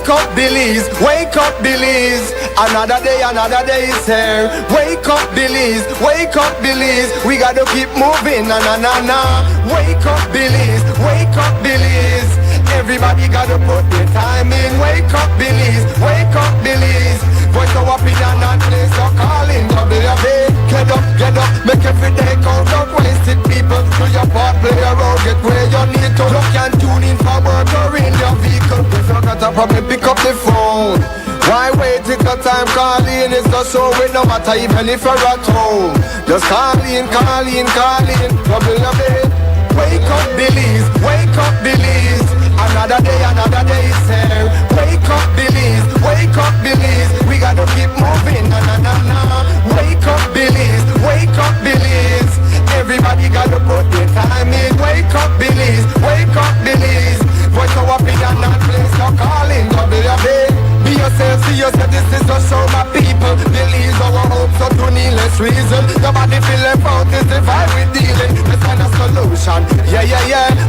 Wake up, Belize, wake up, Belize. Another day is here. Wake up, Belize, wake up, Belize. We gotta keep moving, na na na na. Wake up, Belize, wake up, Belize. Everybody gotta put their time in. Wake up, Belize, wake up, Belize. Voice of opinion and place your calling. WB, get up, make every day count out. Wasted people, do your part, play your role, get where you need to. You can tune in for work or in your vehicle. If you got a problem, pick up the phone. Why wait till the time calling? It's not so it no matter even if you're at home. Just call in. WB, wake up, Belize, wake up, Belize. Another day is here. Wake up, Belize, wake up, Belize. We gotta keep moving, na na na na. Wake up, Belize, wake up, Belize. Everybody gotta put their time in. Wake up, Belize, wake up, Belize. Voice of opinion and place your calling. WB, be yourself, see yourself. This is just show my people. Belize our hopes up to needless reason. Nobody feel left out, is the vibe we dealing. Let's find a solution. Yeah.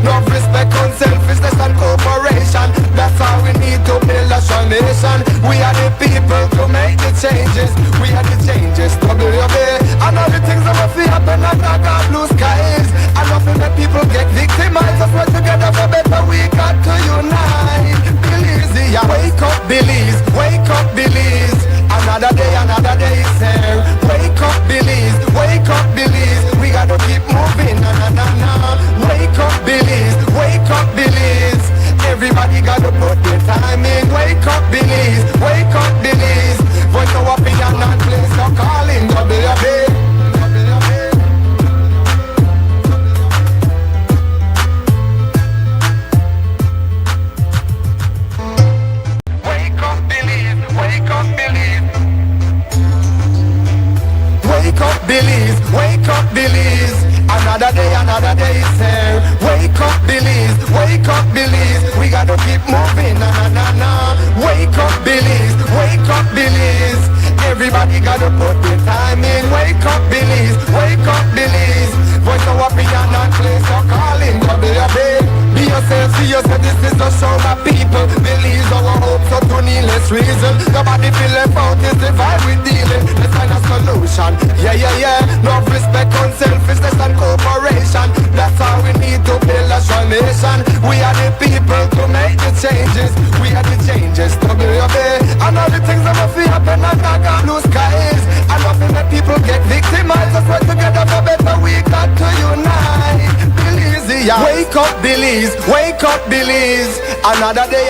No respect on selfishness and cooperation. That's how we need to build a strong nation. We are the people to make the changes. We are the changes. WB, and all the things that will feel happen and not got blue skies. And nothing that people get victimized. Let's work together for better. We got to unite. Belize, yeah. Wake up, Belize, wake up, Belize. Another day is here. Wake up, Belize, wake up, Belize. We gotta keep moving, na na na na. Wake up, Belize, wake up, Belize. Everybody gotta put their time in. Wake up, Belize, wake up, Belize. Voice of opinion and place your calling. WB. Wake up, Belize, wake up, Belize. Wake up, Belize, wake up, Belize. Another day is here. Wake up, Belize, wake up, Belize. We gotta keep moving, na na na na. Wake up, Belize, wake up, Belize. Everybody gotta put their time in. Wake up, Belize, wake up, Belize. Voice of opinion and place your calling. WB, be yourself, see yourself. This is the show my people. Belize our hopes up to needless reason. Nobody feel left out, is the vibe we dealing. Let's find a solution. Yeah. No respect on selfishness and cooperation. That's how we need to build a strong nation. We are the people to make the changes. We are the changes. WB, and all the things that will feel happen and not got blue skies. And nothing that people get victimized. Let's work together for better. We got to unite. Belize, yeah. Wake up, Belize, wake up, Belize. Another day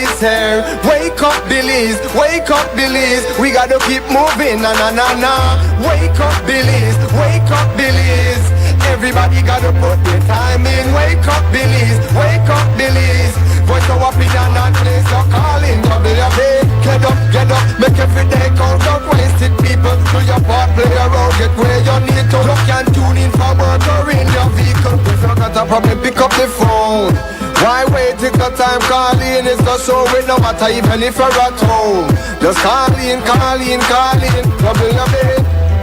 is here. Wake up, Belize, wake up, Belize. We gotta keep moving, na na na na. Wake up, Belize, wake up, Belize. Everybody gotta put their time in. Wake up, Belize, wake up, Belize. Voice of opinion and place your calling. WB, get up, make every day count out. Wasted people, do your part, play your role, get where you need to. You can tune in for work or in your vehicle. If you got a problem, pick up the phone. Why wait till the time calling? It's not so it no matter even if you're at home. Just call in. WB,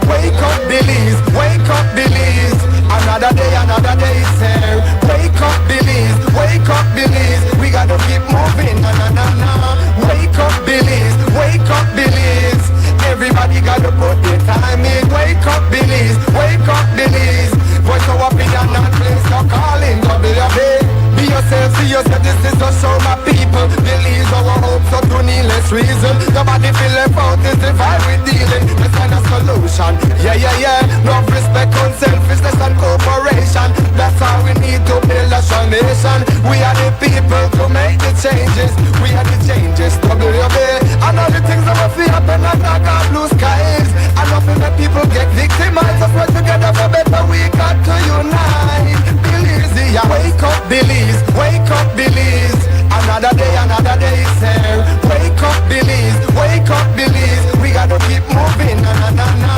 wake up, Belize, wake up, Belize. Another day is here. Wake up, Belize, wake up, Belize. We gotta keep moving, na na na na. Wake up, Belize, wake up, Belize. Everybody gotta put their time in. Wake up, Belize, wake up, Belize. Voice of opinion and place your calling. WB, be yourself, see yourself. This is just show my people. Belize our hopes up to needless reason. Nobody feel left out, is the vibe we dealing. Let's find a solution. Yeah. No respect on selfishness and cooperation. That's how we need to build a strong nation. We are the people to make the changes. We are the changes. WB, and all the things that will feel happen and not got blue skies. And nothing that people get victimized. Let's work together for better. We got to unite. Belize, yeah. Wake up, Belize, wake up, Belize. Another day is here. Wake up, Belize, wake up, Belize. We gotta keep moving, na na na na.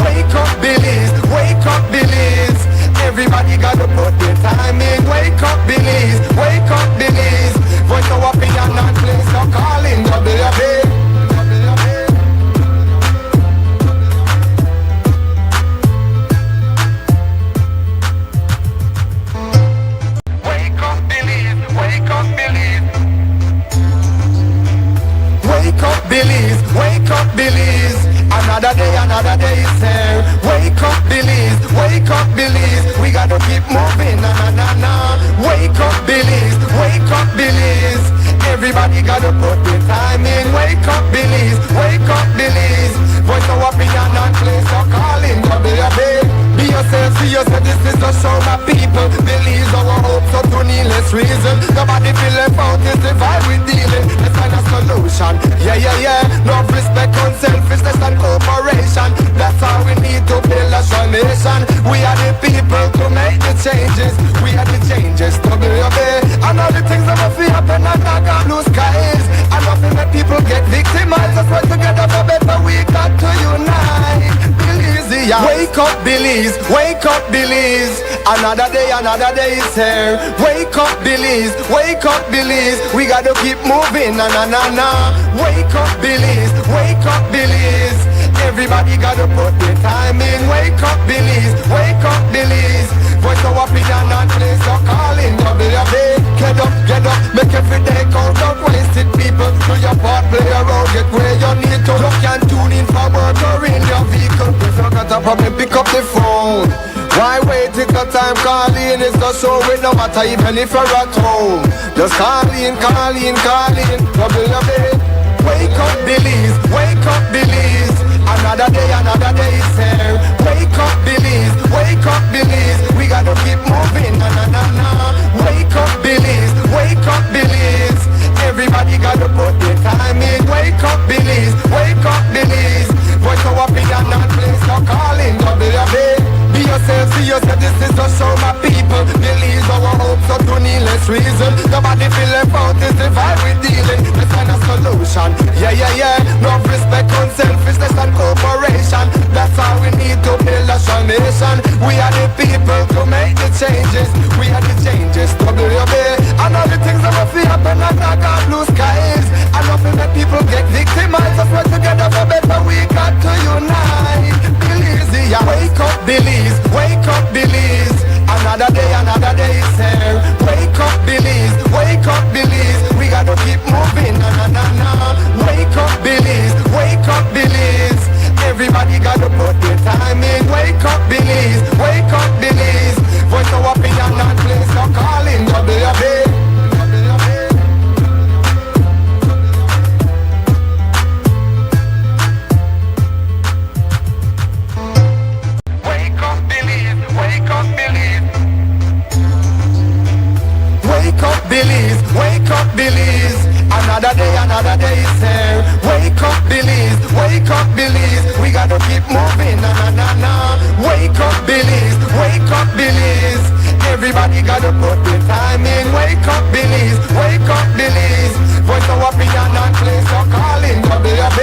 Wake up, Belize, wake up, Belize. Everybody gotta put their time in. Wake up, Belize, wake up, Belize. Voice of opinion and place your calling. WB. Wake up, Belize, wake up, Belize. gotta put the time in. Wake up, Belize, wake up, Belize. Voice of opinion and place your calling, WUB. Be yourself, see yourself, this is a show, my people. Believe our hope, so to needless reason. Nobody feel left out, is the vibe we dealing. Let's find a solution, yeah, yeah, yeah. Love, respect, unselfishness and cooperation. That's how we need to build a strong nation. We are the people to make the changes. We are the changes, WUB. And all the things that we happen and not got blue skies. And nothing that people get victimized. Let's work together for better, we got to unite. Belize, yeah. Wake up, Belize, wake up, Belize. Another day is here. Wake up, Belize, wake up, Belize. We gotta keep moving, na na na na. Wake up, Belize, wake up, Belize. Everybody gotta put their time in. Wake up, Belize, wake up, Belize. Voice of opinion and place your calling, WUB. Get up, make every day count. Don't waste it, people. Do your part, play around, get where you need to. You can tune in for work or in your vehicle. If you got a problem, pick up the phone. Why wait till the time calling? It's the show with no matter even if you're at home. Just call in, WUB. Wake up, Belize, wake up, Belize. Another day is here. Wake up, Belize, wake up, Belize. We gotta keep moving, na na na na. Wake up, Belize, wake up, Belize. Everybody gotta put their time in. Wake up, Belize, wake up, Belize. Voice of opinion and place your calling, WUB. Be yourself, see yourself, this is the show, my people. Believe our hopes, so to needless reason. Nobody feel left out, is the vibe we dealing. Let's find a solution, yeah, yeah, yeah. Love, respect, unselfishness and cooperation. That's how we need to build a strong nation. We are the people to make the changes. We are the changes, WUB. And all the things that we happen and not got blue skies. And nothing that people get victimized. Let's work together for better, we got to unite. Belize, yeah. Wake up, Belize, wake up, Belize. Another day is here. Wake up, Belize, wake up, Belize. We gotta keep moving, na na na na. Wake up, Belize, wake up, Belize. Everybody gotta put their time in. Wake up, Belize, wake up, Belize. Voice of opinion and place your calling, WUB. Wake up, Belize, wake up, Belize. Another day is here. Wake up, Belize, wake up, Belize. We gotta keep moving, na na na na. Wake up, Belize, wake up, Belize. Everybody gotta put their time in. Wake up, Belize, wake up, Belize. Voice of opinion and place your calling, WUB.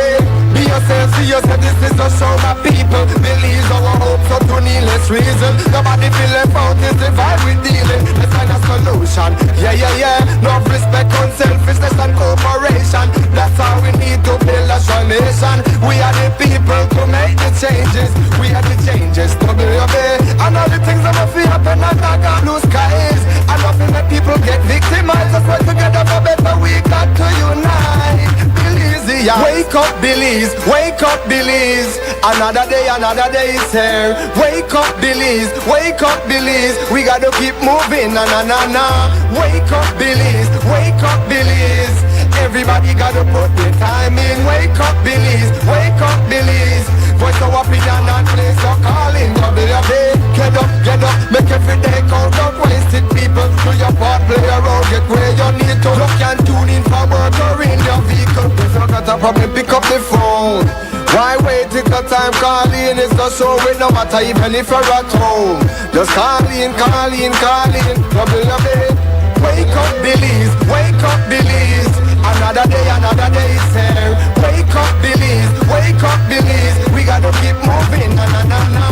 Be yourself, see yourself, this is the show, my people. Believe our hope, so to needless reason. Nobody feel left out, is the vibe we dealing. Let's find a solution, yeah, yeah, yeah. Love, respect, unselfishness and cooperation. That's how we need to build a strong nation. We are the people to make the changes. We are the changes, WUB. And all the things that we happen and not got blue skies. And nothing that people get victimized. Let's work together for better, we got to unite. Belize, yeah. Wake up, Belize, wake up, Belize. Another day is here. Wake up, Belize, wake up, Belize. We gotta keep moving, na na na na. Wake up, Belize, wake up, Belize. Everybody gotta put their time in. Wake up, Belize, wake up, Belize. Voice of opinion and place your calling, WUB. Get up, make every day count. Don't waste it, people. Do your part, play around, get where you need to. You can tune in for work or in your vehicle. If you got a problem, pick up the phone. Why wait till the time calling? It's the show with no matter even if you're at home. Just call in, WUB. Wake up, Belize, wake up, Belize. Another day is here. Wake up, Belize, wake up, Belize. We gotta keep moving, na na na na.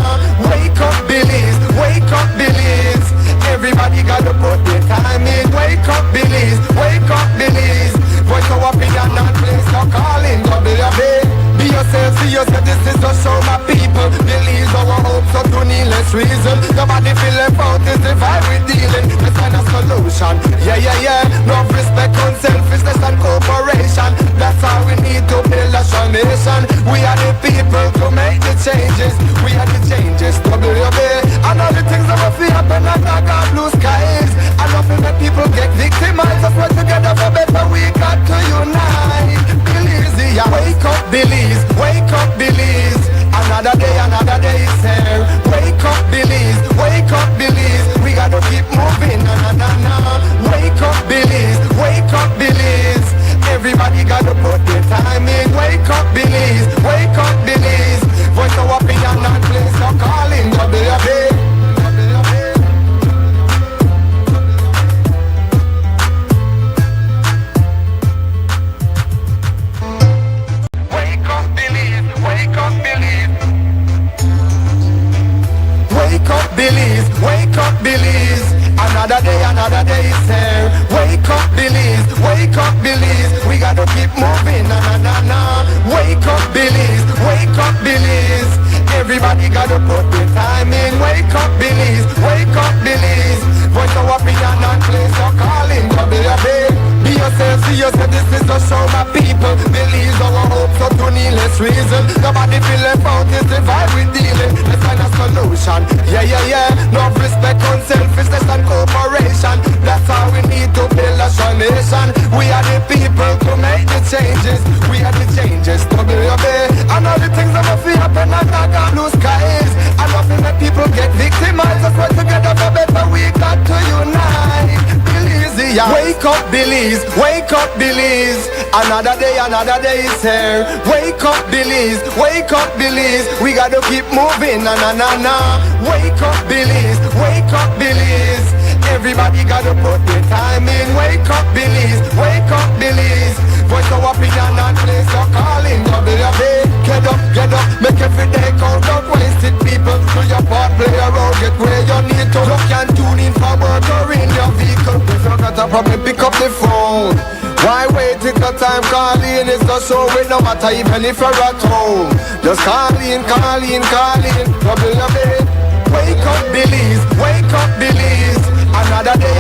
Wake up, Belize, wake up, Belize. Everybody gotta put their time in. Wake up, Belize, wake up, Belize. Voice of opinion and place your calling, WUB. Be yourself, see yourself, this is the show, my people. Believe our hope, so to needless reason. Nobody feel left out, is the vibe we dealing. Let's find a solution, yeah, yeah, yeah. Love, respect, unselfishness and cooperation. That's how we need to build a strong nation. We are the people to make the changes. We are the changes, WUB. And all the things that we happen and not got blue skies. And nothing that people get victimized. Let's work together for better, we got to unite. gotta keep moving, na na na na. Wake up, Billies, wake up, Billies. Everybody gotta put their time in. Wake up, Billies, wake up, Billies. Voice of opinion and place your calling, baby. Be yourself, see yourself, this is a show, my people. Billies our hope, so to needless reason. Nobody feel left out, it's the vibe we dealing. Let's find a solution, yeah, yeah, yeah. No respect, unselfishness and cooperation. That's how we need to build a strong nation. We are the people to make the changes. We are the changes to build. And all the things that will feel happen and not got blue skies. And nothing that people get victimized. Let's work together for better, we got to unite. Billies, yeah. Wake up, Billies, wake up, Billies. Another day is here. Wake up, Billies, wake up, Billies. We gotta keep moving, na na na na. Wake up, Billies, wake up, Billies. Everybody gotta put their time in. Wake up, Billies, wake up, Billies. Voice of opinion and place your calling, baby. Get up, make every day count. Don't waste it, people. Do your part, play around, get where you need to. You can tune in for work or in your vehicle. If you got a problem, pick up the phone. Why wait till the time calling? It's the show with no matter even if you're at home. Just call in, baby. Wake up, Billies, wake up, Billies. Another day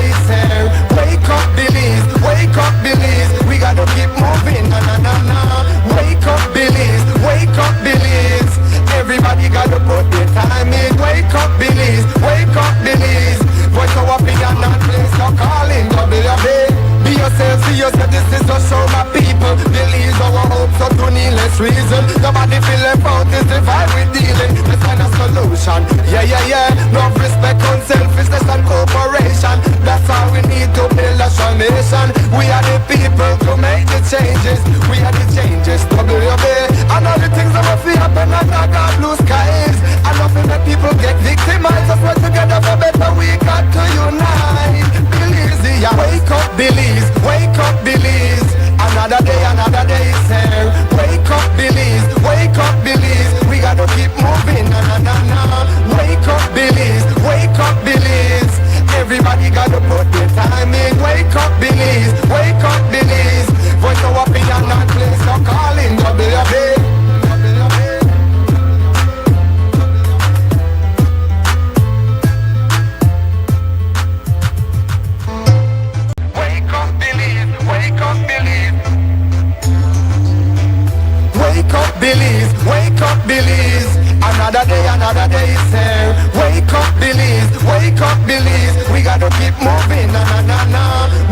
is here. Wake up, Billies, wake up, Billies. We gotta keep moving, na na na na. Wake up, Billies, wake up, Billies. Everybody gotta put their time in. Wake up, Billies, wake up, Billies. Voice of opinion and place your calling, baby. Be yourself, see yourself, this is a show, my people. Billies our hope, so to needless reason. Nobody feel left out, it's the vibe we dealing. Let's find a solution, yeah, yeah, yeah. No respect, unselfishness and cooperation. That's how we need to build a strong nation. We are the people to make the changes. We are the changes, baby. And all the things that will feel happen and not got blue skies. And nothing that people get victimized. Let's work together for better, we got to unite. Billies, yeah. Wake up, Billies, wake up, Billies. Another day is here. Wake up, Billies, wake up, Billies. We gotta keep moving, na na na na. Wake up, Billies, wake up, Billies. Everybody gotta put their time in. Wake up, Billies, wake up, Billies. Voice of opinion and place your calling, baby. Wake up, Billies, wake up, Billies. Wake up, Billies, wake up, Billies. Another day is here. Wake up, Billies, wake up, Billies. We gotta keep moving, na na na na.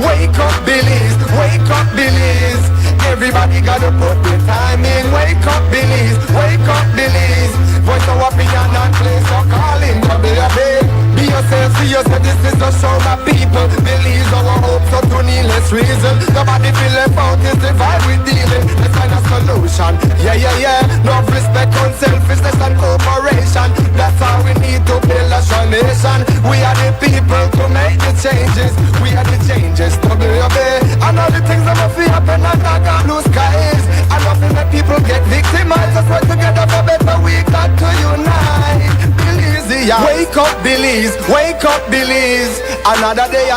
Wake up, Billies, wake up, Billies. Everybody gotta put their time in. Wake up, Billies, wake up, Billies. Voice of opinion and place your calling, baby. Be yourself, see yourself, this is a show, my people. Billies our hope, so to needless reason. Nobody feel left out, it's the vibe we dealing. Let's find a solution, yeah, yeah, yeah. No respect, unselfishness and cooperation. That's how we need to build a strong nation. We are the people to make the changes. We are the changes to baby. And all the things that will feel happen and not got blue skies. And nothing that people get victimized. Let's work together for better, we got to unite. Billies, yeah. Wake up, Billies, wake up, Billies. Another day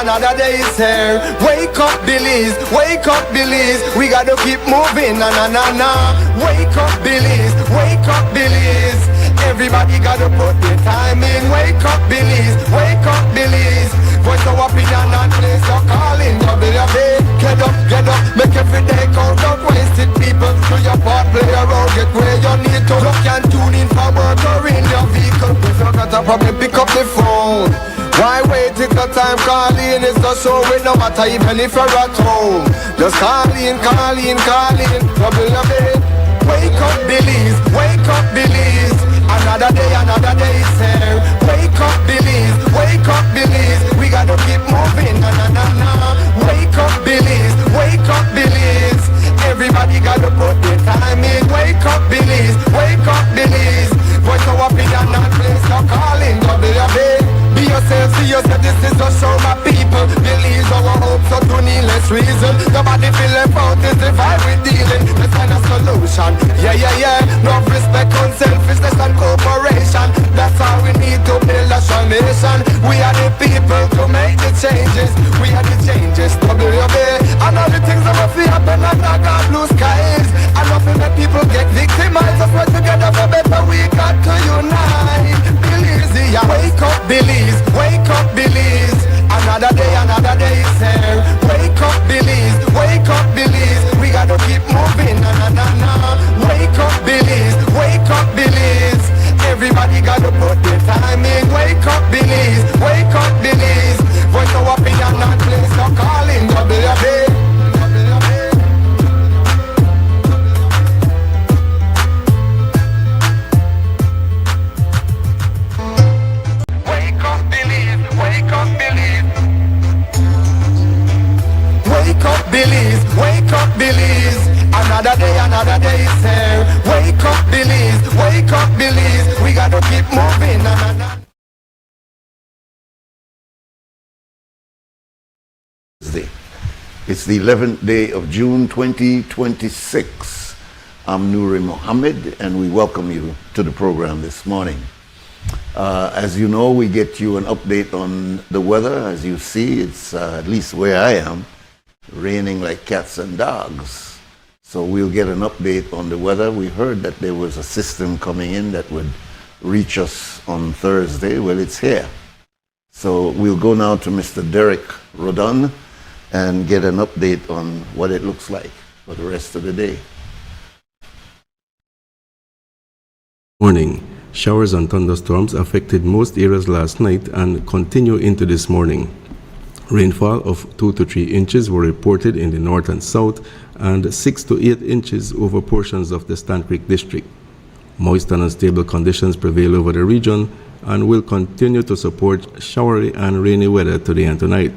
is here. Wake up, Billies, wake up, Billies. We gotta keep moving, na na na na. Wake up, Billies, wake up, Billies. Everybody gotta put their time in. Wake up, Billies, wake up, Billies. Voice of opinion and place your calling, baby. Get up, make every day count. Don't waste it, people. Do your part, play around, get where you need to. You can tune in for work or in your vehicle. If you got a problem, pick up the phone. Why wait till the time calling? It's the show with no matter even if you're at home. Just call in, baby. Wake up, Billies, wake up, Billies. Another day is here. Wake up, Billies, wake up, Billies. We gotta keep moving, na na na na. Wake up, Billies, wake up, Billies. Everybody gotta put their time in. Wake up, Billies, wake up, Billies. Voice of opinion and place your calling, baby. Be yourself, see yourself, this is a show, my people. Billies our hope, so to needless reason. Nobody feel left out, it's the vibe we dealing. Let's find a solution, yeah, yeah, yeah. No respect, unselfishness and cooperation. That's how we need to build a strong nation. We are the people to make the changes. We are the changes, baby. And all the things that will feel happen Thursday. It's the 11th day of June 2026. I'm Nuri Mohammed, and we welcome you to the program this morning. As you know, we get you an update on the weather. As you see, it's at least where I am, raining like cats and dogs. So we'll get an update on the weather. We heard that there was a system coming in that would reach us on Thursday. Well, it's here. So we'll go now to Mr. Derek Rodon and get an update on what it looks like for the rest of the day. Morning. Showers and thunderstorms affected most areas last night and continue into this morning. Rainfall of 2 to 3 inches were reported in the north and south, and 6 to 8 inches over portions of the Stand Creek district. Moist and unstable conditions prevail over the region and will continue to support showery and rainy weather today and tonight.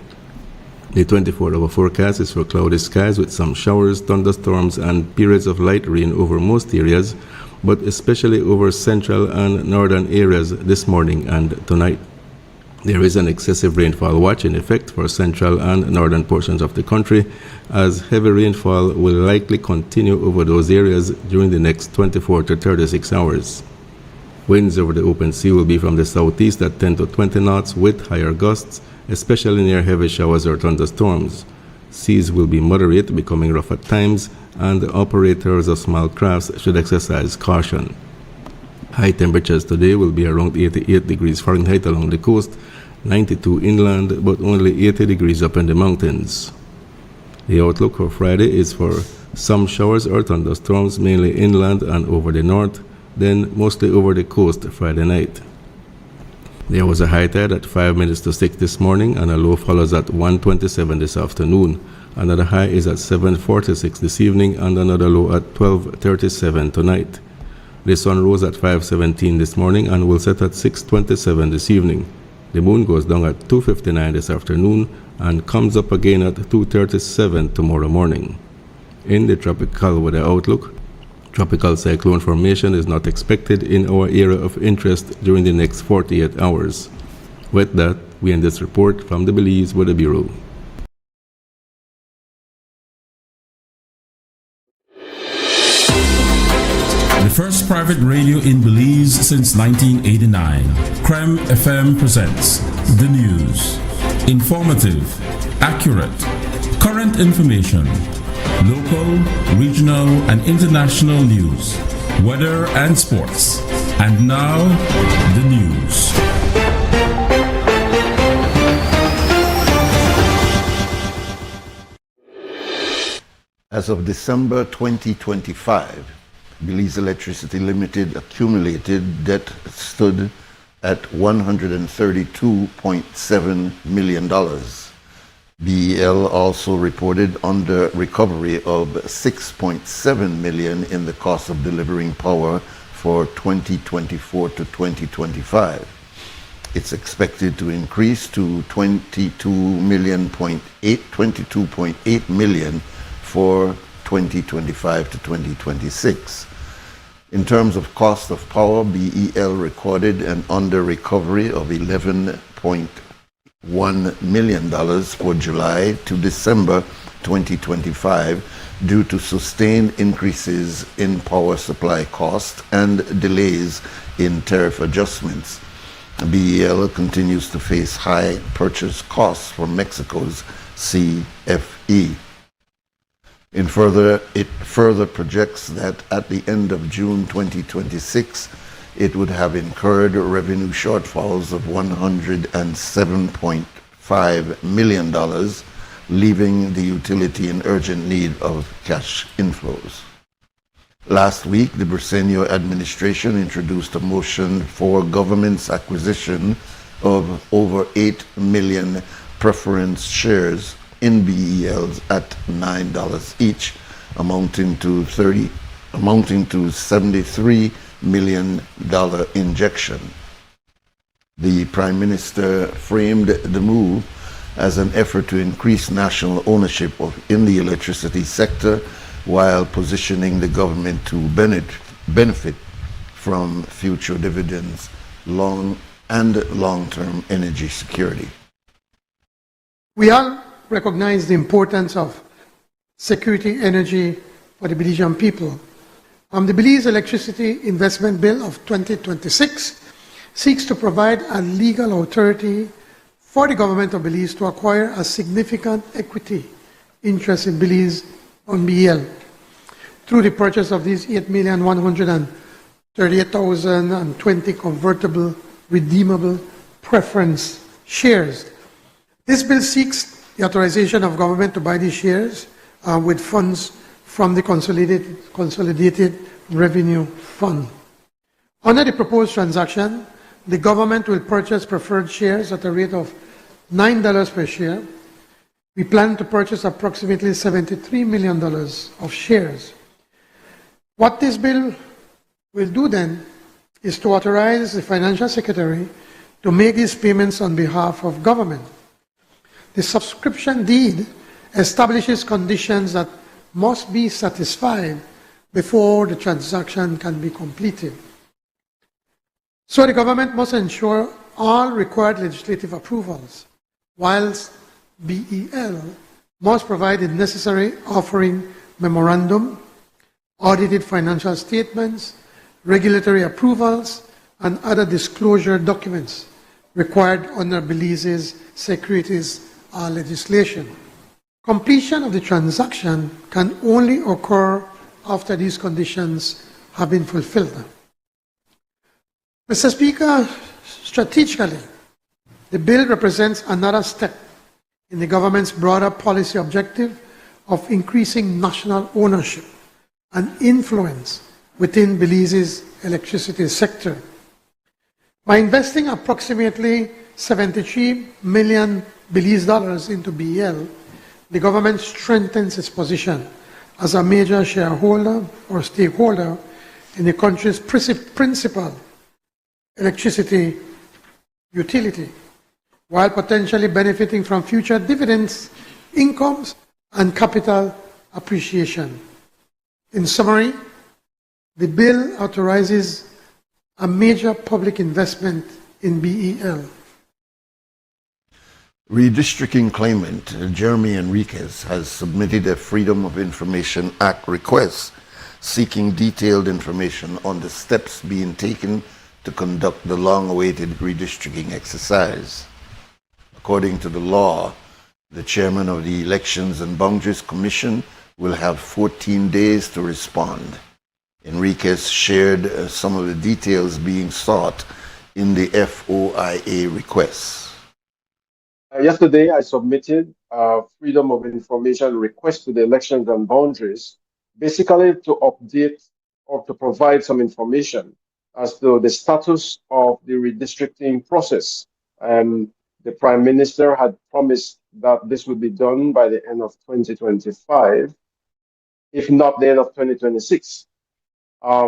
The 24-hour forecast is for cloudy skies with some showers, thunderstorms, and periods of light rain over most areas, but especially over central and northern areas this morning and tonight. There is an excessive rainfall watch in effect for central and northern portions of the country, as heavy rainfall will likely continue over those areas during the next 24 to 36 hours. Winds over the open sea will be from the southeast at 10 to 20 knots with higher gusts, especially near heavy showers or thunderstorms. Seas will be moderate, becoming rough at times, and operators of small crafts should exercise caution. High temperatures today will be around 88 degrees Fahrenheit along the coast, 92 inland, but only 80 degrees up in the mountains. The outlook for Friday is for some showers or thunderstorms, mainly inland and over the north, then mostly over the coast Friday night. There was a high tide at 5 minutes to 6 this morning, and a low follows at 1:27 this afternoon. Another high is at 7:46 this evening, and another low at 12:37 tonight. The sun rose at 5:17 this morning and will set at 6:27 this evening. The moon goes down at 2:59 this afternoon and comes up again at 2:37 tomorrow morning. In the tropical weather outlook, tropical cyclone formation is not expected in our area of interest during the next 48 hours. With that, we end this report from the Belize Weather Bureau. The first private radio in Belize since 1989. Creme FM presents the news. Informative, accurate, current information, local, regional, and international news, weather and sports. And now, the news. As of December 2025, Belize Electricity Limited accumulated debt stood at $132.7 million. BEL also reported under recovery of $6.7 million in the cost of delivering power for 2024 to 2025. It's expected to increase to $22.8 million for 2025 to 2026. In terms of cost of power, BEL recorded an under recovery of $11.1 million for July to December 2025 due to sustained increases in power supply cost and delays in tariff adjustments. BEL continues to face high purchase costs from Mexico's CFE. It further projects that at the end of June 2026, it would have incurred revenue shortfalls of $107.5 million, leaving the utility in urgent need of cash inflows. Last week, the Briceño administration introduced a motion for government's acquisition of over 8 million preference shares in BELs at $9 each, amounting to $73 million injection. The Prime Minister framed the move as an effort to increase national ownership in the electricity sector while positioning the government to benefit from future dividends and long-term energy security. We are recognize the importance of security energy for the Belizean people. The Belize Electricity Investment Bill of 2026 seeks to provide a legal authority for the government of Belize to acquire a significant equity interest in Belize on BEL through the purchase of these 8,138,020 convertible redeemable preference shares. This bill seeks the authorization of government to buy these shares with funds from the Consolidated Revenue Fund. Under the proposed transaction, the government will purchase preferred shares at a rate of $9 per share. We plan to purchase approximately $73 million of shares. What this bill will do then is to authorize the Financial Secretary to make these payments on behalf of government. The subscription deed establishes conditions that must be satisfied before the transaction can be completed. So the government must ensure all required legislative approvals, whilst BEL must provide the necessary offering memorandum, audited financial statements, regulatory approvals, and other disclosure documents required under Belize's securities legislation. Completion of the transaction can only occur after these conditions have been fulfilled. Mr. Speaker, strategically, the bill represents another step in the government's broader policy objective of increasing national ownership and influence within Belize's electricity sector. By investing approximately 73 million Belize dollars into BEL, the government strengthens its position as a major shareholder or stakeholder in the country's principal electricity utility, while potentially benefiting from future dividends, incomes, and capital appreciation. In summary, the bill authorizes a major public investment in BEL. Redistricting claimant Jeremy Enriquez has submitted a Freedom of Information Act request seeking detailed information on the steps being taken to conduct the long-awaited redistricting exercise. According to the law, the chairman of the Elections and Boundaries Commission will have 14 days to respond. Enriquez shared some of the details being sought in the FOIA request. Yesterday, I submitted a Freedom of Information request to the Elections and Boundaries, basically to update or to provide some information as to the status of the redistricting process. The Prime Minister had promised that this would be done by the end of 2025, if not the end of 2026.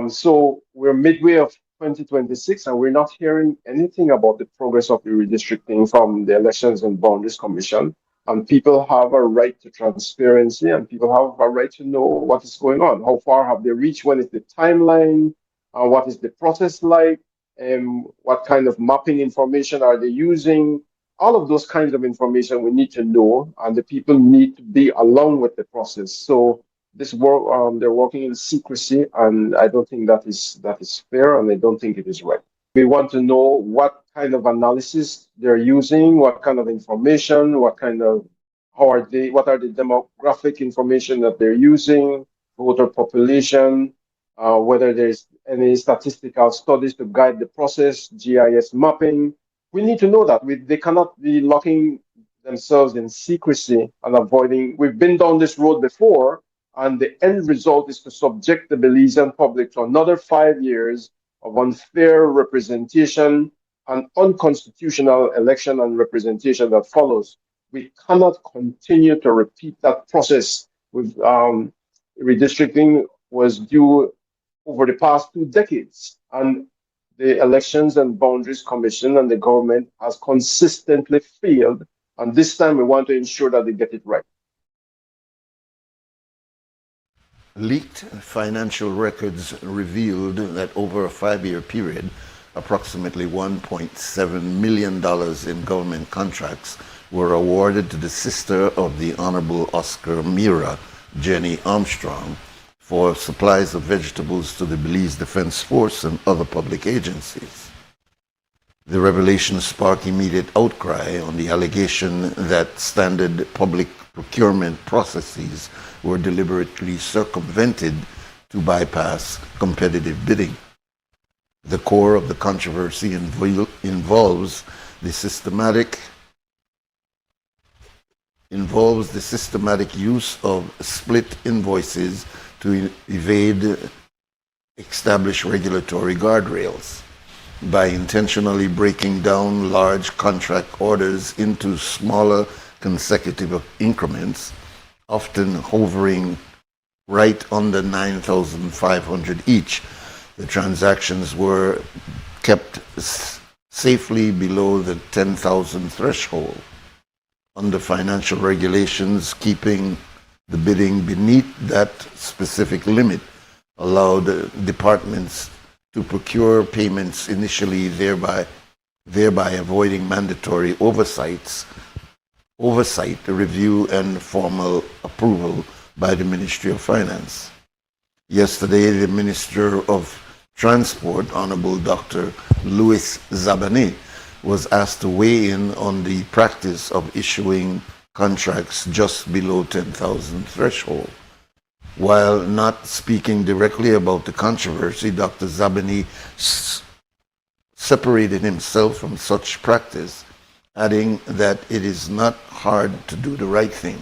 So we're midway of 2026 and we're not hearing anything about the progress of the redistricting from the Elections and Boundaries Commission. And people have a right to transparency and people have a right to know what is going on. How far have they reached? When is the timeline? What is the process like? What kind of mapping information are they using? All of those kinds of information we need to know, and the people need to be along with the process. So this work, they're working in secrecy, and I don't think that is fair, and I don't think it is right. We want to know what kind of analysis they're using, what kind of information, what are the demographic information that they're using, voter population, whether there's any statistical studies to guide the process, GIS mapping. We need to know that. They cannot be locking themselves in secrecy and avoiding. We've been down this road before, and the end result is to subject the Belizean public to another 5 years of unfair representation and unconstitutional election and representation that follows. We cannot continue to repeat that process. With redistricting was due over the past 2 decades, and the Elections and Boundaries Commission and the government has consistently failed, and this time we want to ensure that they get it right. Leaked financial records revealed that over a 5-year period, approximately $1.7 million in government contracts were awarded to the sister of the Honorable Oscar Mira, Jenny Armstrong, for supplies of vegetables to the Belize Defense Force and other public agencies. The revelation sparked immediate outcry on the allegation that standard public procurement processes were deliberately circumvented to bypass competitive bidding. The core of the controversy involves the systematic use of split invoices to evade established regulatory guardrails. By intentionally breaking down large contract orders into smaller consecutive increments, often hovering right under 9,500 each, the transactions were kept safely below the 10,000 threshold. Under financial regulations, keeping the bidding beneath that specific limit allowed departments to procure payments initially, thereby avoiding mandatory oversight, review, and formal approval by the Ministry of Finance. Yesterday, the Minister of Transport, Honorable Dr. Louis Zabane, was asked to weigh in on the practice of issuing contracts just below 10,000 threshold. While not speaking directly about the controversy, Dr. Zabani separated himself from such practice, adding that it is not hard to do the right thing.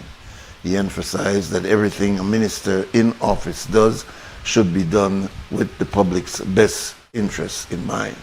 He emphasized that everything a minister in office does should be done with the public's best interests in mind.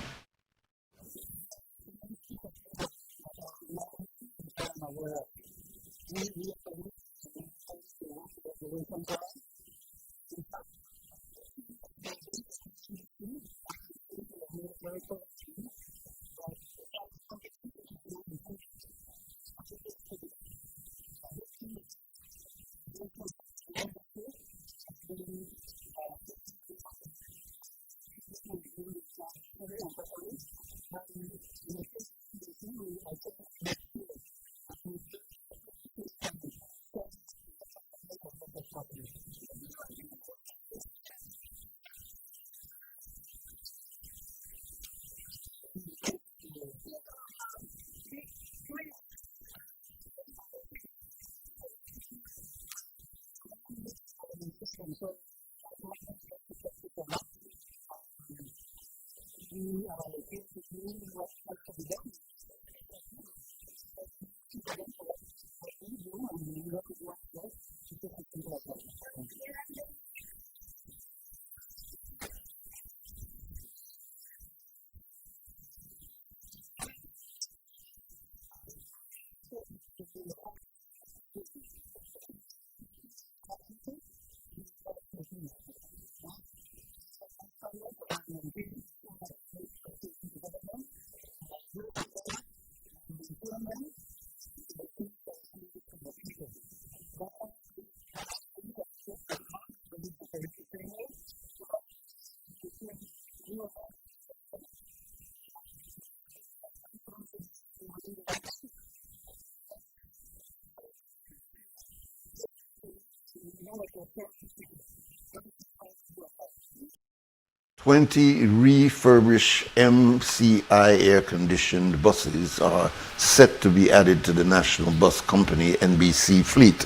Twenty refurbished MCI air-conditioned buses are set to be added to the National Bus Company NBC fleet,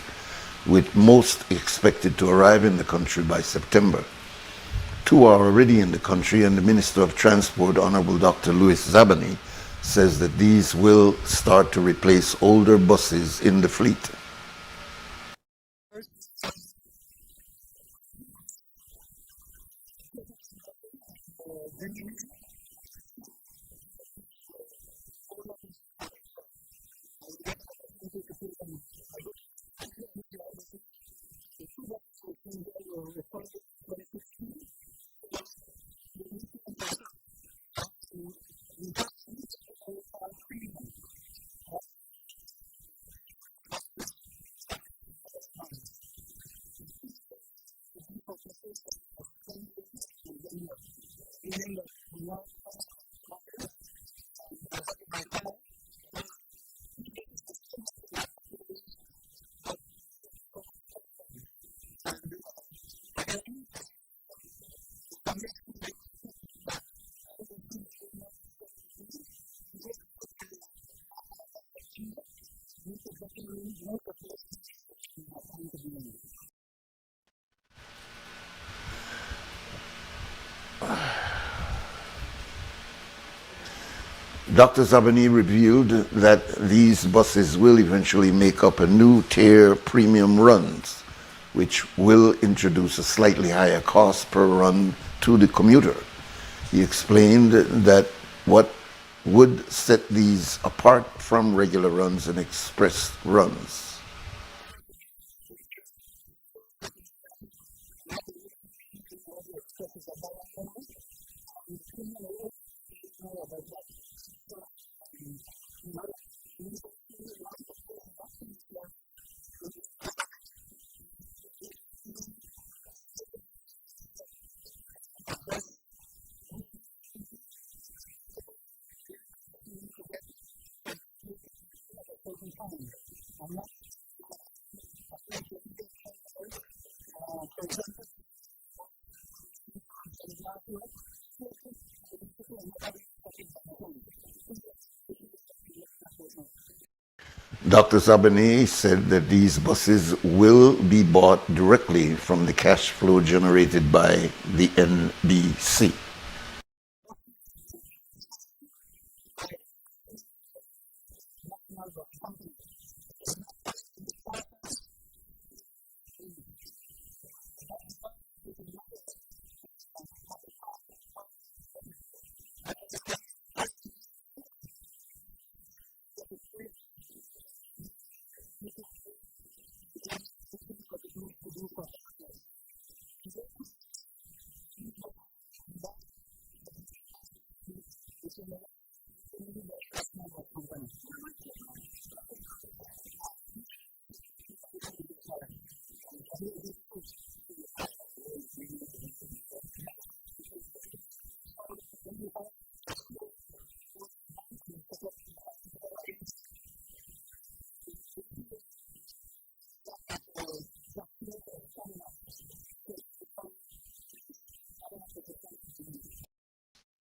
with most expected to arrive in the country by September. 2 are already in the country, and the Minister of Transport, Honorable Dr. Louis Zabani, says that these will start to replace older buses in the fleet. Dr. Zabani revealed that these buses will eventually make up a new tier premium runs, which will introduce a slightly higher cost per run to the commuter. He explained that what would set these apart from regular runs and express runs. Dr. Zabane said that these buses will be bought directly from the cash flow generated by the NBC.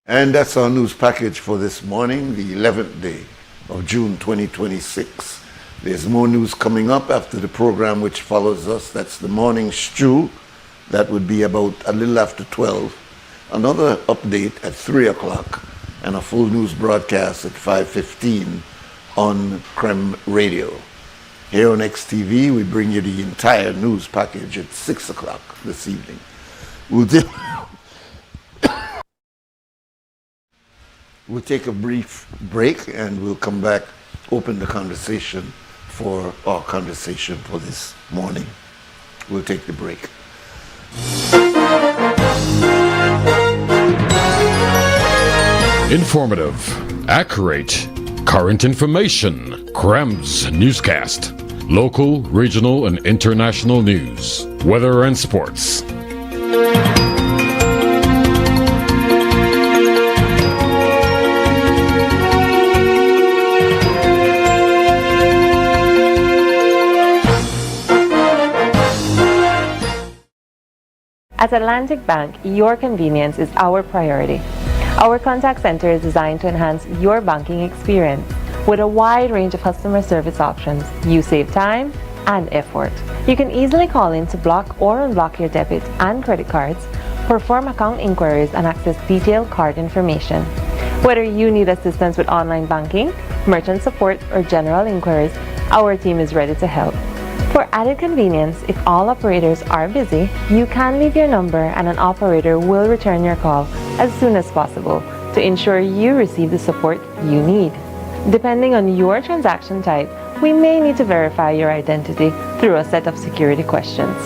And that's our news package for this morning, the 11th day of June 2026. There's more news coming up after the program which follows us. That's the Morning Stew. That would be about a little after 12. Another update at 3 o'clock and a full news broadcast at 5:15 on Creme Radio. Here on XTV, we bring you the entire news package at 6 o'clock this evening. We'll take a brief break and we'll come back, open the conversation for our conversation for this morning. We'll take the break. Informative, accurate, current information. Krem's newscast. Local, regional, and international news. Weather and sports. At Atlantic Bank, your convenience is our priority. Our contact center is designed to enhance your banking experience. With a wide range of customer service options, you save time and effort. You can easily call in to block or unblock your debit and credit cards, perform account inquiries, and access detailed card information. Whether you need assistance with online banking, merchant support, or general inquiries, our team is ready to help. For added convenience, if all operators are busy, you can leave your number and an operator will return your call as soon as possible to ensure you receive the support you need. Depending on your transaction type, we may need to verify your identity through a set of security questions.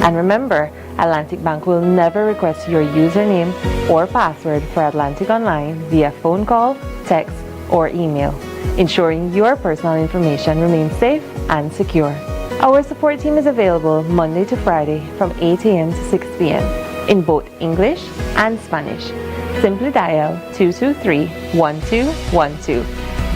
And remember, Atlantic Bank will never request your username or password for Atlantic Online via phone call, text, or email, ensuring your personal information remains safe and secure. Our support team is available Monday to Friday from 8 a.m. to 6 p.m. in both English and Spanish. Simply dial 223-1212.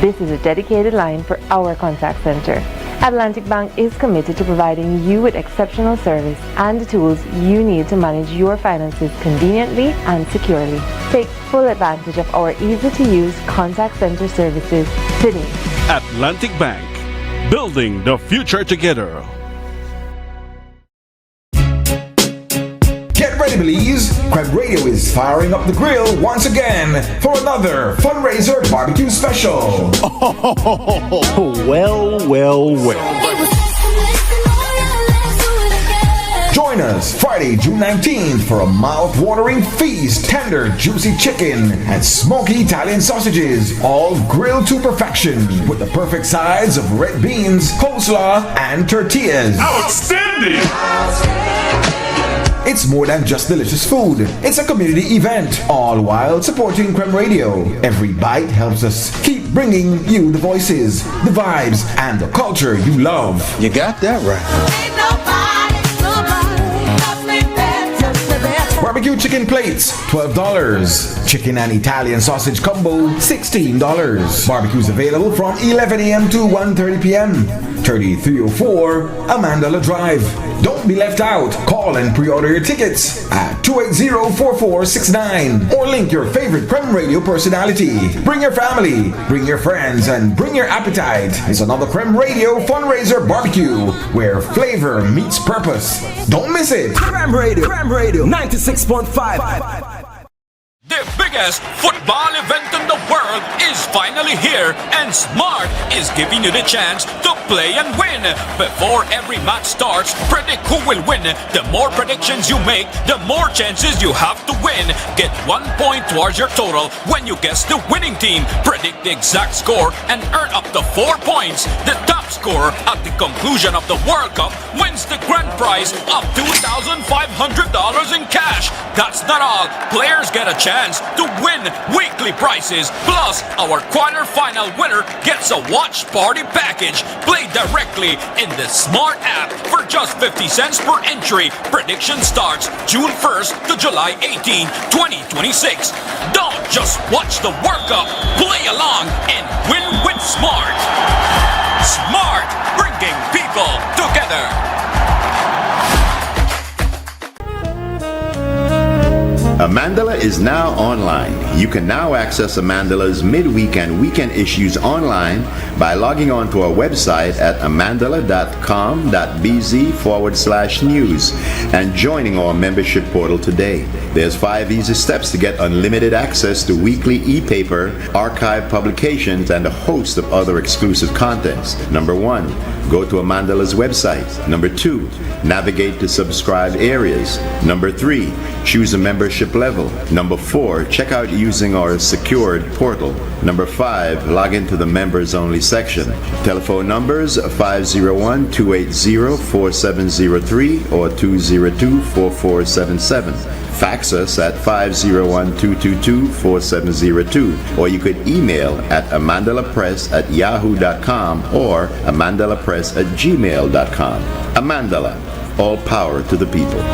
This is a dedicated line for our contact center. Atlantic Bank is committed to providing you with exceptional service and the tools you need to manage your finances conveniently and securely. Take full advantage of our easy-to-use contact center services today. Atlantic Bank. building the future together. Get ready, Belize! Crab Radio is firing up the grill once again for another fundraiser barbecue special. Well. Join us Friday, June 19th for a mouth-watering feast. Tender, juicy chicken and smoky Italian sausages, all grilled to perfection with the perfect sides of red beans, coleslaw, and tortillas. Outstanding! It's more than just delicious food. It's a community event, all while supporting Creme Radio. Every bite helps us keep bringing you the voices, the vibes, and the culture you love. You got that right. Barbecue chicken plates, $12. Chicken and Italian sausage combo, $16. Barbecues available from 11 a.m. to 1:30 p.m. 3304 Amandala Drive. Don't be left out. Call and pre-order your tickets at 280-4469 or link your favorite Creme Radio personality. Bring your family, bring your friends, and bring your appetite. It's another Creme Radio fundraiser barbecue where flavor meets purpose. Don't miss it. Creme Radio 96.5. The biggest football event in the world is finally here, and Smart is giving you the chance to play and win. Before every match starts, predict who will win. The more predictions you make, the more chances you have to win. Get 1 point towards your total when you guess the winning team. Predict the exact score and earn up to 4 points. The top scorer at the conclusion of the World Cup wins the grand prize of $2,500 in cash. That's not all. Players get a chance to win weekly prizes. Plus, our quarter-final winner gets a watch party package. Play directly in the Smart app for just 50 cents per entry. Prediction starts June 1st to July 18, 2026. Don't just watch the World Cup. Play along and win with Smart. Smart, bringing people together. Amandala is now online. You can now access Amandala's midweek and weekend issues online by logging on to our website at amandala.com.bz/news and joining our membership portal today. There's 5 easy steps to get unlimited access to weekly e-paper, archive publications, and a host of other exclusive contents. Number 1, go to Amandala's website. Number 2, navigate to subscribed areas. Number 3, choose a membership level. Number 4, check out using our secured portal. Number 5, log into the members only section. Telephone numbers 501-280-4703 or 202-4477. Fax us at 501-222-4702, or you could email at amandalapress@yahoo.com or amandalapress@gmail.com. Amandala, all power to the people.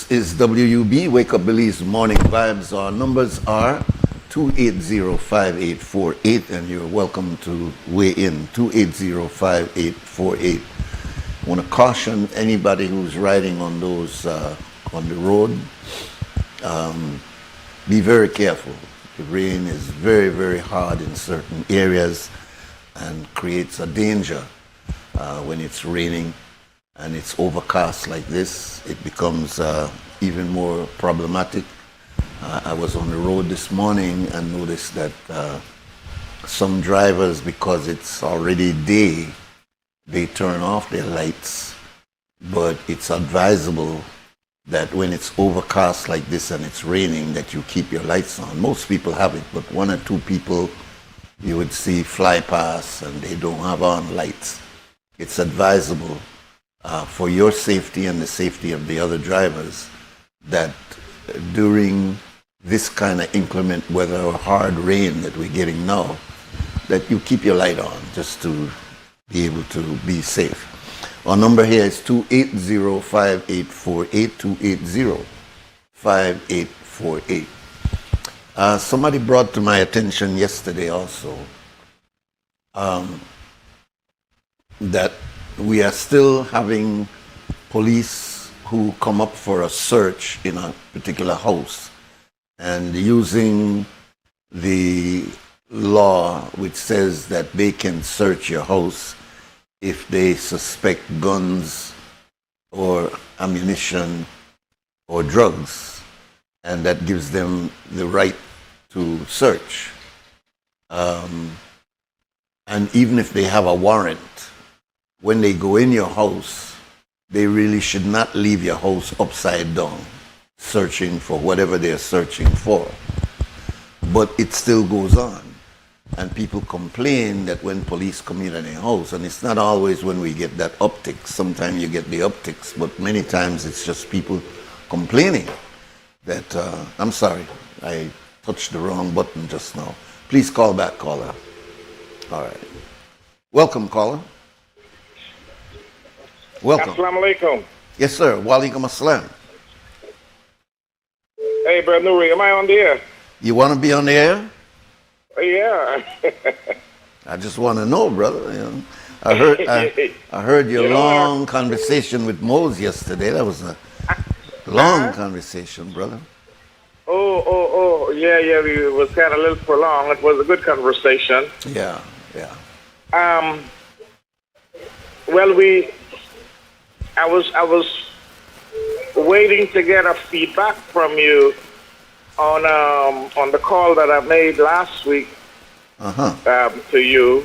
This is WUB, Wake Up Belize Morning Vibes. Our numbers are 280-5848, and you're welcome to weigh in, 280-5848. I want to caution anybody who's riding on those, on the road, be very careful. The rain is very, very hard in certain areas and creates a danger when it's raining and it's overcast like this. It becomes even more problematic. I was on the road this morning and noticed that some drivers, because it's already day, they turn off their lights, but it's advisable that when it's overcast like this and it's raining, that you keep your lights on. Most people have it, but one or two people you would see fly past and they don't have on lights. It's advisable for your safety and the safety of the other drivers that during this kind of inclement weather or hard rain that we're getting now, that you keep your light on just to be able to be safe. Our number here is 280-5848, 280-5848. Somebody brought to my attention yesterday also that we are still having police who come up for a search in a particular house and using the law which says that they can search your house if they suspect guns or ammunition or drugs, and that gives them the right to search. And even if they have a warrant, when they go in your house, they really should not leave your house upside down, searching for whatever they're searching for. But it still goes on. And people complain that when police come in their house, and it's not always when we get that uptick. Sometimes you get the upticks, but many times it's just people complaining that, I'm sorry, I touched the wrong button just now. Please call back, caller. All right. Welcome, caller. Welcome. Assalamu alaikum. Yes, sir. Walaikum assalam. Hey, Brother Nuri, am I on the air? You want to be on the air? Yeah. I just want to know, brother. You know, I heard your long conversation with Mose yesterday. That was a long conversation, brother. Oh, yeah, it was kind of a little prolonged. It was a good conversation. Yeah. Well, I was waiting to get a feedback from you on the call that I made last week to you,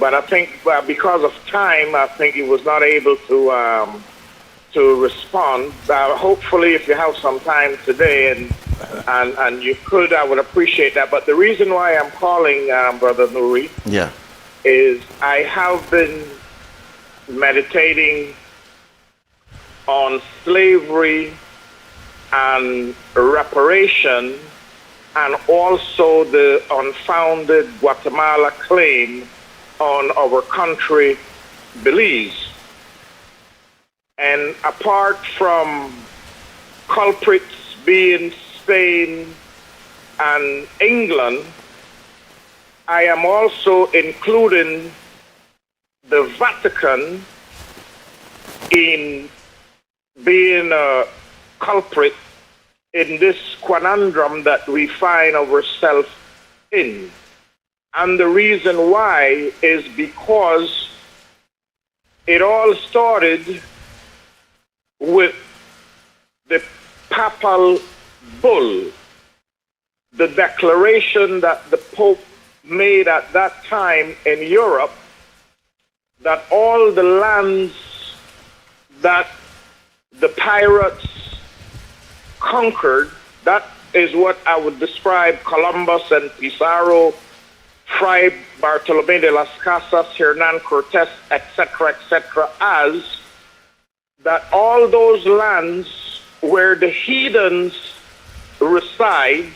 but I think because of time, I think he was not able to respond. Hopefully, if you have some time today and you could, I would appreciate that. But the reason why I'm calling, Brother Nuri, is I have been meditating on slavery and reparation, and also the unfounded Guatemala claim on our country, Belize. And apart from culprits being Spain and England, I am also including the Vatican in being a culprit in this conundrum that we find ourselves in. And the reason why is because it all started with the papal bull, the declaration that the Pope made at that time in Europe, that all the lands that the pirates conquered, that is what I would describe Columbus and Pizarro, Fray Bartolomé de las Casas, Hernán Cortés, etc., as, that all those lands where the heathens resides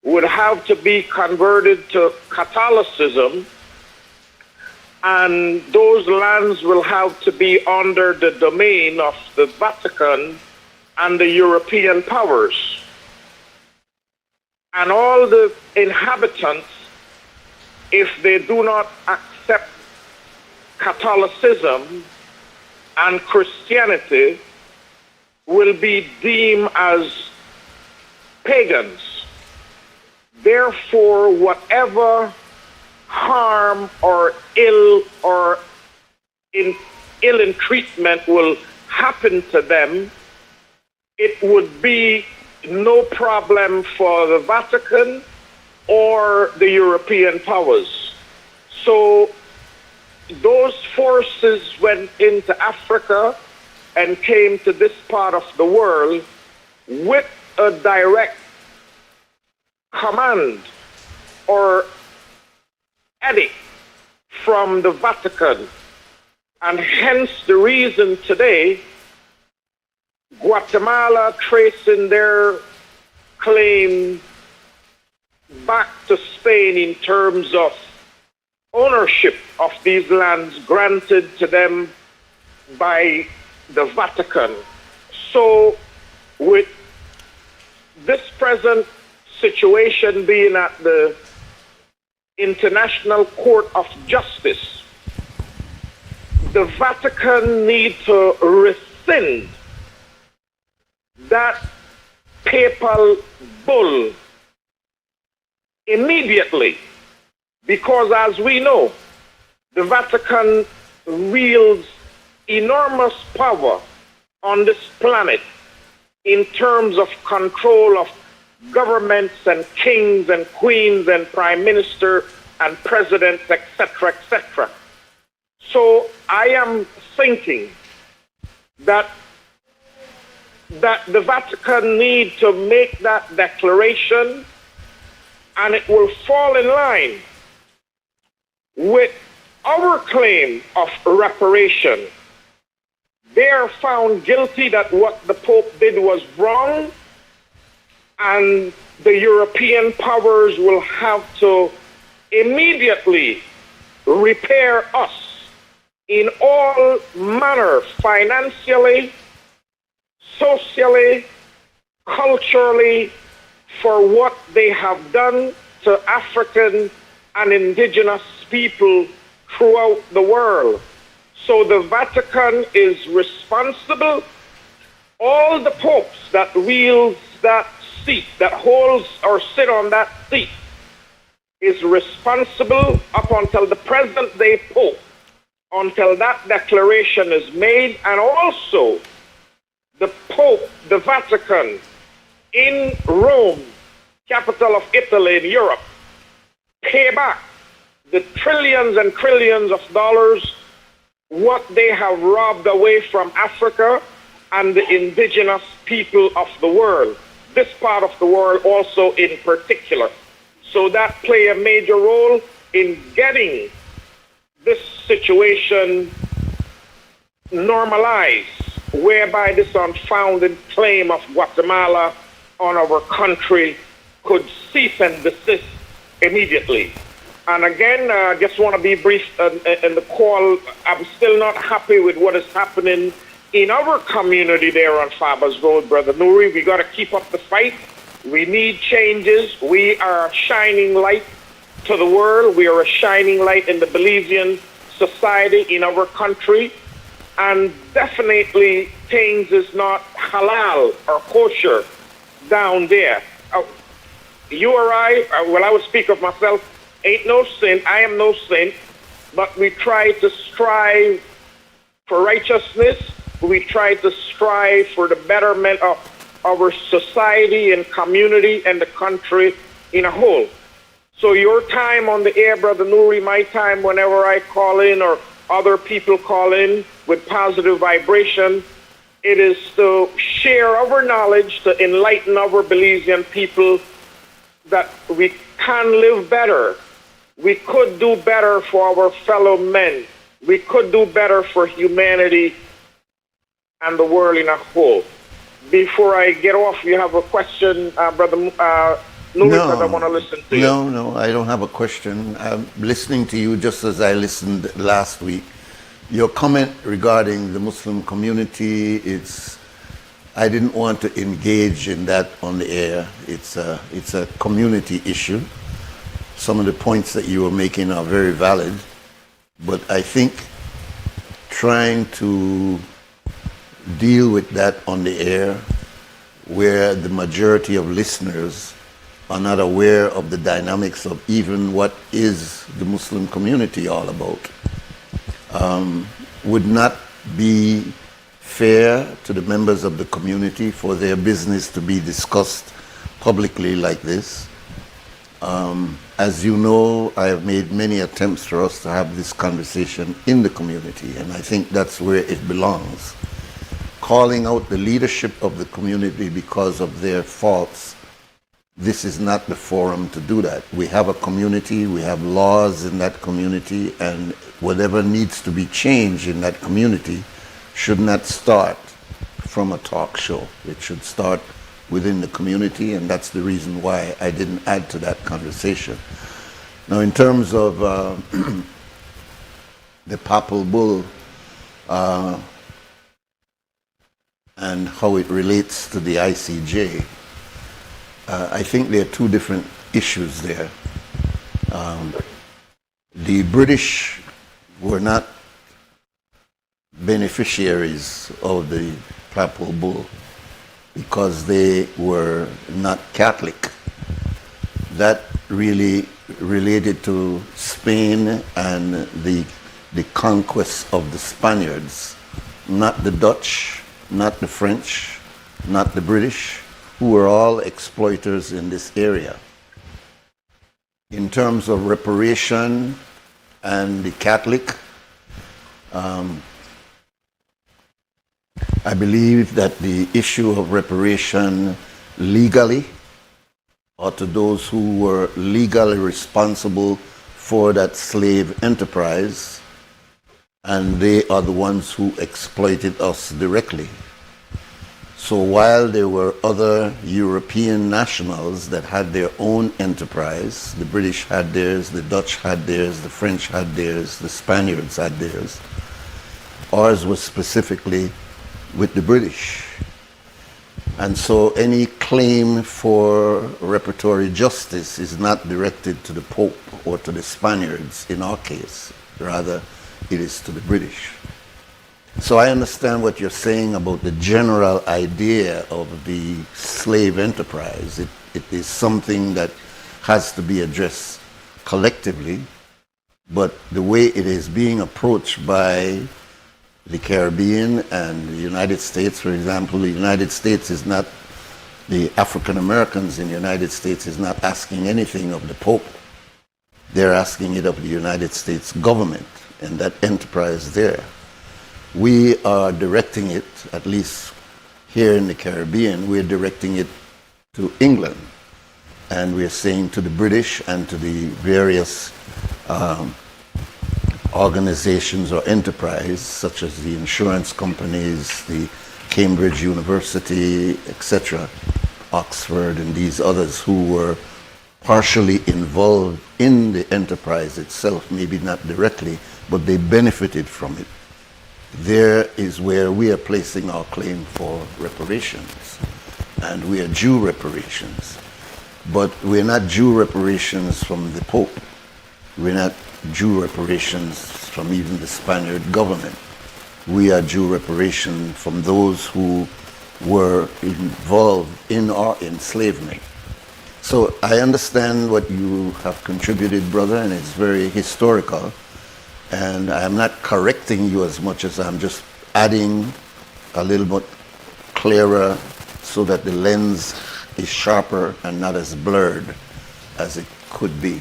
would have to be converted to Catholicism, and those lands will have to be under the domain of the Vatican and the European powers. And all the inhabitants, if they do not accept Catholicism and Christianity, will be deemed as pagans. Therefore, whatever harm or ill treatment will happen to them, it would be no problem for the Vatican or the European powers. So those forces went into Africa and came to this part of the world with a direct command or edict from the Vatican. And hence the reason today Guatemala tracing their claim back to Spain in terms of ownership of these lands granted to them by the Vatican. So with this present situation being at the International Court of Justice, the Vatican need to rescind that papal bull immediately, because as we know, the Vatican wields enormous power on this planet in terms of control of governments and kings and queens and prime minister and presidents, etc., etc. So I am thinking that the Vatican need to make that declaration, and it will fall in line with our claim of reparation. They are found guilty that what the Pope did was wrong, and the European powers will have to immediately repair us in all manner, financially, socially, culturally, for what they have done to African and indigenous people throughout the world. So the Vatican is responsible. All the popes that wields that seat, that holds or sit on that seat, is responsible up until the present day Pope, until that declaration is made. And also the Pope, the Vatican in Rome, capital of Italy in Europe, pay back the trillions and trillions of dollars what they have robbed away from Africa and the indigenous people of the world, this part of the world also in particular. So that play a major role in getting this situation normalized, whereby this unfounded claim of Guatemala on our country could cease and desist immediately. And again, I just want to be brief in the call. I'm still not happy with what is happening in our community there on Fabers Road, Brother Nuri. We got to keep up the fight. We need changes. We are a shining light to the world. We are a shining light in the Belizean society in our country. And definitely things is not halal or kosher down there. You or I, well, I would speak of myself, ain't no sin. I am no saint, but we try to strive for righteousness. We try to strive for the betterment of our society and community and the country in a whole. So your time on the air, Brother Nuri, my time whenever I call in or other people call in with positive vibration, it is to share our knowledge, to enlighten our Belizean people that we can live better. We could do better for our fellow men. We could do better for humanity and the world in a whole. Before I get off, you have a question, Brother Nuri, because I want to listen to you. No, I don't have a question. I'm listening to you just as I listened last week. Your comment regarding the Muslim community, I didn't want to engage in that on the air. It's a community issue. Some of the points that you were making are very valid, but I think trying to deal with that on the air where the majority of listeners are not aware of the dynamics of even what is the Muslim community all about, would not be fair to the members of the community for their business to be discussed publicly like this. As you know, I have made many attempts for us to have this conversation in the community, and I think that's where it belongs. Calling out the leadership of the community because of their faults, this is not the forum to do that. We have a community, we have laws in that community, and whatever needs to be changed in that community should not start from a talk show. It should start within the community, and that's the reason why I didn't add to that conversation. Now, in terms of the papal bull and how it relates to the ICJ, I think there are two different issues there. The British were not beneficiaries of the papal bull because they were not Catholic. That really related to Spain and the conquest of the Spaniards, not the Dutch, not the French, not the British, who were all exploiters in this area. In terms of reparation and the Catholic, I believe that the issue of reparation legally, or to those who were legally responsible for that slave enterprise, and they are the ones who exploited us directly. So while there were other European nationals that had their own enterprise, the British had theirs, the Dutch had theirs, the French had theirs, the Spaniards had theirs, ours was specifically with the British. And so any claim for reparatory justice is not directed to the Pope or to the Spaniards in our case. Rather, it is to the British. So I understand what you're saying about the general idea of the slave enterprise. It is something that has to be addressed collectively, but the way it is being approached by the Caribbean and the United States, for example, the United States is not, the African Americans in the United States is not asking anything of the Pope. They're asking it of the United States government and that enterprise there. We are directing it, at least here in the Caribbean, we're directing it to England. And we're saying to the British and to the various organizations or enterprise, such as the insurance companies, the Cambridge University, etc., Oxford, and these others who were partially involved in the enterprise itself, maybe not directly, but they benefited from it. There is where we are placing our claim for reparations, and we are due reparations. But we're not due reparations from the Pope. We're not due reparations from even the Spaniard government. We are due reparation from those who were involved in our enslavement. So I understand what you have contributed, brother, and it's very historical. And I'm not correcting you as much as I'm just adding a little bit clearer so that the lens is sharper and not as blurred as it could be.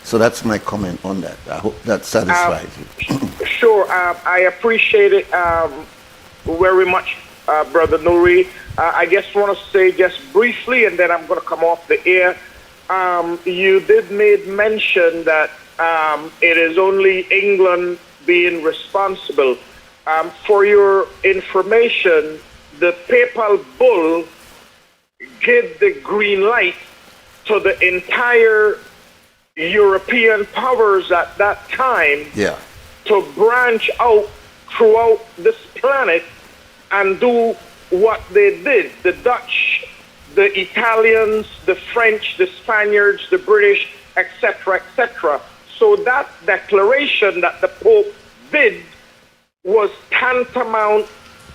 So that's my comment on that. I hope that satisfies you. Sure, I appreciate it very much, Brother Nuri. I just want to say just briefly, and then I'm going to come off the air. You did make mention that it is only England being responsible. For your information, the papal bull gave the green light to the entire European powers at that time to branch out throughout this planet and do what they did. The Dutch, the Italians, the French, the Spaniards, the British, etc., etc. So that declaration that the Pope did was tantamount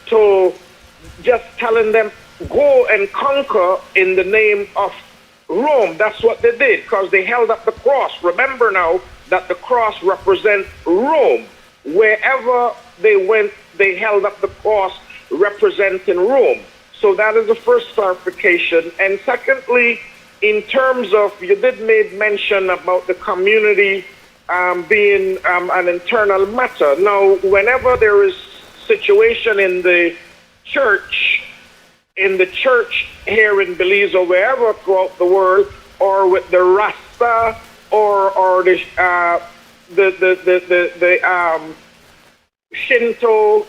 to just telling them, go and conquer in the name of Rome. That's what they did, because they held up the cross. Remember now that the cross represents Rome. Wherever they went, they held up the cross representing Rome. So that is the first clarification. And secondly, in terms of, you did make mention about the community being an internal matter. Now, whenever there is situation in the church here in Belize or wherever throughout the world, or with the Rasta or the Shinto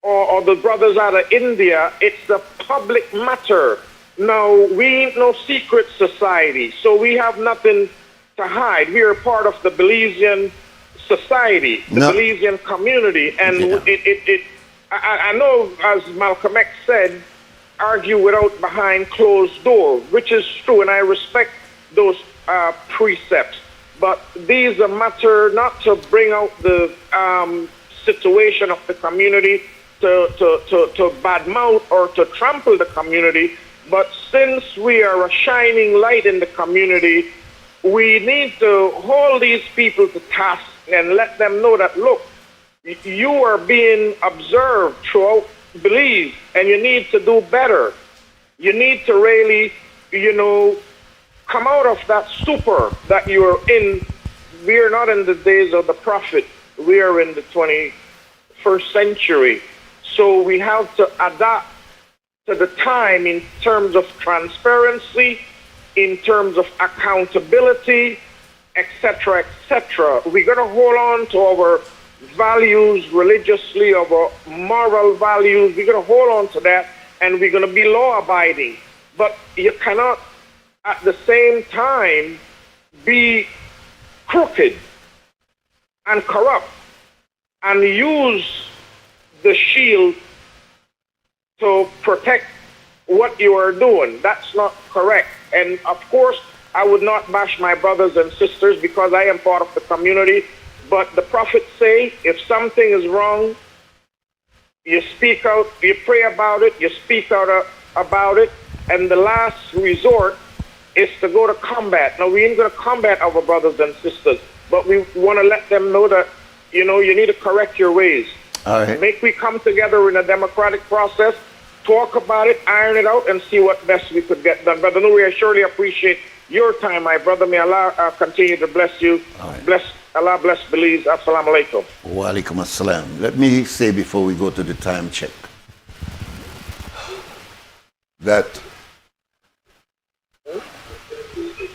or the brothers out of India, it's a public matter. Now, we ain't no secret society, so we have nothing to hide. We are part of the Belizean society, the Belizean community, and I know, as Malcolm X said, argue without behind closed door, which is true, and I respect those precepts. But these are matter not to bring out the situation of the community, to badmouth or to trample the community, but since we are a shining light in the community, we need to hold these people to task and let them know that, look, you are being observed throughout Belize, and you need to do better. You need to really, come out of that stupor that you're in. We are not in the days of the prophet. We are in the 21st century. So we have to adapt to the time in terms of transparency, in terms of accountability, etc., etc. We're going to hold on to our values religiously, our moral values. We're going to hold on to that, and we're going to be law-abiding. But you cannot, at the same time, be crooked and corrupt and use the shield to protect what you are doing. That's not correct. And of course, I would not bash my brothers and sisters because I am part of the community. But the prophets say, if something is wrong, you speak out, you pray about it, you speak out about it, and the last resort is to go to combat. Now, we ain't going to combat our brothers and sisters, but we want to let them know that, you need to correct your ways. All right. Make we come together in a democratic process, talk about it, iron it out, and see what best we could get done. Brother Nuri, I surely appreciate your time, my brother. May Allah continue to bless you. Right. Allah bless Belize. Assalamu alaikum. Wa alaikum assalam. Let me say before we go to the time check that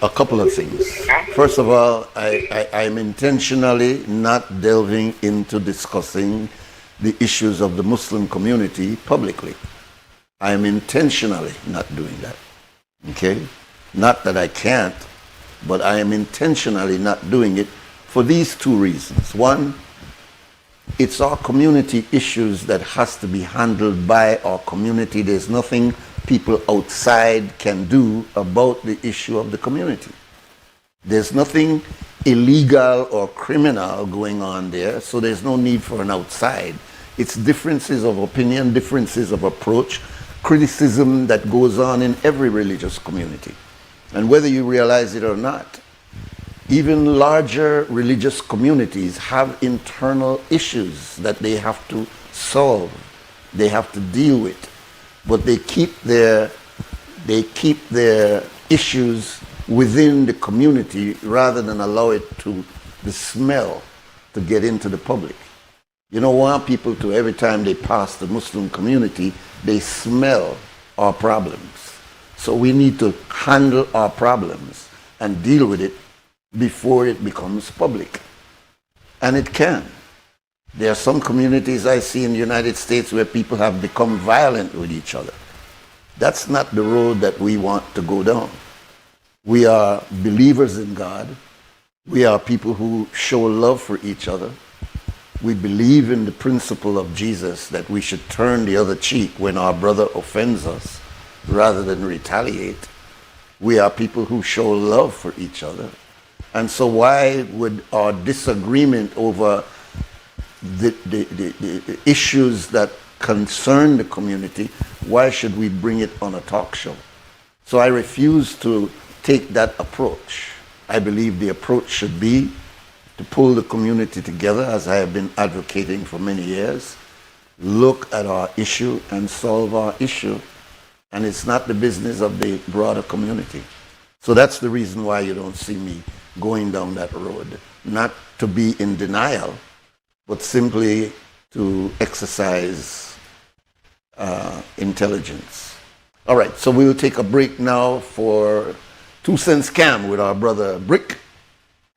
a couple of things. First of all, I'm intentionally not delving into discussing the issues of the Muslim community publicly. I am intentionally not doing that. Okay? Not that I can't, but I am intentionally not doing it for these two reasons. One, it's our community issues that has to be handled by our community. There's nothing people outside can do about the issue of the community. There's nothing illegal or criminal going on there, so there's no need for an outside. It's differences of opinion, differences of approach, criticism that goes on in every religious community. And whether you realize it or not, even larger religious communities have internal issues that they have to solve, they have to deal with. But they keep their issues within the community rather than allow it to the smell to get into the public. You don't want people to, every time they pass the Muslim community, they smell our problems. So we need to handle our problems and deal with it before it becomes public. And it can. There are some communities I see in the United States where people have become violent with each other. That's not the road that we want to go down. We are believers in God. We are people who show love for each other. We believe in the principle of Jesus that we should turn the other cheek when our brother offends us rather than retaliate. We are people who show love for each other. And so why would our disagreement over the issues that concern the community, why should we bring it on a talk show? So I refuse to take that approach. I believe the approach should be to pull the community together, as I have been advocating for many years, look at our issue and solve our issue. And it's not the business of the broader community. So that's the reason why you don't see me going down that road. Not to be in denial, but simply to exercise intelligence. All right, so we will take a break now for 2 Cents Scam with our brother Brick.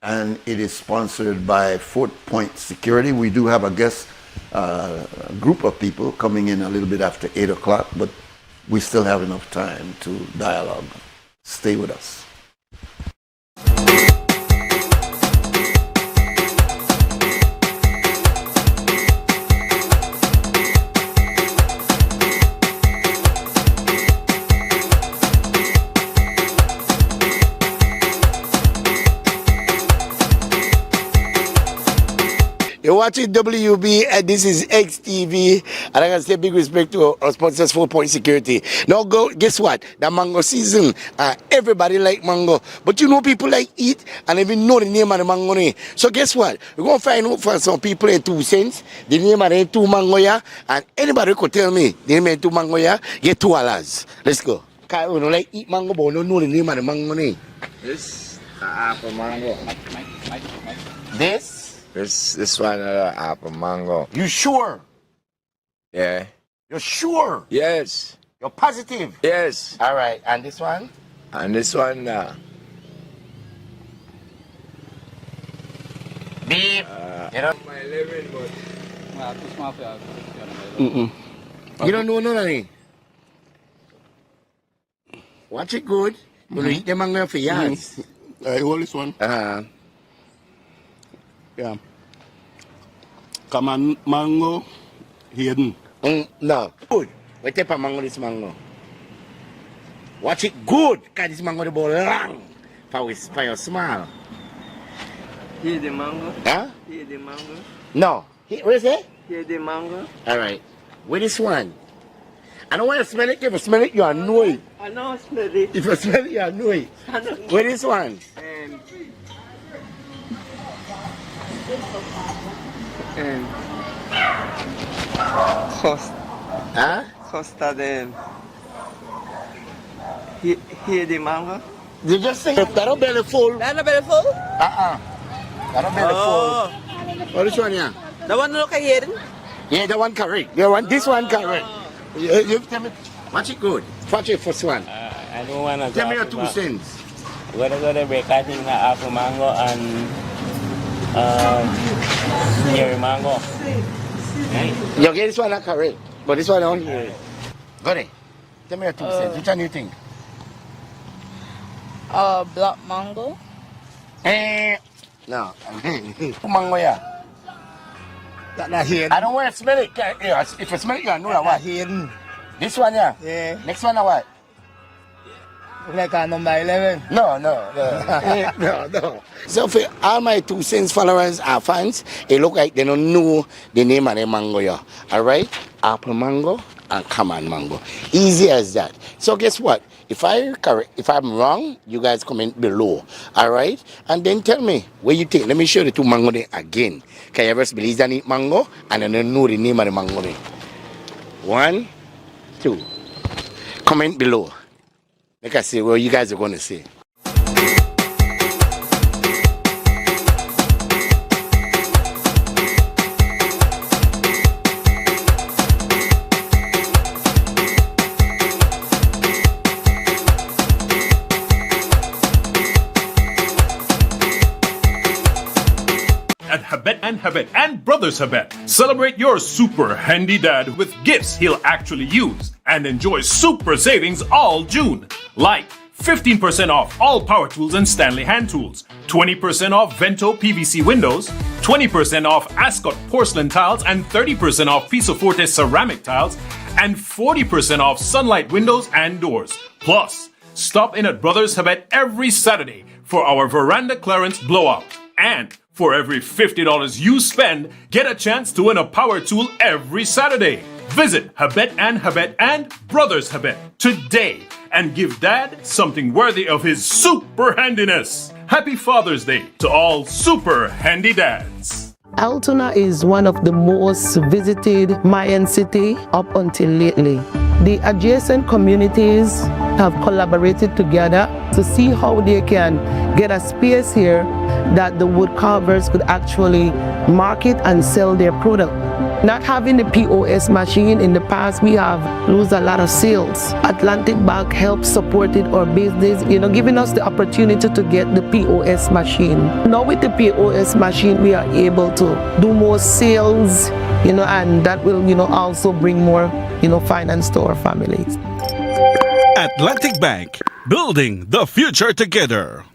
And it is sponsored by Fort Point Security. We do have a guest group of people coming in a little bit after 8 o'clock, but we still have enough time to dialogue. Stay with us. You're watching WUB, and this is XTV, and I gotta say big respect to our sponsors, 4 Point Security. Now, guess what? The mango season, everybody like mango, but you know people like eat, and even know the name of the mango. So guess what? We're gonna find out for some people in 2 cents, the name of the 2 mango ya, and anybody could tell me the name of the 2 mango ya, get $2. Let's go. Cause we don't like eat mango, but we don't know the name of the mango. This apple mango. This one apple mango. You sure? Yeah. You're sure? Yes. You're positive? Yes. All right. And this one? And this one beep. You know? My living, but too small for you don't know nothing. Watch it good. You will eat the mango for years. Hold this one. Yeah. Come on, mango, hidden. No. Good. What type of mango this mango? Watch it good. Cause this mango the ball long. For your smile. Here the mango. Huh? Here the mango. No. What is it? Here the mango. Alright. With this one. I don't want to smell it. If you smell it, you are Nuri. I know smell it. If you smell it, you are Nuri. With this one. And Costa del. Here the mango. You just think that don't belly full. That don't belly full? That don't belly full. What is one here? The one look here. Yeah, the one correct. The one, this one correct. You tell me. Watch it good. Watch it first one. I don't want to. Tell me your 2 cents. We're going to be cutting the apple mango and cherry mango. You get this one not correct, but this one on here. Got it. Tell me your 2 cents. Which one do you think? Black mango. No. Mango, yeah. That here. I don't want to smell it. If you smell it, you know what. Hidden. This one, yeah? Yeah. Next one, what? Like a number 11. No. No. So for all my 2 cents followers are fans, it look like they don't know the name of the mango, yeah. Alright? Apple mango and common mango. Easy as that. So guess what? If I'm wrong, you guys comment below. Alright? And then tell me where you think. Let me show the 2 mango there again. Can you ever believe that eat mango? And I don't know the name of the mango there. 1, 2. Comment below. Like I say, what you guys are going to say. At Habet and Brothers Habet. Celebrate your super handy dad with gifts he'll actually use and enjoy super savings all June. Like 15% off all power tools and Stanley hand tools, 20% off Vento PVC windows, 20% off Ascot porcelain tiles and 30% off Pisoforte ceramic tiles, and 40% off Sunlight windows and doors. Plus, stop in at Brothers Habet every Saturday for our veranda clearance blowout. And for every $50 you spend, get a chance to win a power tool every Saturday. Visit Habet and Brothers Habet today and give Dad something worthy of his super handiness. Happy Father's Day to all super handy dads. Altoona is one of the most visited Mayan city up until lately. The adjacent communities have collaborated together to see how they can get a space here that the wood carvers could actually market and sell their product. Not having the POS machine in the past, we have lost a lot of sales. Atlantic Bank helps supported our business, giving us the opportunity to get the POS machine. Now with the POS machine, we are able to do more sales, and that will, also bring more, finance to our families. Atlantic Bank, building the future together.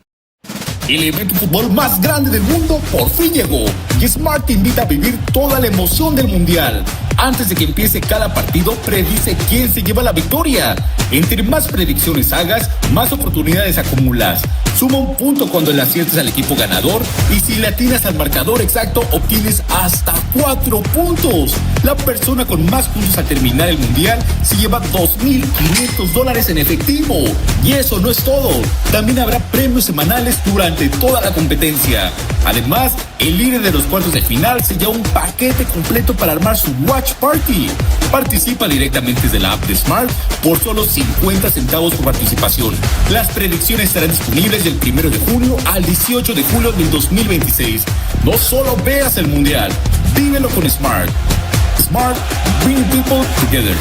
El evento de fútbol más grande del mundo por fin llegó y Smart te invita a vivir toda la emoción del mundial. Antes de que empiece cada partido, predice quién se lleva la victoria. Entre más predicciones hagas, más oportunidades acumulas. Suma un punto cuando le aciertes al equipo ganador y si le atinas al marcador exacto, obtienes hasta 4 puntos. La persona con más puntos al terminar el mundial se lleva $2,500 en efectivo. Y eso no es todo. También habrá premios semanales durante toda la competencia. Además, el líder de los cuartos de final se lleva un paquete completo para armar su Watch Party. Participa directamente desde la app de Smart por solo 50 centavos por participación. Las predicciones estarán disponibles del 1 de junio al 18 de julio del 2026. No solo veas el mundial, vívelo con Smart. Smart, bring people together.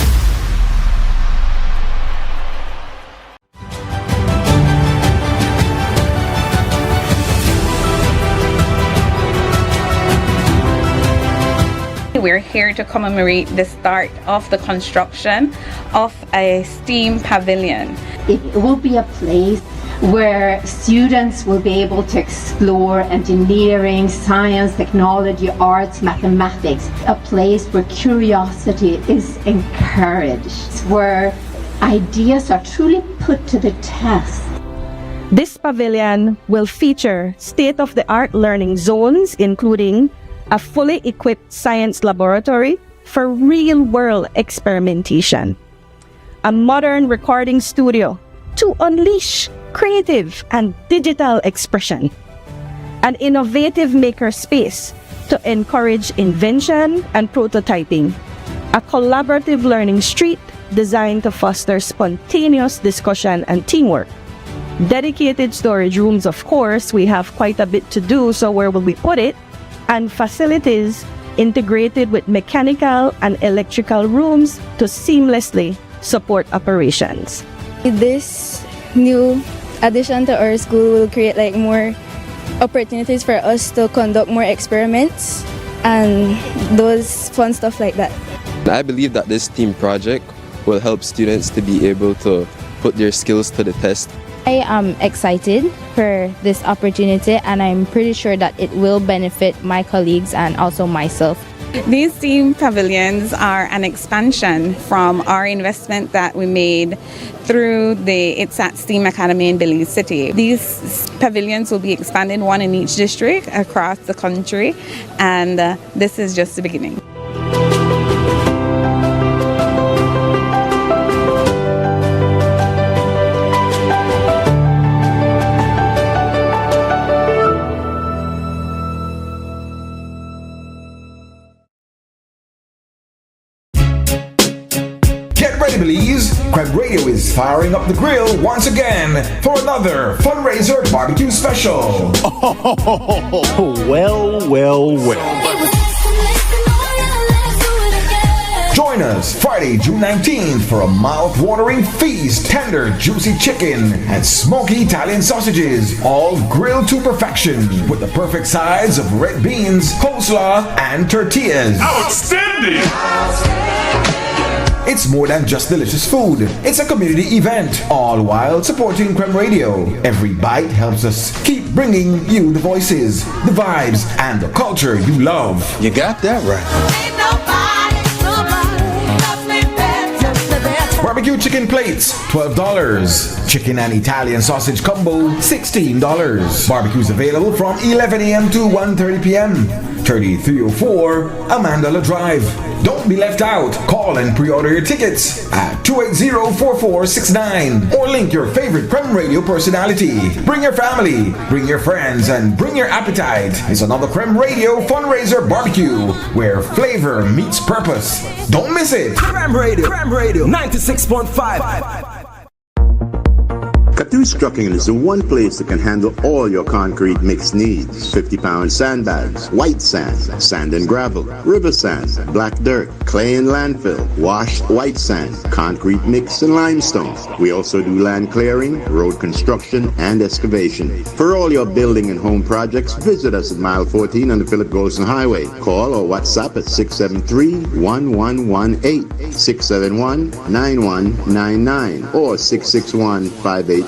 We're here to commemorate the start of the construction of a STEAM pavilion. It will be a place where students will be able to explore engineering, science, technology, arts, mathematics. A place where curiosity is encouraged, where ideas are truly put to the test. This pavilion will feature state-of-the-art learning zones, including a fully equipped science laboratory for real-world experimentation, a modern recording studio to unleash creative and digital expression, an innovative maker space to encourage invention and prototyping, a collaborative learning street designed to foster spontaneous discussion and teamwork, dedicated storage rooms. Of course, we have quite a bit to do, so where will we put it? And facilities integrated with mechanical and electrical rooms to seamlessly support operations. This new addition to our school will create more opportunities for us to conduct more experiments and those fun stuff like that. I believe that this team project will help students to be able to put their skills to the test. I am excited for this opportunity and I'm pretty sure that it will benefit my colleagues and also myself. These STEAM pavilions are an expansion from our investment that we made through the ITSAT STEAM Academy in Belize City. These pavilions will be expanded, one in each district across the country, and this is just the beginning. Belize, Crab Radio is firing up the grill once again for another fundraiser barbecue special. Well. Join us Friday, June 19th for a mouth-watering feast, tender, juicy chicken and smoky Italian sausages, all grilled to perfection with the perfect sides of red beans, coleslaw, and tortillas. Outstanding! It's more than just delicious food. It's a community event, all while supporting Creme Radio. Every bite helps us keep bringing you the voices, the vibes, and the culture you love. You got that right. Barbecue chicken plates, $12. Chicken and Italian sausage combo, $16. Barbecues available from 11 a.m. to 1:30 p.m. 3304 Amandala Drive. Don't be left out. Call and pre-order your tickets at 280-4469 or link your favorite Creme Radio personality. Bring your family, bring your friends, and bring your appetite. It's another Creme Radio fundraiser barbecue where flavor meets purpose. Don't miss it. Creme Radio 96.5. Katu's Trucking is the one place that can handle all your concrete mix needs. 50-pound sandbags, white sand, sand and gravel, river sand, black dirt, clay and landfill, washed white sand, concrete mix and limestone. We also do land clearing, road construction, and excavation. For all your building and home projects, visit us at mile 14 on the Philip Golson Highway. Call or WhatsApp at 673-1118, 671-9199, or 661-5863.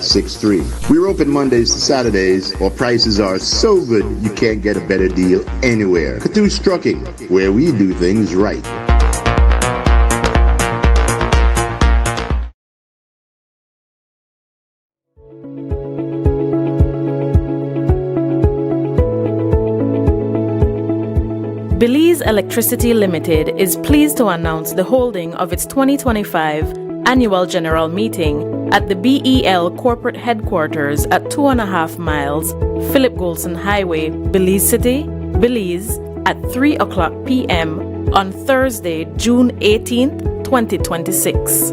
We're open Mondays to Saturdays. Our prices are so good you can't get a better deal anywhere. Katu's Trucking, where we do things right. Belize Electricity Limited is pleased to announce the holding of its 2025 Annual General Meeting at the BEL Corporate Headquarters at 2.5 miles Philip Golson Highway, Belize City, Belize at 3 o'clock p.m. on Thursday, June 18th, 2026.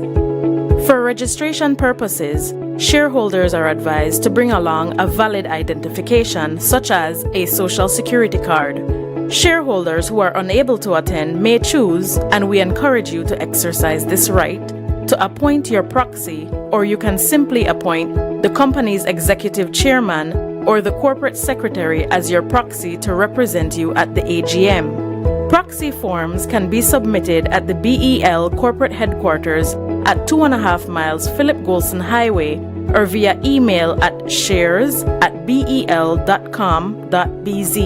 For registration purposes, shareholders are advised to bring along a valid identification such as a Social Security card. Shareholders who are unable to attend may choose, and we encourage you to exercise this right, to appoint your proxy, or you can simply appoint the company's executive chairman or the corporate secretary as your proxy to represent you at the AGM. Proxy forms can be submitted at the BEL corporate headquarters at 2.5 miles Philip Golson Highway or via email at shares@bel.com.bz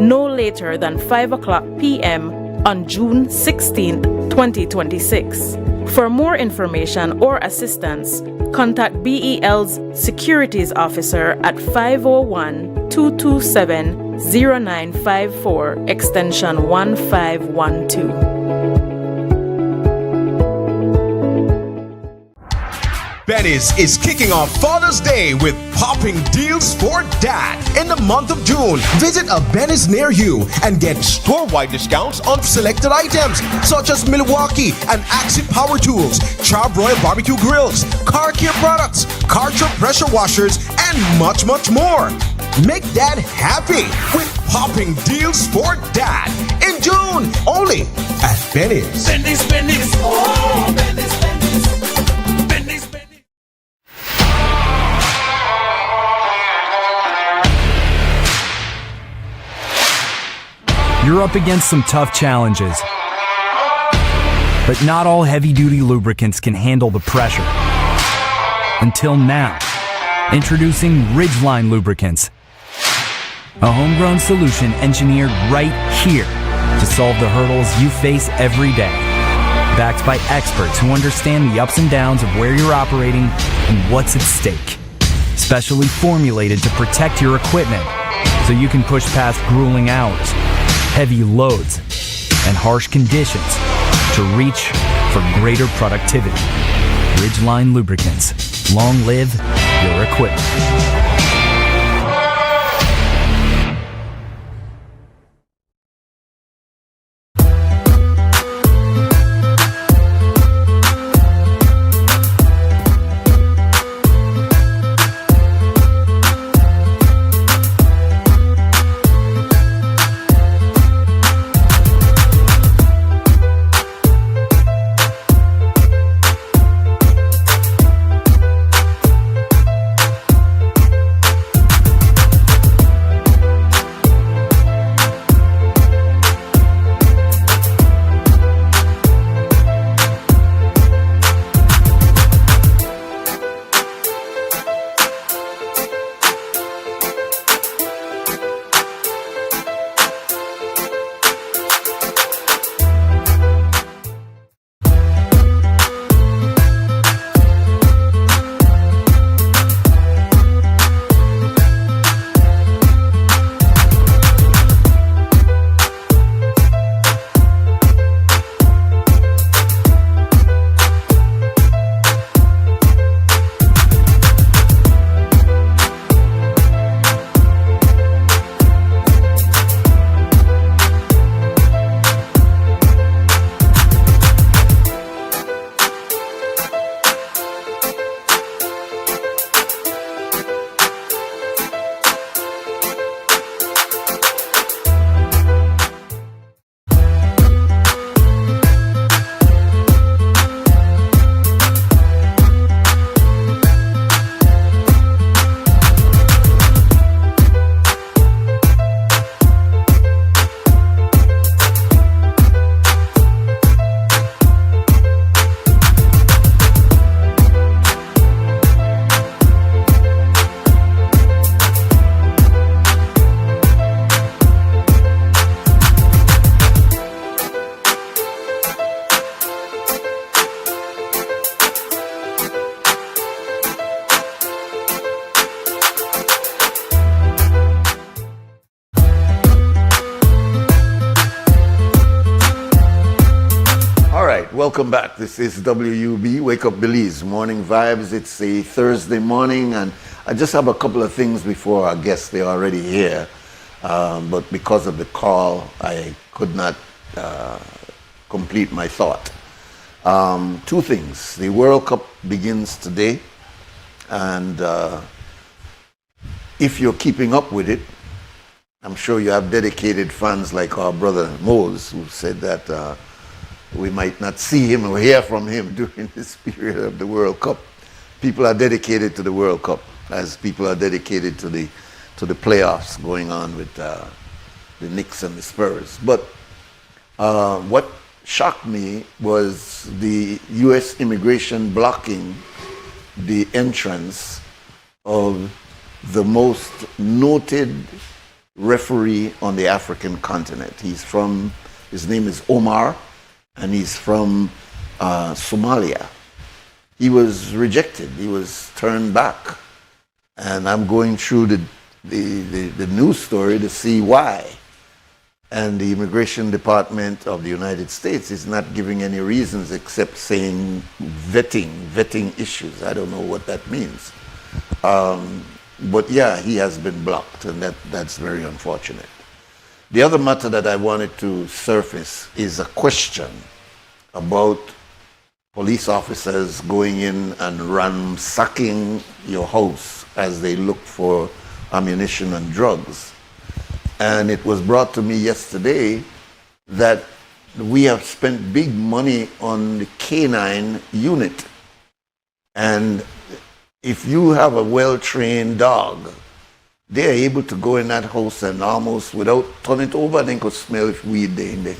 no later than 5 o'clock p.m. on June 16th, 2026. For more information or assistance, contact BEL's Securities Officer at 501-227-0954, extension 1512. Benny's is kicking off Father's Day with popping deals for dad. In the month of June, visit a Benny's near you and get store-wide discounts on selected items such as Milwaukee and Axie Power Tools, Charbroil Barbecue Grills, car care products, Karcher pressure washers, and much, much more. Make dad happy with popping deals for dad in June, only at Benny's. Benny's, Benny's, oh, Benny's, Benny's. You're up against some tough challenges, but not all heavy-duty lubricants can handle the pressure. Until now, introducing Ridgeline Lubricants, a homegrown solution engineered right here to solve the hurdles you face every day. Backed by experts who understand the ups and downs of where you're operating and what's at stake. Specially formulated to protect your equipment so you can push past grueling hours, heavy loads, and harsh conditions to reach for greater productivity. Ridgeline Lubricants. Long live your equipment. welcome back. This is WUB, Wake Up Belize, Morning Vibes. It's a Thursday morning, and I just have a couple of things before our guests. They're already here, but because of the call, I could not complete my thought. Two things. The World Cup begins today, and if you're keeping up with it, I'm sure you have dedicated fans like our brother Mose, who said that we might not see him or hear from him during this period of the World Cup. People are dedicated to the World Cup, as people are dedicated to the playoffs going on with the Knicks and the Spurs. But what shocked me was the U.S. immigration blocking the entrance of the most noted referee on the African continent. His name is Omar, and he's from Somalia. He was rejected. He was turned back. And I'm going through the news story to see why. And the Immigration Department of the United States is not giving any reasons except saying vetting issues. I don't know what that means. But yeah, he has been blocked, and that's very unfortunate. The other matter that I wanted to surface is a question about police officers going in and ransacking your house as they look for ammunition and drugs. And it was brought to me yesterday that we have spent big money on the canine unit. And if you have a well-trained dog, they are able to go in that house and almost without turning it over, they could smell if weed there in there.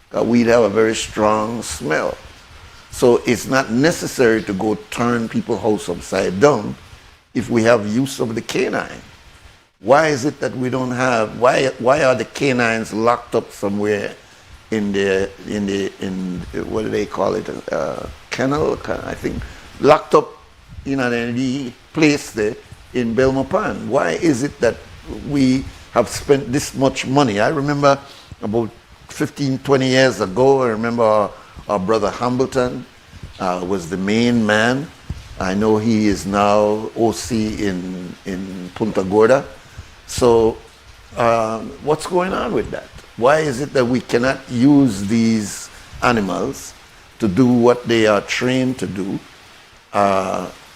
Because weed have a very strong smell. So it's not necessary to go turn people's house upside down if we have use of the canine. Why is it that we don't have, why are the canines locked up somewhere in what do they call it, kennel, I think, locked up in a place there in Belmopan? Why is it that we have spent this much money? I remember about 15, 20 years ago, I remember our brother Hambleton was the main man. I know he is now OC in Punta Gorda. So what's going on with that? Why is it that we cannot use these animals to do what they are trained to do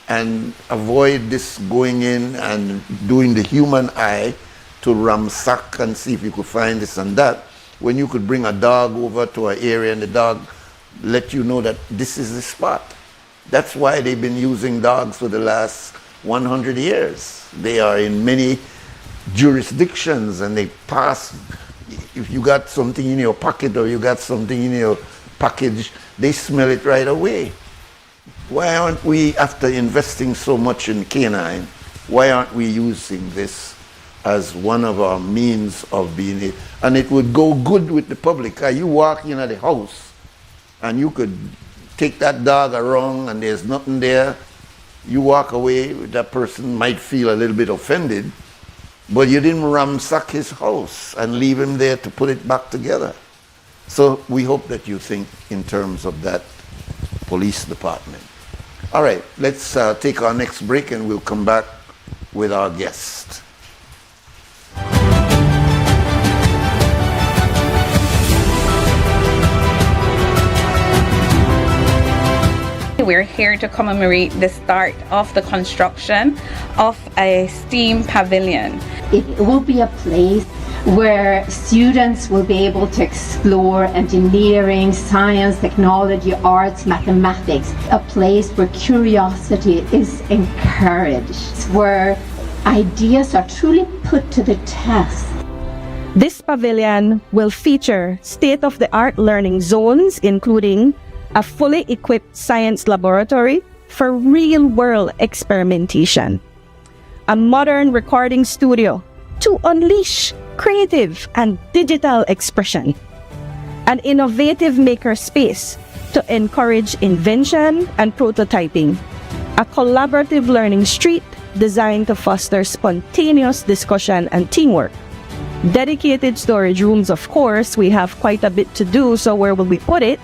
and avoid this going in and doing the human eye to ransack and see if you could find this and that, when you could bring a dog over to an area and the dog let you know that this is the spot. That's why they've been using dogs for the last 100 years. They are in many jurisdictions and they pass. If you got something in your pocket or you got something in your package, they smell it right away. Why aren't we, after investing so much in canine, why aren't we using this as one of our means of being it? And it would go good with the public. You walk in at the house and you could take that dog around and there's nothing there. You walk away, that person might feel a little bit offended, but you didn't ransack his house and leave him there to put it back together. So we hope that you think in terms of that police department. All right, let's take our next break and we'll come back with our guest. We're here to commemorate the start of the construction of a STEAM pavilion. It will be a place where students will be able to explore engineering, science, technology, arts, mathematics. A place where curiosity is encouraged, where ideas are truly put to the test. This pavilion will feature state-of-the-art learning zones, including a fully equipped science laboratory for real-world experimentation, a modern recording studio to unleash creative and digital expression, an innovative maker space to encourage invention and prototyping, a collaborative learning street designed to foster spontaneous discussion and teamwork, dedicated storage rooms. Of course, we have quite a bit to do, so where will we put it?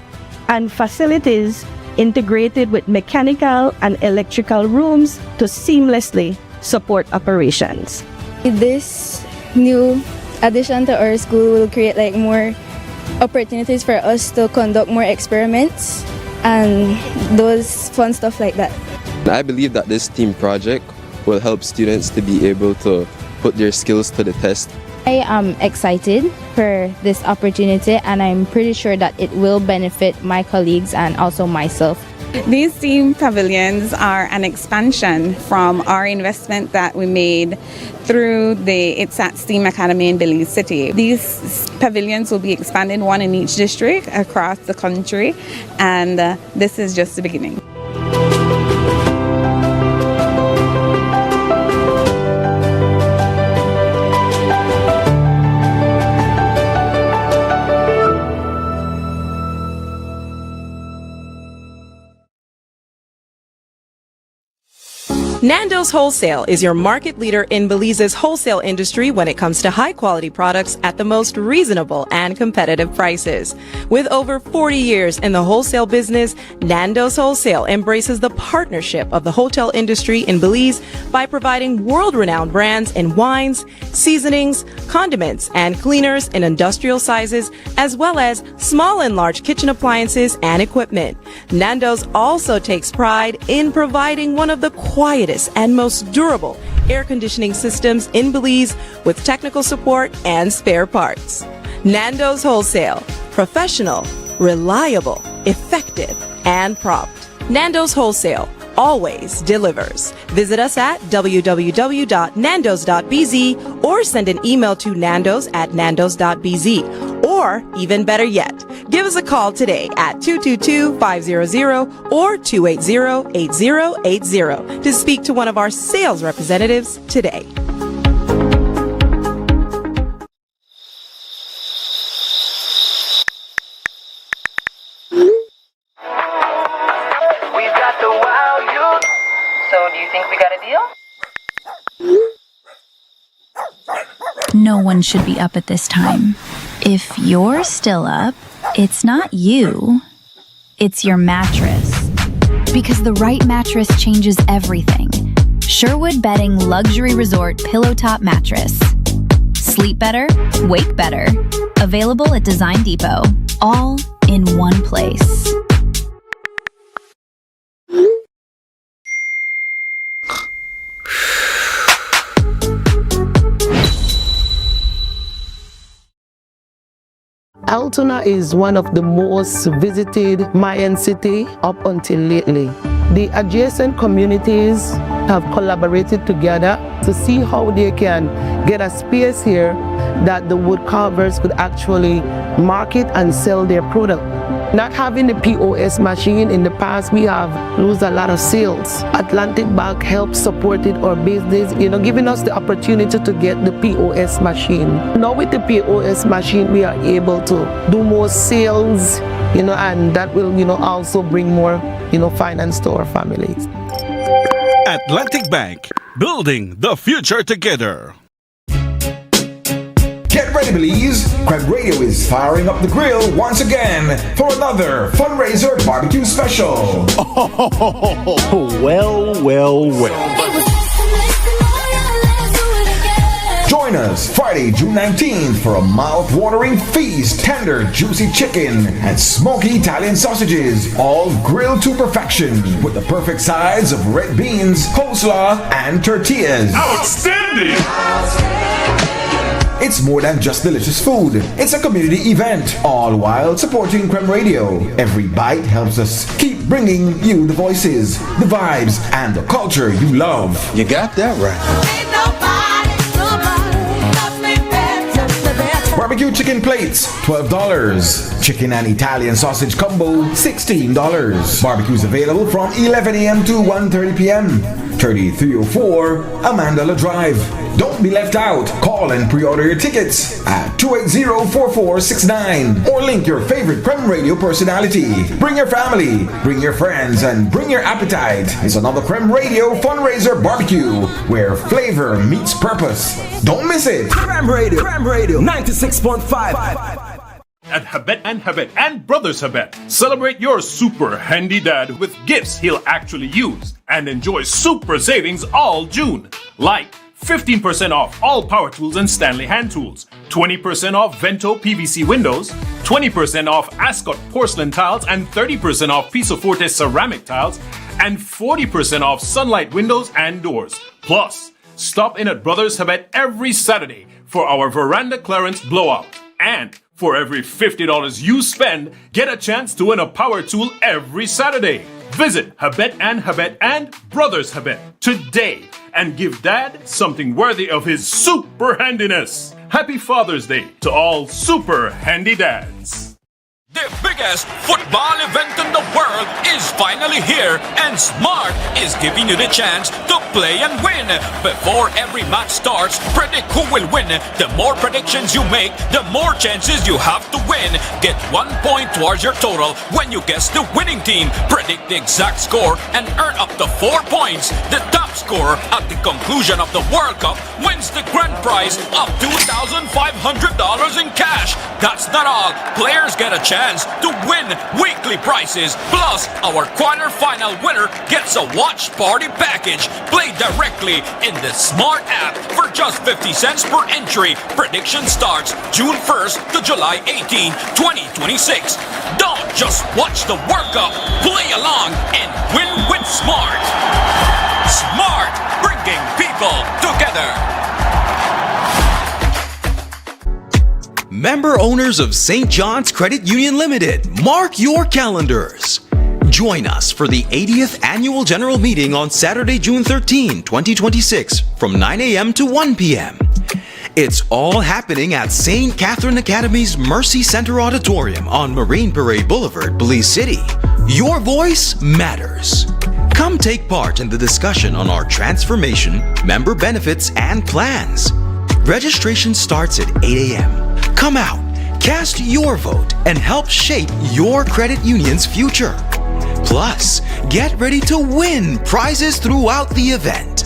and facilities integrated with mechanical and electrical rooms to seamlessly support operations. This new addition to our school will create like more opportunities for us to conduct more experiments and those fun stuff like that. I believe that this team project will help students to be able to put their skills to the test. I am excited for this opportunity and I'm pretty sure that it will benefit my colleagues and also myself. These STEAM pavilions are an expansion from our investment that we made through the ITSAT STEAM Academy in Belize City. These pavilions will be expanded, one in each district across the country, and this is just the beginning. Nando's Wholesale is your market leader in Belize's wholesale industry when it comes to high-quality products at the most reasonable and competitive prices. With over 40 years in the wholesale business, Nando's Wholesale embraces the partnership of the hotel industry in Belize by providing world-renowned brands in wines, seasonings, condiments, and cleaners in industrial sizes, as well as small and large kitchen appliances and equipment. Nando's also takes pride in providing one of the quietest and most durable air conditioning systems in Belize with technical support and spare parts. Nando's Wholesale. Professional, reliable, effective, and prompt. Nando's Wholesale always delivers. Visit us at www.nandos.bz or send an email to nandos@nandos.bz. Or, even better yet, give us a call today at 222-500 or 280-8080 to speak to one of our sales representatives today. So, do you think we got a deal? No one should be up at this time. If you're still up, it's not you, it's your mattress. Because the right mattress changes everything. Sherwood Bedding Luxury Resort Pillow Top Mattress. Sleep better, wake better. Available at Design Depot. All in one place. Altoona is one of the most visited Mayan city up until lately. The adjacent communities have collaborated together to see how they can get a space here that the wood carvers could actually market and sell their product. Not having the POS machine in the past, we have lost a lot of sales. Atlantic Bank helped supported our business, giving us the opportunity to get the POS machine. Now with the POS machine, we are able to do more sales, and that will, also bring more, finance to our families. Atlantic Bank, building the future together. Get ready, Belize! Crab Radio is firing up the grill once again for another fundraiser barbecue special. Well. Join us Friday, June 19th for a mouth-watering feast, tender, juicy chicken, and smoky Italian sausages, all grilled to perfection, with the perfect sides of red beans, coleslaw, and tortillas. Outstanding! It's more than just delicious food. It's a community event, all while supporting Creme Radio. Every bite helps us keep bringing you the voices, the vibes, and the culture you love. You got that right. Barbecue chicken plates, $12. Chicken and Italian sausage combo, $16. Barbecues available from 11 a.m. to 1:30 p.m. 3304 Amanda Drive. Don't be left out. Call and pre-order your tickets at 280-4469 or link your favorite Creme Radio personality. Bring your family, bring your friends, and bring your appetite. It's another Creme Radio fundraiser barbecue where flavor meets purpose. Don't miss it. Creme Radio 96.5. at Habet and Brothers Habet. Celebrate your super handy dad with gifts he'll actually use and enjoy super savings all June. Like 15% off all power tools and Stanley hand tools, 20% off Vento PVC windows, 20% off Ascot porcelain tiles and 30% off Piso Forte ceramic tiles, and 40% off Sunlight windows and doors. Plus, stop in at Brothers Habet every Saturday for our veranda clearance blowout. And for every $50 you spend, get a chance to win a power tool every Saturday. Visit Habet and Brothers Habet today and give Dad something worthy of his super handiness. Happy Father's Day to all super handy dads. The biggest football event in the world is finally here, and Smart is giving you the chance to play and win. Before every match starts, predict who will win. The more predictions you make, the more chances you have to win. Get 1 point towards your total when you guess the winning team. Predict the exact score and earn up to 4 points. The top scorer at the conclusion of the World Cup wins the grand prize of $2,500 in cash. That's not all. Players get a chance to win weekly prizes. Plus, our quarter-final winner gets a watch party package. Play directly in the Smart app for just 50 cents per entry. Prediction starts June 1st to July 18, 2026. Don't just watch the World Cup. Play along and win with Smart. Smart, bringing people together. Member owners of St. John's Credit Union Limited, mark your calendars. Join us for the 80th Annual General Meeting on Saturday, June 13, 2026 from 9 a.m. to 1 p.m. It's all happening at St. Catherine Academy's Mercy Center Auditorium on Marine Parade Boulevard, Belize City. Your voice matters. Come take part in the discussion on our transformation, member benefits, and plans. Registration starts at 8 a.m. Come out, cast your vote, and help shape your credit union's future. Plus, get ready to win prizes throughout the event.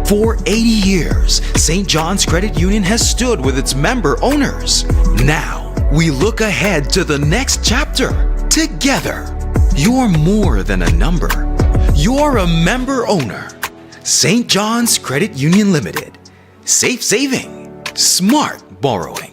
For 80 years, St. John's Credit Union has stood with its member owners. Now, we look ahead to the next chapter together. You're more than a number. You're a member owner. St. John's Credit Union Limited. Safe saving, smart borrowing.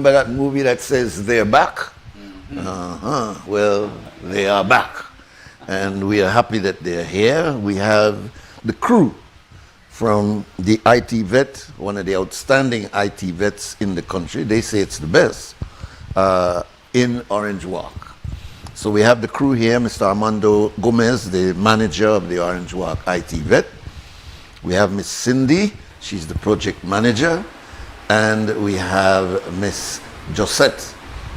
remember that movie that says they're back? Well, they are back. And we are happy that they're here. We have the crew from the IT vet, one of the outstanding IT vets in the country. They say it's the best in Orange Walk. So we have the crew here, Mr. Armando Gomez, the manager of the Orange Walk IT vet. We have Miss Cindy, she's the project manager. And we have Miss Josette,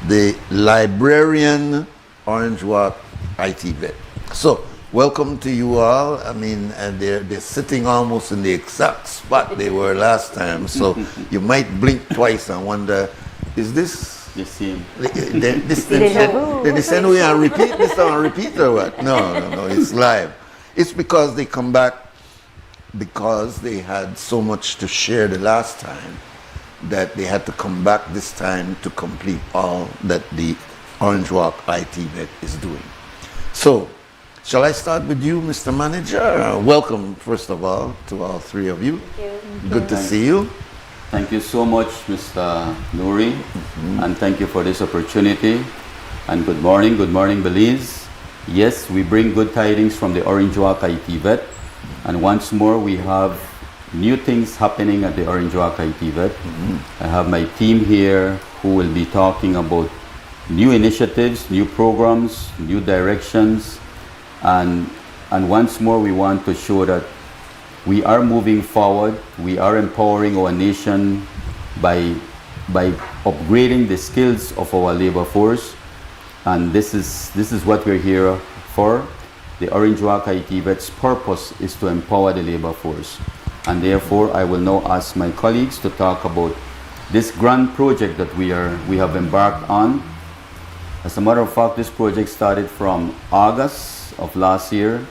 the librarian, Orange Walk IT vet. So, welcome to you all. I mean, they're sitting almost in the exact spot they were last time. So, you might blink twice and wonder, is this the same? Did they send we and repeat this on repeat or what? No, it's live. It's because they come back because they had so much to share the last time that they had to come back this time to complete all that the Orange Walk IT vet is doing. So, shall I start with you, Mr. Manager? Welcome, first of all, to all three of you. Thank you. Good to see you. Thank you so much, Mr. Nuri, and thank you for this opportunity. And good morning, Belize. Yes, we bring good tidings from the Orange Walk IT vet. And once more, we have new things happening at the Orange Walk IT vet. I have my team here who will be talking about new initiatives, new programs, new directions. And once more, we want to show that we are moving forward. We are empowering our nation by upgrading the skills of our labor force. And this is what we're here for. The Orange Walk IT vet's purpose is to empower the labor force. And therefore, I will now ask my colleagues to talk about this grand project that we have embarked on. As a matter of fact, this project started from August of last year,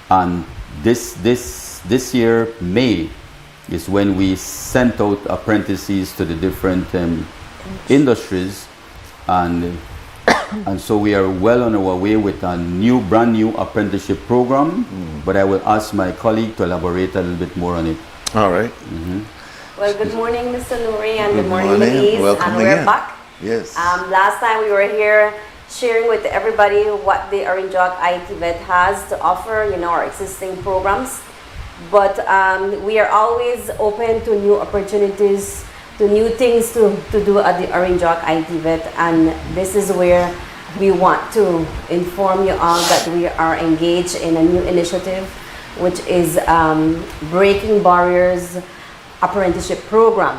and this year, May, is when we sent out apprentices to the different industries, and so we are well on our way with a brand new apprenticeship program. But I will ask my colleague to elaborate a little bit more on it. All right. Well, good morning, Mr. Nuri, and good morning, Belize. And we're back. Yes. Last time we were here sharing with everybody what the Orange Walk IT vet has to offer, our existing programs. But we are always open to new opportunities, to new things to do at the Orange Walk IT vet. And this is where we want to inform you all that we are engaged in a new initiative, which is Breaking Barriers apprenticeship program.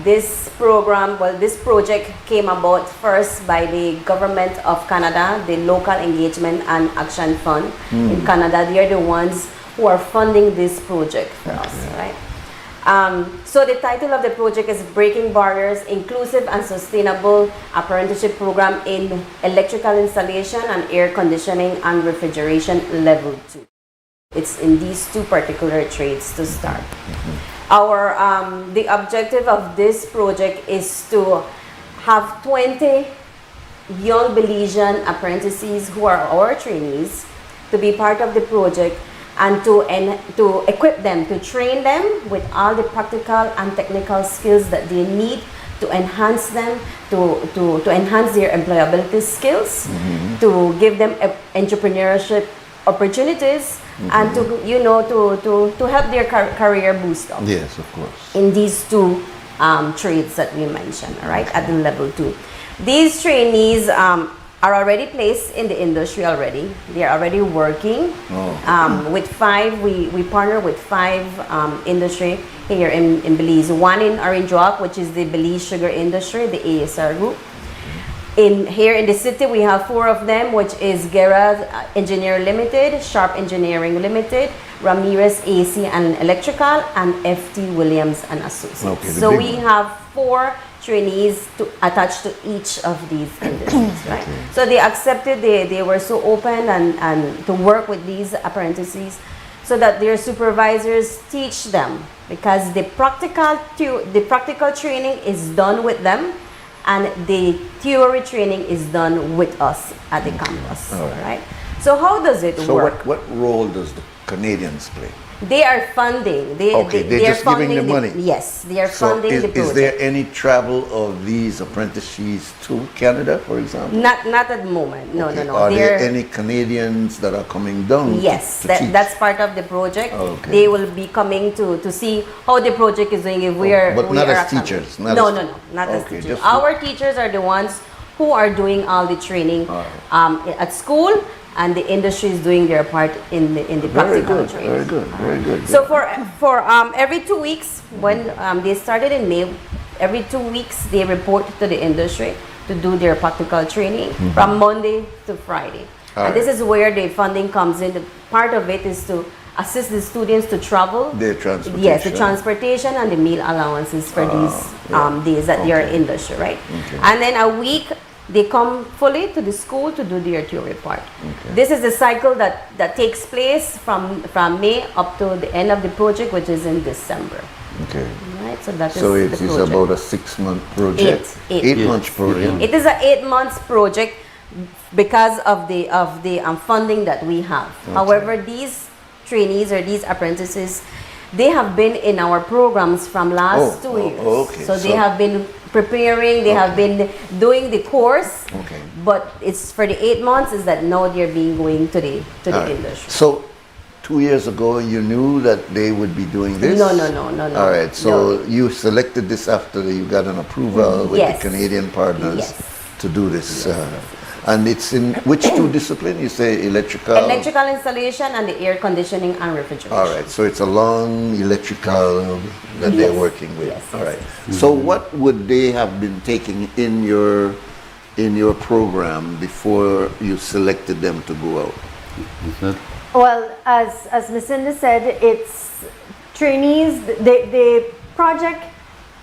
This program, this project came about first by the government of Canada, the Local Engagement and Action Fund in Canada. They are the ones who are funding this project for us, right? So the title of the project is Breaking Barriers, Inclusive and Sustainable Apprenticeship Program in Electrical Installation and Air Conditioning and Refrigeration Level 2. It's in these two particular trades to start. The objective of this project is to have 20 young Belizean apprentices who are our trainees to be part of the project and to equip them, to train them with all the practical and technical skills that they need to enhance them, to enhance their employability skills, to give them entrepreneurship opportunities, and to help their career boost up. Yes, of course. In these two trades that we mentioned, right, at the level 2. These trainees are already placed in the industry already. They are already working with 5. We partner with 5 industry here in Belize. One in Orange Walk, which is the Belize Sugar Industry, the ASR group. Here in the city, we have 4 of them, which is Guerra Engineer Limited, Sharp Engineering Limited, Ramirez AC and Electrical, and FT Williams and Associates. Okay, so we have 4 trainees attached to each of these industries, right? So they accepted, they were so open and to work with these apprentices so that their supervisors teach them, because the practical training is done with them and the theory training is done with us at the campus, right? So how does it work? So what role does the Canadians play? They are funding. They're are just giving the money. Yes, they are funding the project. Is there any travel of these apprentices to Canada, for example? Not at the moment. No. Are there any Canadians that are coming down? Yes, to teach? that's part of the project. Okay. They will be coming to see how the project is doing. If we are, but we not are as teachers. No, not as teachers. Just Our teachers are the ones who are doing all the training at school. And the industry is doing their part in the practical training. Very good. So for every 2 weeks, when they started in May, every 2 weeks they report to the industry to do their practical training from Monday to Friday. And this is where the funding comes in. Part of it is to assist the students to travel. Their transportation. Yes, the transportation and the meal allowances for these days that they are in industry, right? Okay. And then a week, they come fully to the school to do their theory part. Okay. This is the cycle that takes place from May up to the end of the project, which is in December. Okay. Right, so that is So the it is project. about a 6-month project. 8 months project. It is an 8 months project because of the funding that we have. Okay. However, these trainees or these apprentices, they have been in our programs from last 2 years. Okay. So they have been preparing, they have been doing the course. Okay. But it's for the 8 months is that now they're being going to the industry. So 2 years ago, you knew that they would be doing this? No. All right. So you selected this after you got an approval with the Canadian partners to do this. And it's in which two disciplines? You say electrical? Electrical installation and the air conditioning and refrigeration. All right. So it's a long electrical that they're working with. All right. So what would they have been taking in your program before you selected them to go out? Well, as Ms. Cindy said, it's trainees. The project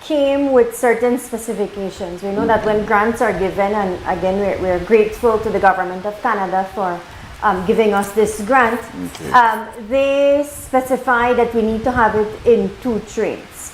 came with certain specifications. We know that when grants are given, and again, we're grateful to the government of Canada for giving us this grant, they specify that we need to have it in 2 trades.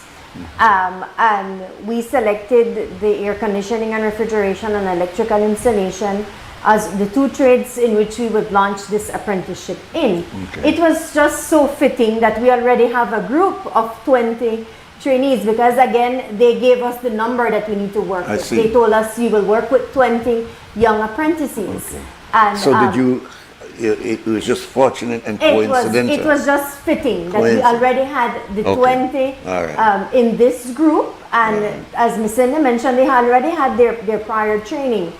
And we selected the air conditioning and refrigeration and electrical installation as the 2 trades in which we would launch this apprenticeship in. It was just so fitting that we already have a group of 20 trainees, because again, they gave us the number that we need to work with. They told us you will work with 20 young apprentices. And so did you, it was just fortunate and coincidental? It was just fitting that we already had the 20 in this group, and as Ms. Cindy mentioned, they already had their prior training,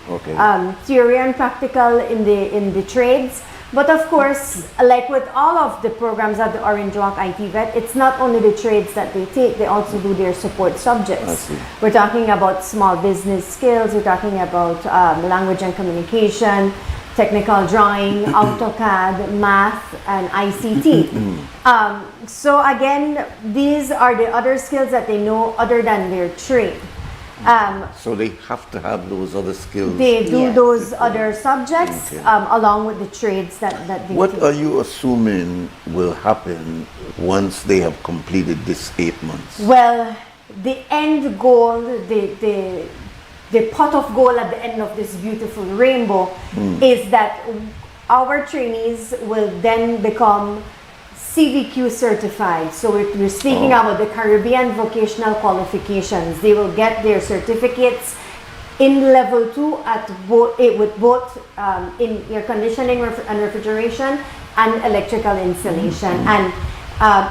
theory and practical in the trades. But of course, like with all of the programs at the Orange Walk IT Vet, it's not only the trades that they take, they also do their support subjects. We're talking about small business skills, we're talking about language and communication, technical drawing, AutoCAD, math, and ICT. So again, these are the other skills that they know other than their trade. So they have to have those other skills. They do those other subjects along with the trades that they What teach. are you assuming will happen once they have completed this 8 months? Well, the end goal, the pot of gold at the end of this beautiful rainbow is that our trainees will then become CVQ certified. So we're speaking about the Caribbean vocational qualifications. They will get their certificates in level 2 at with both in air conditioning and refrigeration and electrical installation. And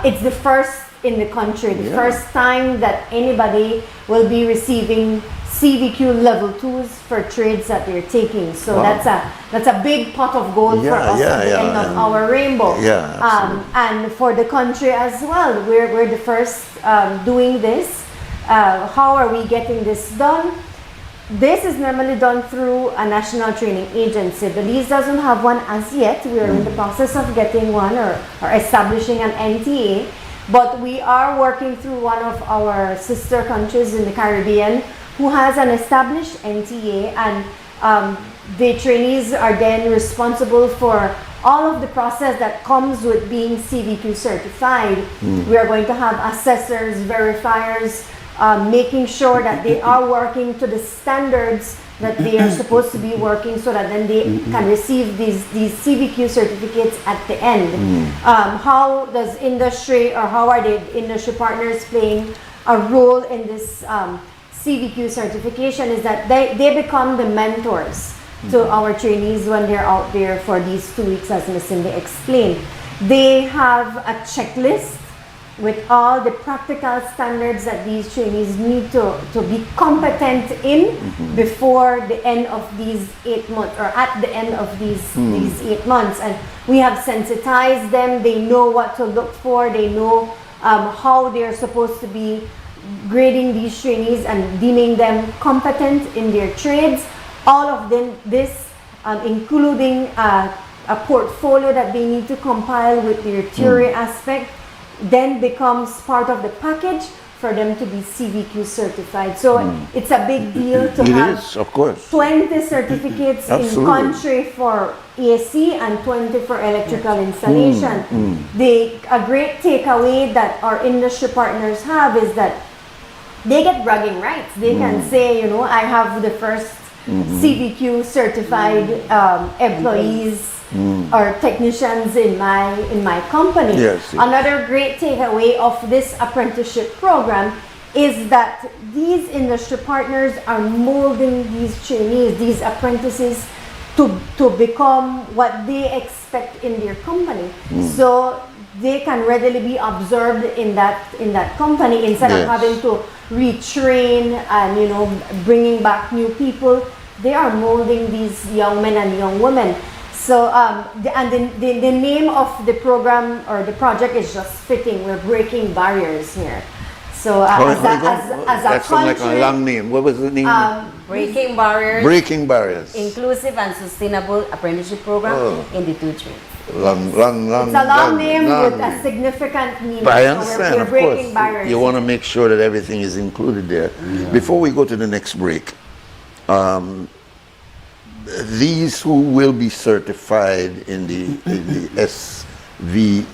it's the first in the country, the first time that anybody will be receiving CVQ level 2s for trades that they're taking. So that's a big pot of gold for us at the end of our rainbow. And for the country as well, we're the first doing this. How are we getting this done? This is normally done through a national training agency. Belize doesn't have one as yet. We are in the process of getting one or establishing an NTA. But we are working through one of our sister countries in the Caribbean who has an established NTA, and the trainees are then responsible for all of the process that comes with being CVQ certified. We are going to have assessors, verifiers, making sure that they are working to the standards that they are supposed to be working so that then they can receive these CVQ certificates at the end. How does industry, or how are the industry partners playing a role in this CVQ certification is that they become the mentors to our trainees when they're out there for these 2 weeks, as Ms. Cindy explained. They have a checklist with all the practical standards that these trainees need to be competent in before the end of these 8 months, or at the end of these 8 months. And we have sensitized them. They know what to look for. They know how they're supposed to be grading these trainees and deeming them competent in their trades. All of them, including a portfolio that they need to compile with their theory aspect, then becomes part of the package for them to be CVQ certified. So it's a big deal to have of course. 20 certificates in country for AC and 20 for electrical installation. A great takeaway that our industry partners have is that they get bragging rights. They can say, you know, I have the first CVQ certified employees or technicians in my company. Another great takeaway of this apprenticeship program is that these industry partners are molding these trainees, these apprentices, to become what they expect in their company. So they can readily be observed in that company instead of having to retrain and, you know, bringing back new people. They are molding these young men and young women. So the name of the program or the project is just fitting. We're breaking barriers here. So as a that sounds like a long name. What was the name? Breaking barriers. Breaking barriers. Inclusive and sustainable apprenticeship program in the 2 trades. It's a long name with a significant meaning. But I understand, we're breaking barriers. You want to make sure that everything is included there. Before we go to the next break, these who will be certified in the CVQ,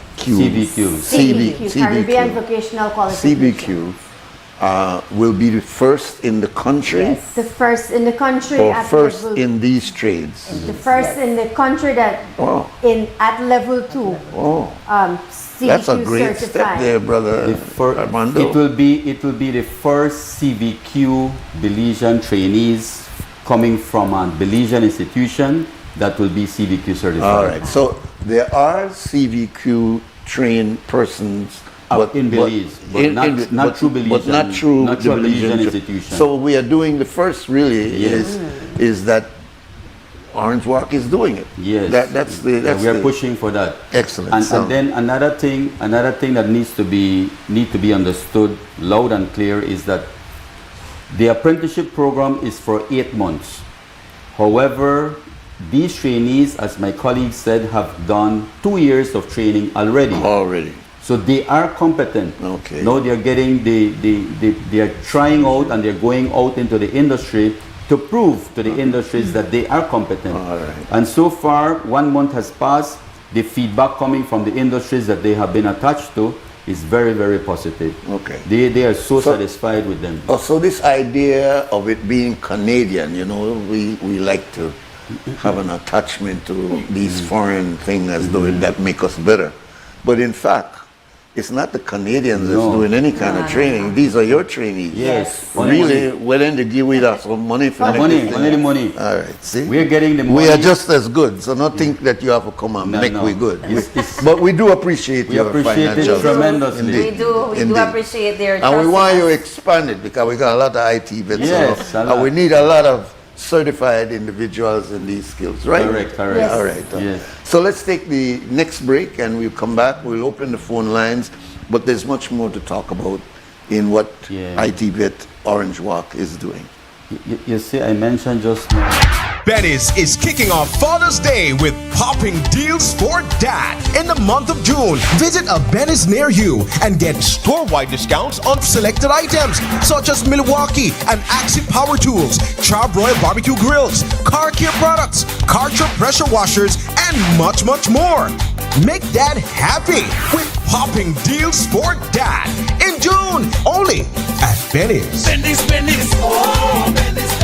Caribbean Vocational Qualification. CVQ will be the first in the country. Yes, the first in the country. Or first in these trades. The first in the country that at level 2. CVQ that's a great certified. step there, brother. Armando. It will be the first CVQ Belizean trainees coming from a Belizean institution that will be CVQ certified. All right. So there are CVQ trained persons in Belize, but not through Belizean, but not through the Belizean institution. So we are doing the first. Really, is that Orange Walk is doing it. Yes, we are pushing for that. Excellent. And then another thing that needs to be understood loud and clear is that the apprenticeship program is for 8 months. However, these trainees, as my colleague said, have done 2 years of training already. So they are competent. Okay. Now they are getting they are trying out and they're going out into the industry to prove to the industries that they are competent. All right. And so far, 1 month has passed. The feedback coming from the industries that they have been attached to is very, very positive. Okay. They are so satisfied with them. So this idea of it being Canadian, you know, we like to have an attachment to these foreign things as though that make us better. But in fact, it's not the Canadians that's doing any kind of training. These are your trainees. Yes. Really, willing to give with us some money for money. All right. See? We are getting the money. We are just as good. So don't think that you have to come and make we good. But we do appreciate your financial. It tremendously. We do appreciate their and we want you to expand it because we got a lot of IT vets. Yes, and we need a lot of certified individuals in these skills, right? Correct. Yes. All right. Yes. So let's take the next break and we'll come back. We'll open the phone lines, but there's much more to talk about in what IT Vet Orange Walk is doing. You see, I mentioned just now. Benny's is kicking off Father's Day with popping deals for dad in the month of June. Visit a Benny's near you and get store-wide discounts on selected items such as Milwaukee and Axie Power Tools, Charbroil Barbecue Grills, car care products, Karcher pressure washers, and much, much more. Make dad happy with popping deals for dad in June only at Benny's. Benny's, oh, Benny's.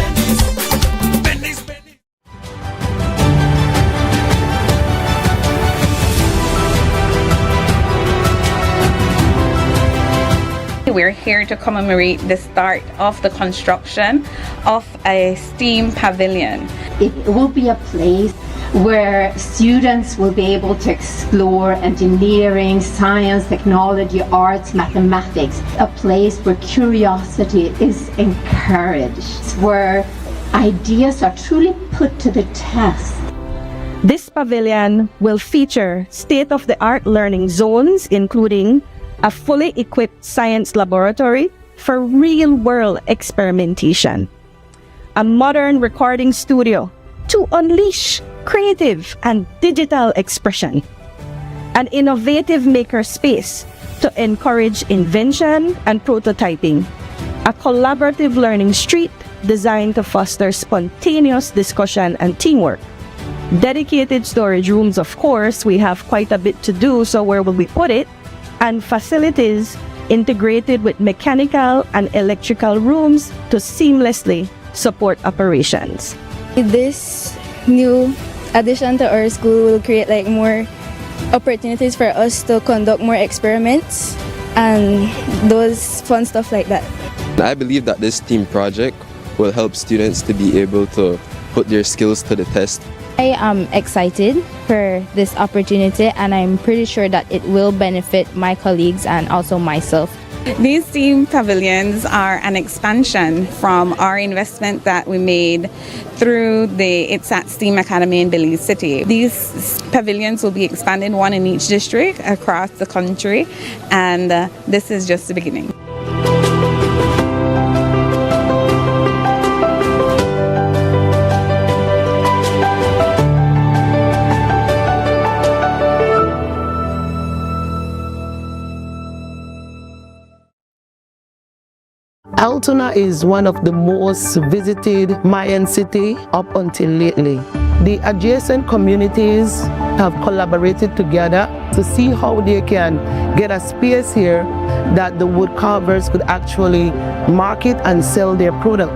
we're here to commemorate the start of the construction of a STEAM pavilion. It will be a place where students will be able to explore engineering, science, technology, arts, mathematics. A place where curiosity is encouraged, where ideas are truly put to the test. This pavilion will feature state-of-the-art learning zones, including a fully equipped science laboratory for real-world experimentation, a modern recording studio to unleash creative and digital expression, an innovative maker space to encourage invention and prototyping, a collaborative learning street designed to foster spontaneous discussion and teamwork, dedicated storage rooms. Of course, we have quite a bit to do, so where will we put it? And facilities integrated with mechanical and electrical rooms to seamlessly support operations. This new addition to our school will create like more opportunities for us to conduct more experiments and those fun stuff like that. I believe that this team project will help students to be able to put their skills to the test. I am excited for this opportunity, and I'm pretty sure that it will benefit my colleagues and also myself. These STEAM pavilions are an expansion from our investment that we made through the ITSAT STEAM Academy in Belize City. These pavilions will be expanded, one in each district across the country, and this is just the beginning. Altoona is one of the most visited Mayan city up until lately. The adjacent communities have collaborated together to see how they can get a space here that the wood carvers could actually market and sell their product.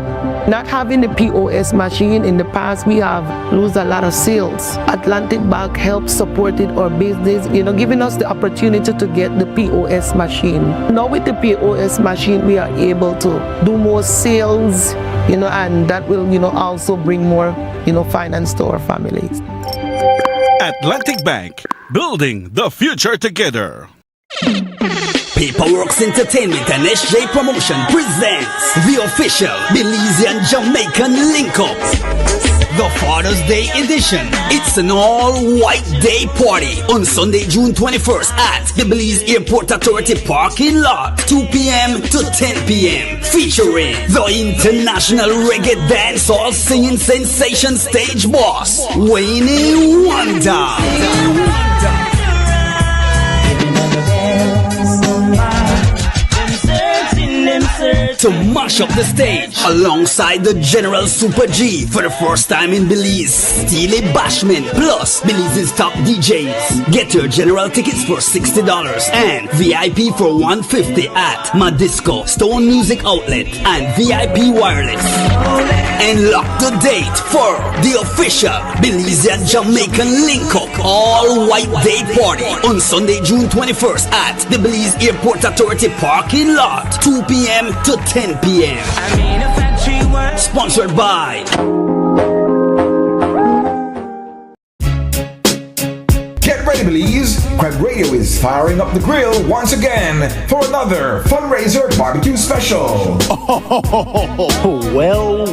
Not having the POS machine in the past, we have lost a lot of sales. Atlantic Bank helped supported our business, giving us the opportunity to get the POS machine. Now with the POS machine, we are able to do more sales, and that will, also bring more, finance to our families. Atlantic Bank, building the future together. Paperworks Entertainment and SJ Promotion presents the official Belizean Jamaican link-up, the Father's Day edition. It's an all-white day party on Sunday, June 21st at the Belize Airport Authority parking lot, 2 p.m. to 10 p.m. Featuring the international reggae dancehall singing sensation stage boss, Wayne Wonder. To mash up the stage alongside the General Super G for the first time in Belize, Steely Bashman plus Belize's top DJs. Get your general tickets for $60 and VIP for $150 at Madisco, Stone Music Outlet and VIP Wireless. And lock the date for the official Belizean Jamaican link-up all-white day party on Sunday, June 21st at the Belize Airport Authority parking lot, 2 p.m. to 10 p.m. Sponsored by Get ready, Belize! Crab Radio is firing up the grill once again for another fundraiser barbecue special. Well.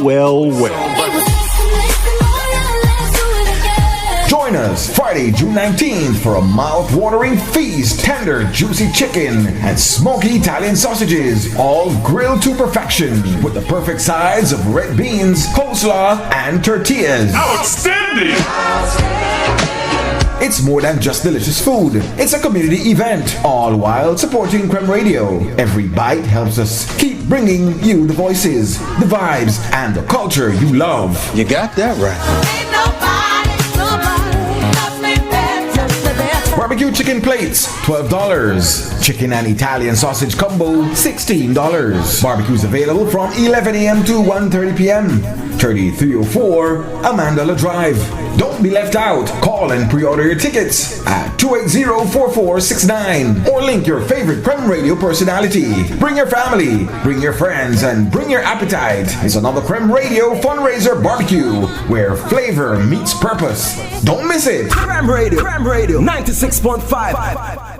Join us Friday, June 19th for a mouth-watering feast. Tender, juicy chicken and smoky Italian sausages, all grilled to perfection with the perfect sides of red beans, coleslaw, and tortillas. Outstanding! It's more than just delicious food. It's a community event, all while supporting Creme Radio. Every bite helps us keep bringing you the voices, the vibes, and the culture you love. You got that right. Barbecue chicken plates, $12. Chicken and Italian sausage combo, $16. Barbecues available from 11 a.m. to 1:30 p.m. 3304 Amanda Drive. Don't be left out. Call and pre-order your tickets at 280-4469 or link your favorite Creme Radio personality. Bring your family, bring your friends, and bring your appetite. It's another Creme Radio fundraiser barbecue where flavor meets purpose. Don't miss it. Creme Radio 96.5.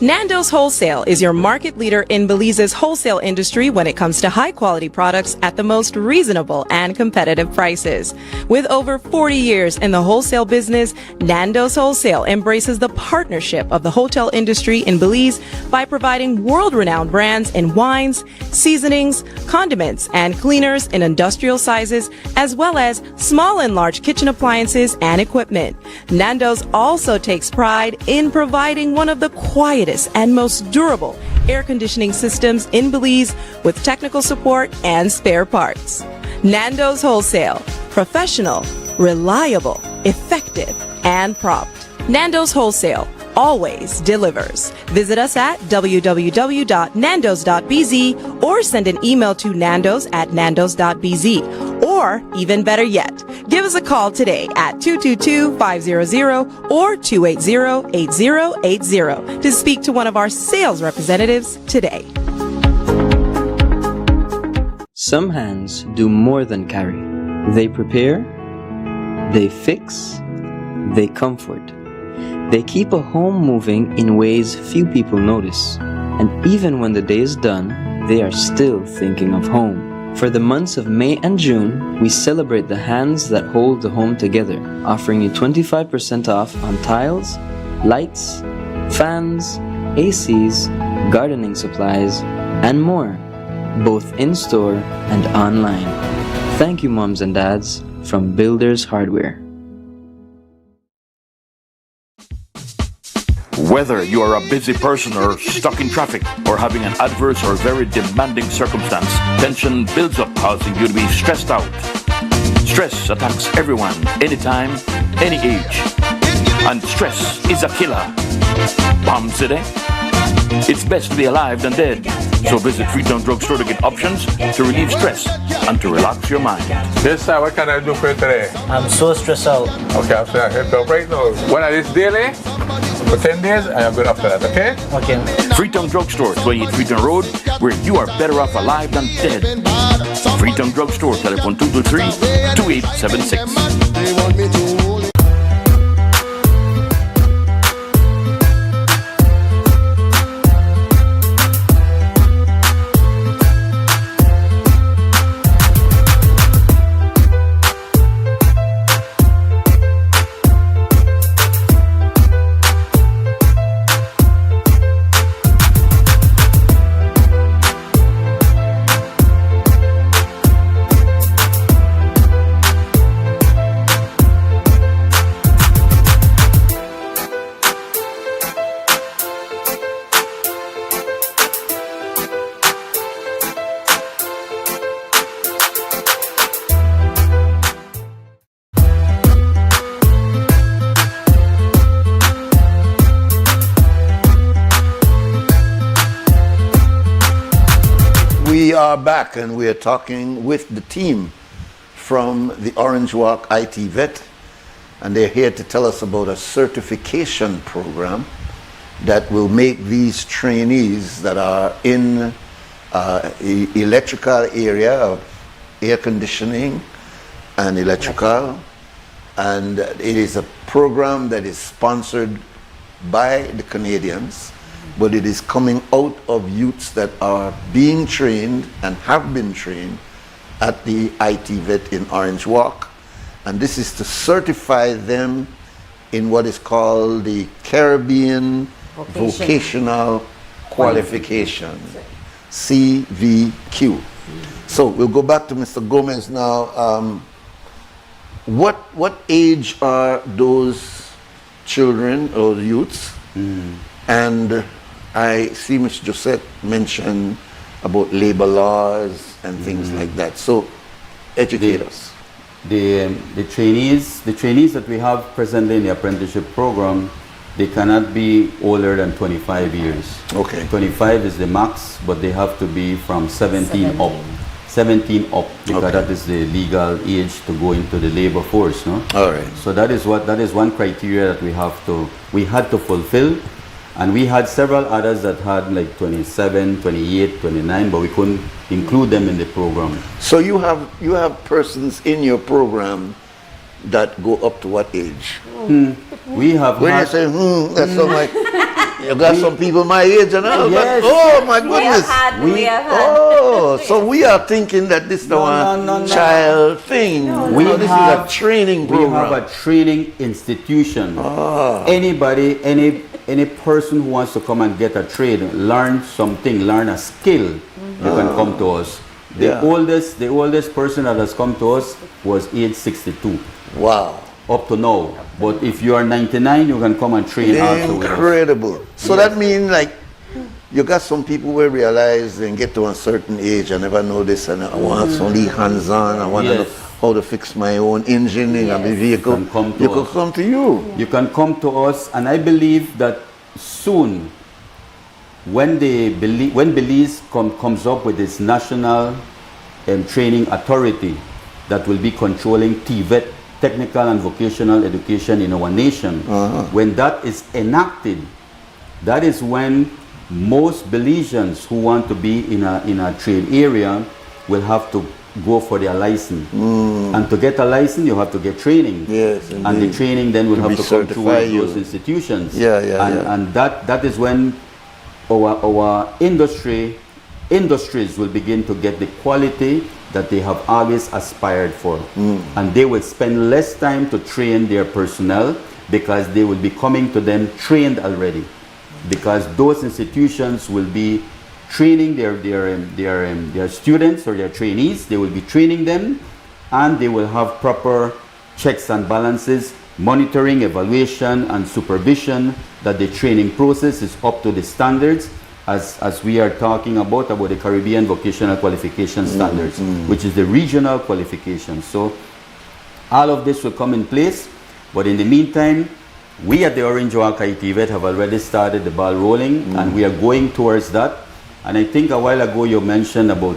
Nando's Wholesale is your market leader in Belize's wholesale industry when it comes to high-quality products at the most reasonable and competitive prices. With over 40 years in the wholesale business, Nando's Wholesale embraces the partnership of the hotel industry in Belize by providing world-renowned brands in wines, seasonings, condiments, and cleaners in industrial sizes, as well as small and large kitchen appliances and equipment. Nando's also takes pride in providing one of the quietest and most durable air conditioning systems in Belize with technical support and spare parts. Nando's Wholesale. Professional, reliable, effective, and prompt. Nando's Wholesale always delivers. Visit us at www.nandos.bz or send an email to nandos@nandos.bz. Or, even better yet, give us a call today at 222-500 or 280-8080 to speak to one of our sales representatives today. Some hands do more than carry. They prepare, they fix, they comfort. They keep a home moving in ways few people notice. And even when the day is done, they are still thinking of home. For the months of May and June, we celebrate the hands that hold the home together, offering you 25% off on tiles, lights, fans, ACs, gardening supplies, and more, both in-store and online. Thank you, moms and dads, from Builders Hardware. Whether you are a busy person or stuck in traffic or having an adverse or very demanding circumstance, tension builds up, causing you to be stressed out. Stress attacks everyone, anytime, any age. And stress is a killer. Palm City? It's best to be alive than dead. So visit Freetown Drugstore to get options to relieve stress and to relax your mind. Yes, sir. What can I do for you today? I'm so stressed out. Okay, I'm saying I help you right now. When I this daily, for 10 days, I am good after that, okay? Okay. Freetown Drugstore, 28 Freetown Road, where you are better off alive than dead. Freetown Drugstore, telephone 223-2876. We are back and we are talking with the team from the Orange Walk IT Vet, and they're here to tell us about a certification program that will make these trainees that are in electrical area of air conditioning and electrical, and it is a program that is sponsored by the Canadians, but it is coming out of youths that are being trained and have been trained at the IT Vet in Orange Walk. And this is to certify them in what is called the Caribbean Vocational Qualification, CVQ. So we'll go back to Mr. Gomez now. What age are those children or youths? And I see Ms. Josette mention about labor laws and things like that. So educate us. The trainees that we have presently in the apprenticeship program, they cannot be older than 25 years. Okay. 25 is the max, but they have to be from 17 up. 17 up, because that is the legal age to go into the labor force, no? All right. So that is one criteria that we had to fulfill, and we had several others that had like 27, 28, 29, but we couldn't include them in the program. So you have persons in your program that go up to what age? We have. When you say that's so like you got some people my age and all. Yes. But, oh my goodness. We have had. Oh, so we are thinking that this is the child thing. This is a training program. We have a training institution. Anybody, any person who wants to come and get a trade, learn something, learn a skill, you can come to us. The oldest person that has come to us was age 62. Wow. Up to now. But if you are 99, you can come and train also with us. Incredible. So that means like you got some people will realize and get to a certain age, I never know this and I want only hands-on, I want to know how to fix my own engine in a vehicle. You can come to you. You can come to us, and I believe that soon, when Belize comes up with its national training authority that will be controlling TVET, technical and vocational education in our nation, when that is enacted, that is when most Belizeans who want to be in a trade area will have to go for their license. And to get a license, you have to get training. Yes, and the training then will have to come through those institutions. And that is when our industries will begin to get the quality that they have always aspired for. And they will spend less time to train their personnel because they will be coming to them trained already. Because those institutions will be training their students or their trainees. They will be training them, and they will have proper checks and balances, monitoring, evaluation, and supervision that the training process is up to the standards as we are talking about the Caribbean Vocational Qualification Standards, which is the regional qualification. So all of this will come in place, but in the meantime, we at the Orange Walk ITVET have already started the ball rolling, and we are going towards that. And I think a while ago you mentioned about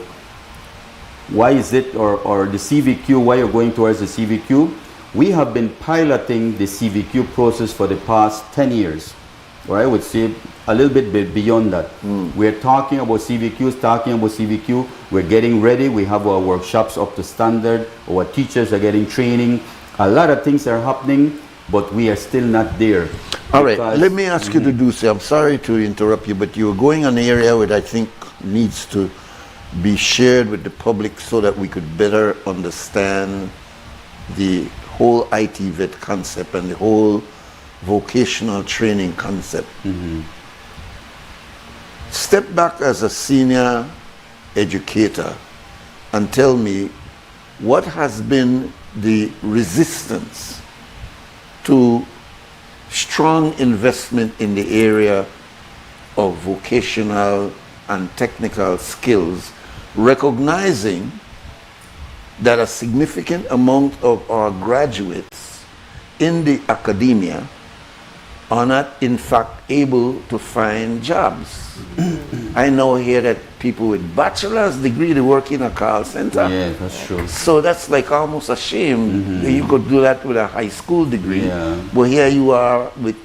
why is it, or the CVQ, why you're going towards the CVQ. We have been piloting the CVQ process for the past 10 years, or I would say a little bit beyond that. We're talking about CVQ, we're getting ready, we have our workshops up to standard, our teachers are getting training, a lot of things are happening, but we are still not there. All right, let me ask you to do so. I'm sorry to interrupt you, but you're going an area that I think needs to be shared with the public so that we could better understand the whole ITVET concept and the whole vocational training concept. Step back as a senior educator and tell me what has been the resistance to strong investment in the area of vocational and technical skills, recognizing that a significant amount of our graduates in the academia are not in fact able to find jobs. I know here that people with bachelor's degree, they work in a call center. Yeah, that's true. So that's like almost a shame. You could do that with a high school degree. But here you are with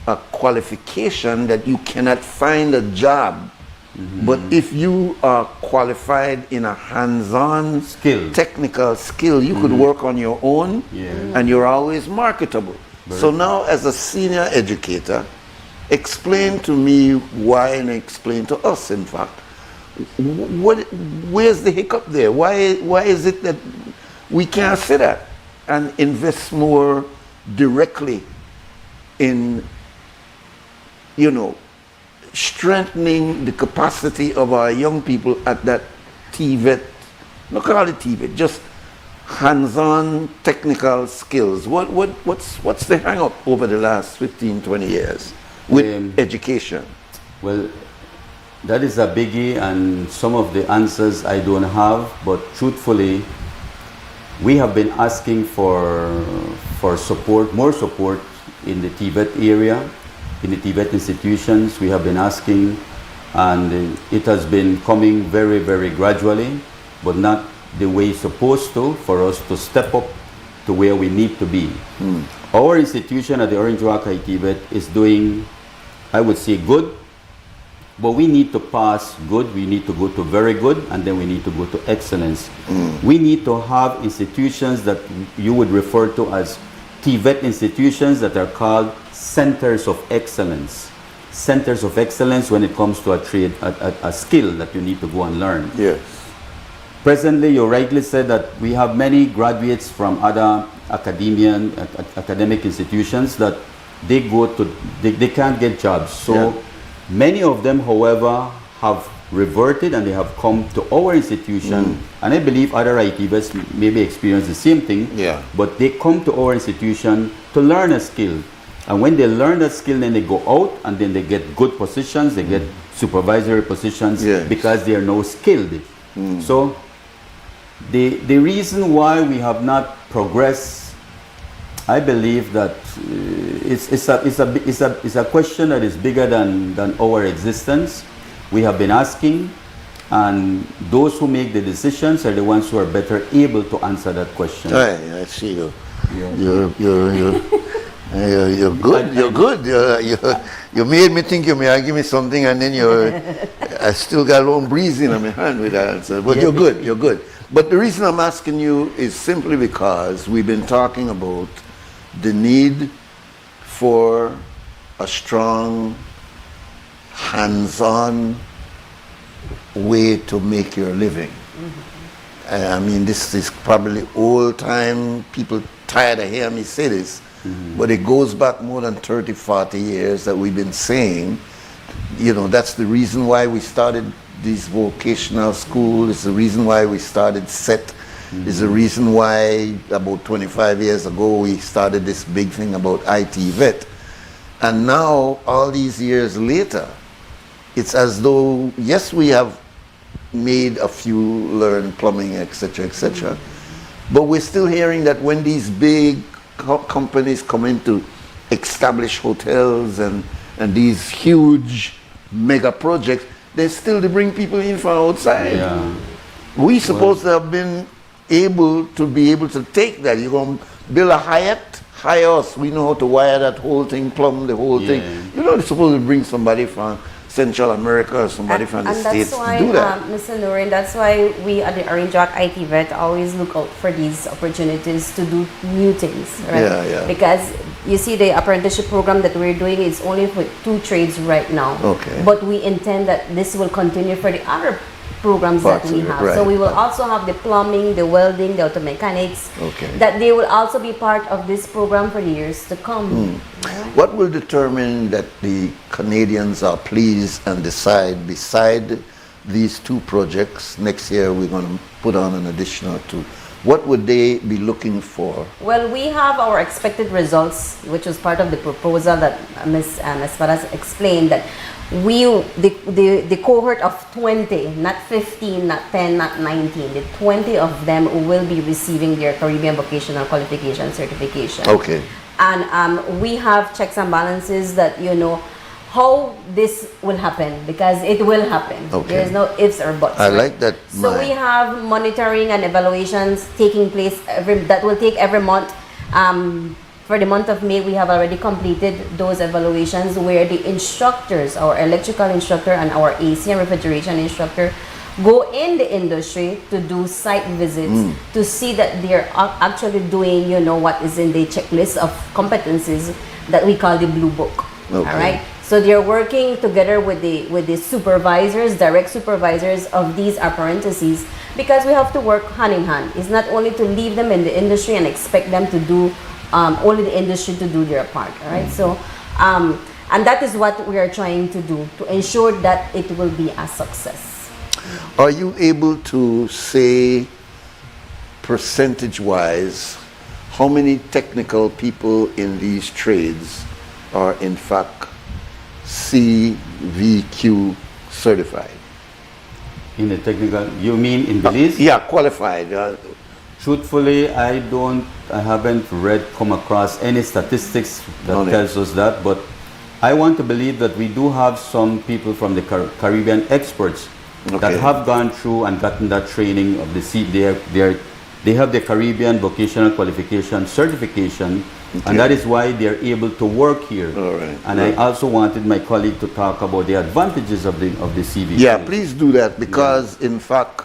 a qualification that you cannot find a job. But if you are qualified in a hands-on technical skill, you could work on your own and you're always marketable. So now as a senior educator, explain to me why, and explain to us in fact, where's the hiccup there? Why is it that we can't sit at and invest more directly in, strengthening the capacity of our young people at that TVET, not call it TVET, just hands-on technical skills. What's the hang-up over the last 15, 20 years with education? Well, that is a biggie, and some of the answers I don't have, but truthfully, we have been asking for support, more support in the TVET area, in the TVET institutions. We have been asking, and it has been coming very, very gradually. but not the way it's supposed to for us to step up to where we need to be. Our institution at the Orange Walk ITVET is doing, I would say, good, but we need to pass good, we need to go to very good, and then we need to go to excellence. We need to have institutions that you would refer to as TVET institutions that are called centers of excellence. Centers of excellence when it comes to a trade, a skill that you need to go and learn. Yes. Presently, you rightly said that we have many graduates from other academic institutions that they go to, they can't get jobs. So many of them, however, have reverted and they have come to our institution. And I believe other ITVETs maybe experience the same thing. But they come to our institution to learn a skill. And when they learn that skill, then they go out and then they get good positions, they get supervisory positions because they are now skilled. So the reason why we have not progressed, I believe that it's a question that is bigger than our existence. We have been asking, and those who make the decisions are the ones who are better able to answer that question. I see you. You're good. You're good. You made me think you may give me something, and then I still got a little breeze in my hand with that answer. But you're good. You're good. But the reason I'm asking you is simply because we've been talking about the need for a strong, hands-on way to make your living. I mean, this is probably old time. People tired of hearing me say this. But it goes back more than 30, 40 years that we've been saying, you know, that's the reason why we started these vocational schools. It's the reason why we started SET. It's the reason why about 25 years ago we started this big thing about ITVET. And now, all these years later, it's as though, yes, we have made a few learn plumbing, etc., etc. But we're still hearing that when these big companies come in to establish hotels and these huge mega projects, they still bring people in from outside. We supposed to have been able to take that. You're going to build a Hyatt, hire us. We know how to wire that whole thing, plumb the whole thing. You're not supposed to bring somebody from Central America or somebody from the States to do that. Mr. Nuri, that's why we at the Orange Walk ITVET always look out for these opportunities to do new things, right? Because you see the apprenticeship program that we're doing is only for 2 trades right now. But we intend that this will continue for the other programs that we have. So we will also have the plumbing, the welding, the auto mechanics, that they will also be part of this program for the years to come. What will determine that the Canadians are pleased and decide beside these 2 projects, next year we're going to put on an additional 2? What would they be looking for? Well, we have our expected results, which was part of the proposal that Ms. Espadas explained, that the cohort of 20, not 15, not 10, not 19, the 20 of them will be receiving their Caribbean Vocational Qualification Certification. And we have checks and balances that, you know, how this will happen, because it will happen. There is no ifs or buts. I like that. So we have monitoring and evaluations taking place that will take every month. For the month of May, we have already completed those evaluations where the instructors, our electrical instructor and our AC and refrigeration instructor, go in the industry to do site visits to see that they're actually doing, you know, what is in the checklist of competencies that we call the Blue Book. All right. So they're working together with the supervisors, direct supervisors of these apprentices, because we have to work hand in hand. It's not only to leave them in the industry and expect them to do only the industry to do their part. All right. So and that is what we are trying to do to ensure that it will be a success. Are you able to say percentage-wise how many technical people in these trades are in fact CVQ certified? In the technical, you mean in Belize? Yeah, qualified. Truthfully, I haven't come across any statistics that tells us that, but I want to believe that we do have some people from the Caribbean experts that have gone through and gotten that training of the they have the Caribbean Vocational Qualification Certification, and that is why they are able to work here. And I also wanted my colleague to talk about the advantages of the CVQ. Yeah, please do that, because in fact,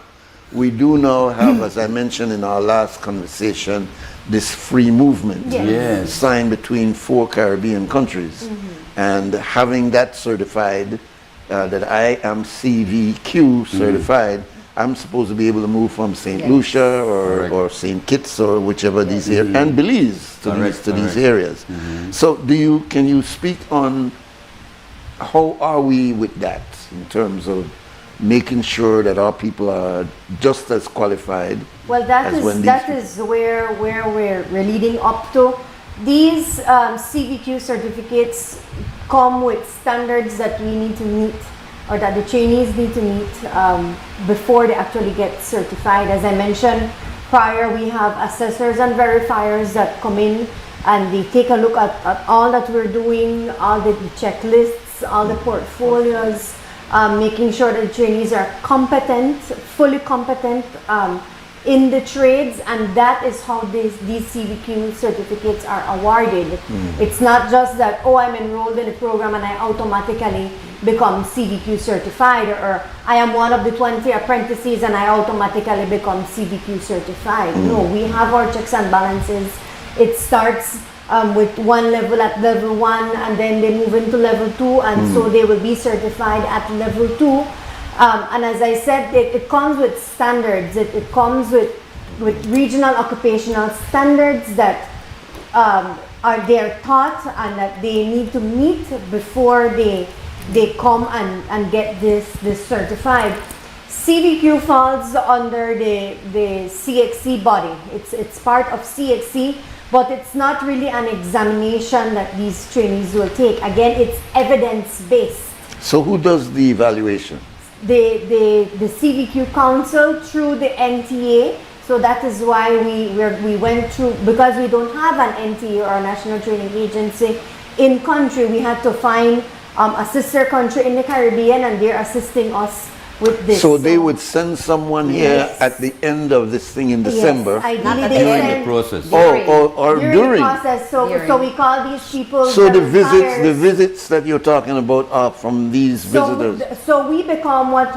we do now have, as I mentioned in our last conversation, this free movement signed between 4 Caribbean countries. And having that certified, that I am CVQ certified, I'm supposed to be able to move from St. Lucia or St. Kitts or whichever these areas, and Belize to these areas. So can you speak on how are we with that in terms of making sure that our people are just as qualified? Well, that is where we're leading up to. These CVQ certificates come with standards that we need to meet, or that the trainees need to meet before they actually get certified. As I mentioned prior, we have assessors and verifiers that come in and they take a look at all that we're doing, all the checklists, all the portfolios, making sure that the trainees are competent, fully competent in the trades, and that is how these CVQ certificates are awarded. It's not just that, oh, I'm enrolled in a program and I automatically become CVQ certified, or I am one of the 20 apprentices and I automatically become CVQ certified. No, we have our checks and balances. It starts with one level at level 1, and then they move into level 2, and so they will be certified at level 2. And as I said, it comes with standards. It comes with regional occupational standards that they're taught and that they need to meet before they come and get this certified. CVQ falls under the CXC body. It's part of CXC, but it's not really an examination that these trainees will take. Again, it's evidence-based. So who does the evaluation? The CVQ Council through the NTA. So that is why we went through, because we don't have an NTA or a National Training Agency in country, we had to find a sister country in the Caribbean, and they're assisting us with this. So they would send someone here at the end of this thing in December. During the process. Or during the process. So we call these people. So the visits that you're talking about are from these visitors. So we become what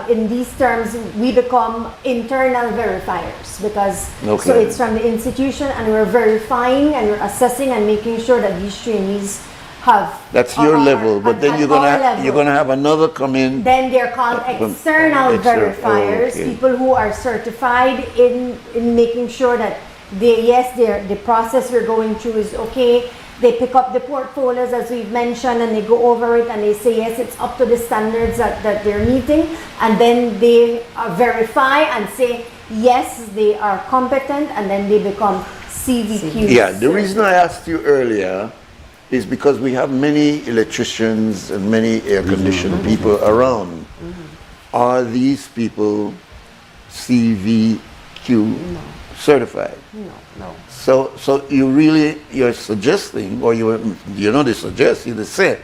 in these terms we become internal verifiers, because so it's from the institution, and we're verifying and we're assessing and making sure that these trainees have. That's your level, but then you're gonna have another come in. Then they're called external verifiers, people who are certified in making sure that the process we're going through is okay. They pick up the portfolios as we've mentioned, and they go over it and they say yes, it's up to the standards that they're meeting, and then they verify and say yes, they are competent, and then they become CVQ. Yeah, the reason I asked you earlier is because we have many electricians and many air-conditioned people around. Are these people CVQ certified? No. So you're suggesting, or they suggest, you say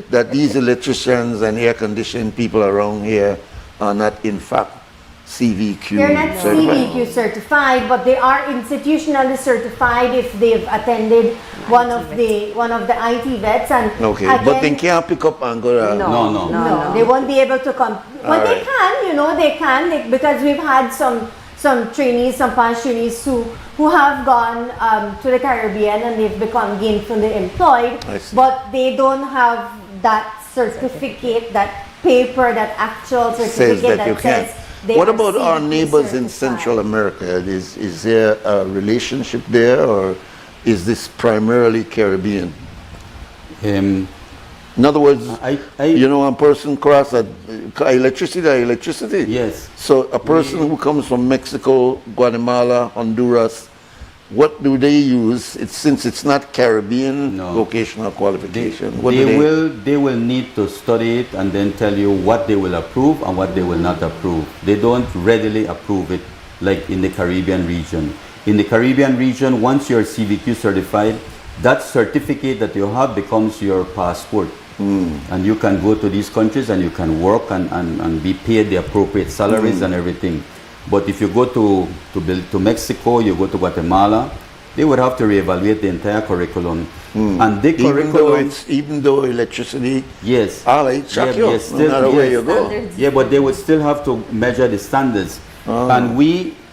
that these electricians and air-conditioned people around here are not in fact CVQ They're not CVQ certified, but they are institutionally certified if they've attended one of the IT vets. And again, but they can't pick up and go to... No, they won't be able to come. But they can, because we've had some trainees, some past trainees who have gone to the Caribbean and they've become gainfully employed, but they don't have that certificate, that paper, that actual certificate that says What about our neighbors in Central America? Is there a relationship there, or is this primarily Caribbean? In other words, a person cross electricity. Yes. So a person who comes from Mexico, Guatemala, Honduras, what do they use? Since it's not Caribbean vocational qualification. They will need to study it and then tell you what they will approve and what they will not approve. They don't readily approve it like in the Caribbean region. In the Caribbean region, once you're CVQ certified, that certificate that you have becomes your passport. And you can go to these countries and you can work and be paid the appropriate salaries and everything. But if you go to Mexico, you go to Guatemala, they would have to reevaluate the entire curriculum. And the curriculum, even though electricity, yes, no matter where you go. Yeah, but they would still have to measure the standards. And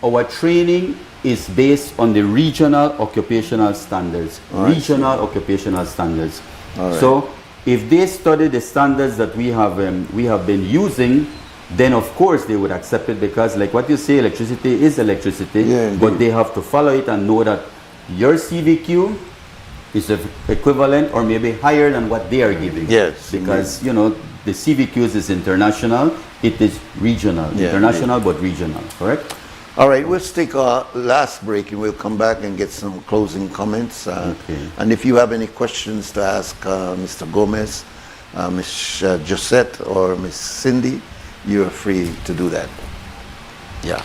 our training is based on the regional occupational standards. Regional occupational standards. So if they study the standards that we have been using, then of course they would accept it, because like what you say, electricity is electricity, but they have to follow it and know that your CVQ is equivalent or maybe higher than what they are giving. Yes. Because, you know, the CVQs is international, it is regional. International but regional, correct? All right, we'll take our last break and we'll come back and get some closing comments. And if you have any questions to ask Mr. Gomez, Ms. Josette, or Ms. Cindy, you're free to do that. Yeah.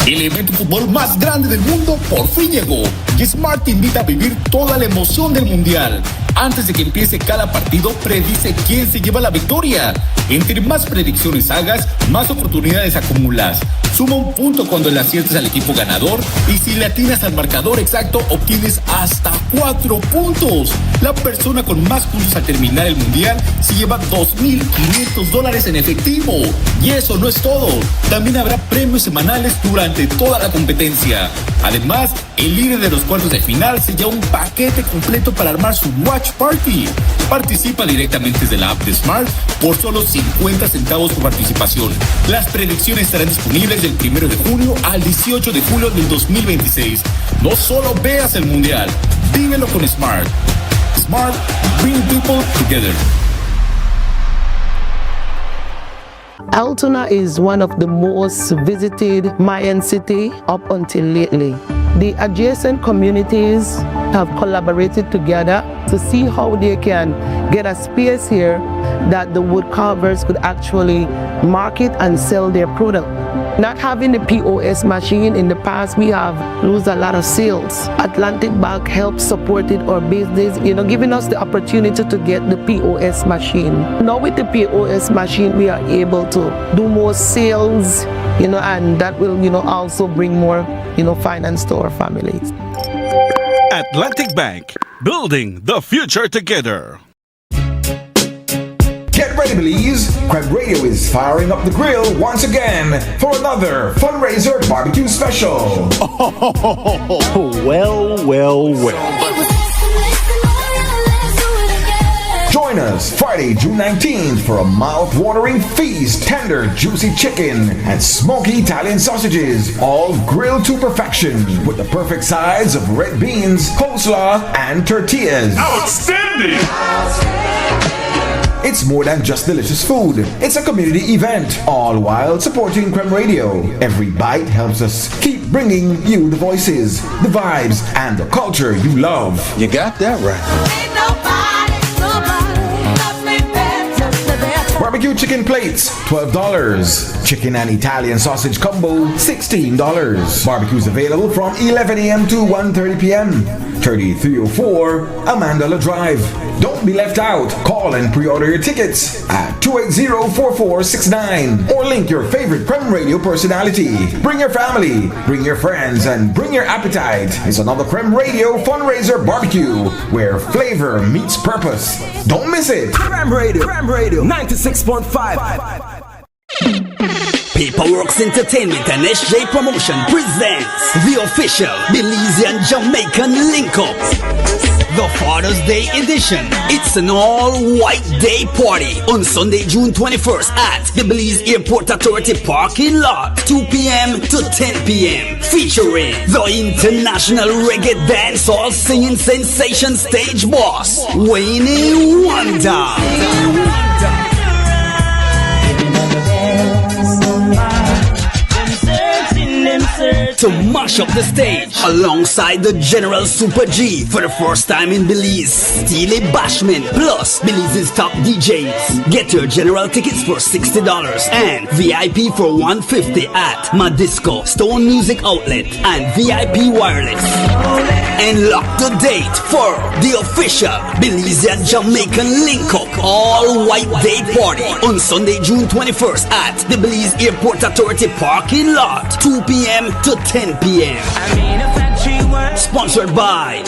El evento de fútbol más grande del mundo por fin llegó y Smart te invita a vivir toda la emoción del mundial. Antes de que empiece cada partido, predice quién se lleva la victoria. Entre más predicciones hagas, más oportunidades acumulas. Suma un punto cuando le aciertes al equipo ganador y si le atinas al marcador exacto, obtienes hasta 4 puntos. La persona con más puntos al terminar el mundial se lleva $2,500 en efectivo. Y eso no es todo. También habrá premios semanales durante toda la competencia. Además, el líder de los cuartos de final se lleva un paquete completo para armar su Watch Party. Participa directamente desde la app de Smart por solo 50 centavos por participación. Las predicciones estarán disponibles del 1 de junio al 18 de julio del 2026. No solo veas el mundial, vívelo con Smart. Smart, bring people together. Altoona is one of the most visited Mayan city up until lately. The adjacent communities have collaborated together to see how they can get a space here that the wood carvers could actually market and sell their product. Not having the POS machine in the past, we have lost a lot of sales. Atlantic Bank helps supported our business, giving us the opportunity to get the POS machine. Now with the POS machine, we are able to do more sales, and that will, also bring more, finance to our families. Atlantic Bank, building the future together. Get ready, Belize! Crab Radio is firing up the grill once again for another fundraiser barbecue special. Well. Join us Friday, June 19th for a mouth-watering feast, tender, juicy chicken, and smoky Italian sausages, all grilled to perfection with the perfect sides of red beans, coleslaw, and tortillas. Outstanding! It's more than just delicious food. It's a community event, all while supporting Creme Radio. Every bite helps us keep bringing you the voices, the vibes, and the culture you love. You got that right. Barbecue chicken plates, $12. Chicken and Italian sausage combo, $16. Barbecues available from 11 a.m. to 1:30 p.m. 3304 Amandala Drive. Don't be left out. Call and pre-order your tickets at 280-4469 or link your favorite Creme Radio personality. Bring your family, bring your friends, and bring your appetite. It's another Creme Radio fundraiser barbecue where flavor meets purpose. Don't miss it. Creme Radio 96.5. Paperworks Entertainment and SJ Promotion presents the official Belizean Jamaican link-up, the Father's Day edition. It's an all-white day party on Sunday, June 21st at the Belize Airport Authority parking lot, 2 p.m. to 10 p.m. Featuring the international reggae dancehall singing sensation stage boss, Wayne Wonder. concert to mash up the stage alongside the General Super G for the first time in Belize. Steely Bashment plus Belize's top DJs. Get your general tickets for $60 and VIP for $150 at Madisco, Stone Music Outlet, and VIP Wireless. And lock the date for the official Belizean Jamaican Link-Up all-white day party on Sunday, June 21st at the Belize Airport Authority parking lot, 2 p.m. to 10 p.m. Sponsored by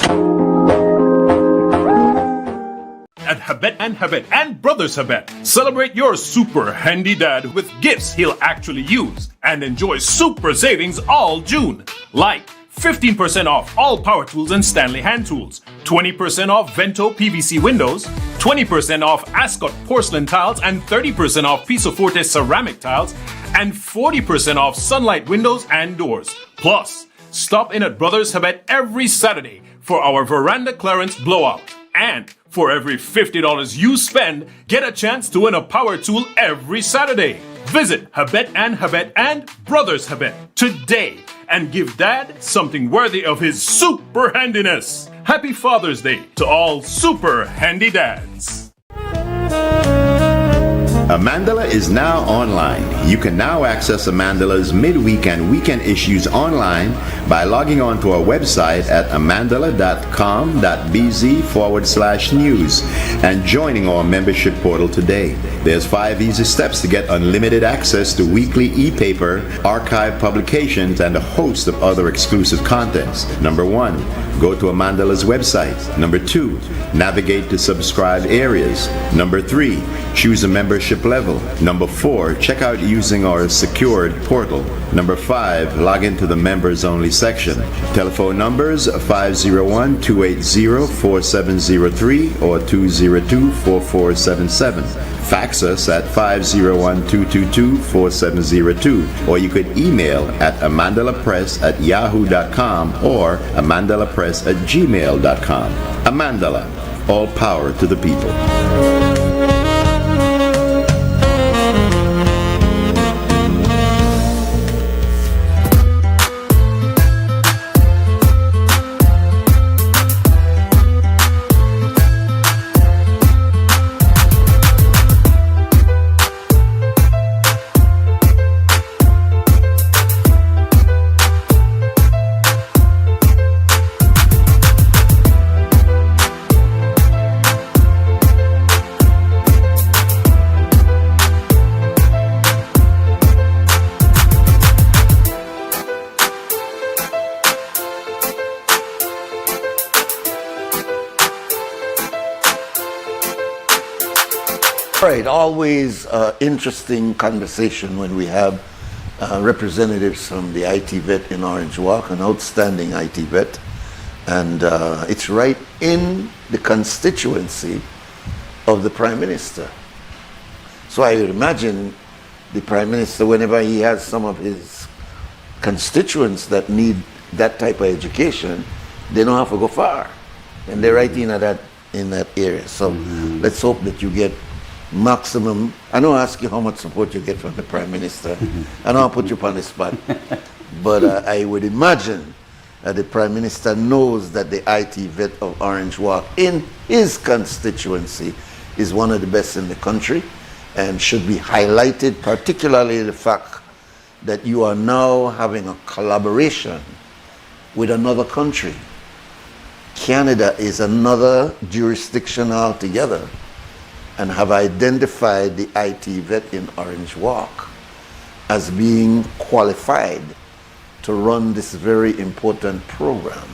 at Habet and Brothers Habet. Celebrate your super handy dad with gifts he'll actually use and enjoy super savings all June. Like 15% off all power tools and Stanley hand tools, 20% off Vento PVC windows, 20% off Ascot porcelain tiles and 30% off Piso Forte ceramic tiles, and 40% off Sunlight windows and doors. Plus, stop in at Brothers Habet every Saturday for our veranda clearance blowout. And for every $50 you spend, get a chance to win a power tool every Saturday. Visit Habet and Brothers Habet today and give Dad something worthy of his super handiness. Happy Father's Day to all super handy dads. Amandala is now online. You can now access Amandala's midweek and weekend issues online by logging on to our website at amandala.com.bz/news and joining our membership portal today. There's 5 easy steps to get unlimited access to weekly e-paper, archive publications, and a host of other exclusive contents. Number 1, go to Amandala's website. Number 2, navigate to subscribed areas. Number 3, choose a membership level. Number 4, check out using our secured portal. Number 5, log into the members only section. Telephone numbers 501-280-4703 or 202-4477. Fax us at 501-222-4702, or you could email at amandalapress@yahoo.com or amandalapress@gmail.com. Amandala, all power to the people. Right, always interesting conversation when we have representatives from the IT vet in Orange Walk, an outstanding IT vet, and it's right in the constituency of the Prime Minister. So I would imagine the Prime Minister, whenever he has some of his constituents that need that type of education, they don't have to go far, and they're right in that area. So let's hope that you get maximum. I don't ask you how much support you get from the Prime Minister. I don't put you on the spot, but I would imagine the Prime Minister knows that the IT vet of Orange Walk in his constituency is one of the best in the country and should be highlighted, particularly the fact that you are now having a collaboration with another country. Canada is another jurisdiction altogether, and have identified the IT vet in Orange Walk as being qualified to run this very important program.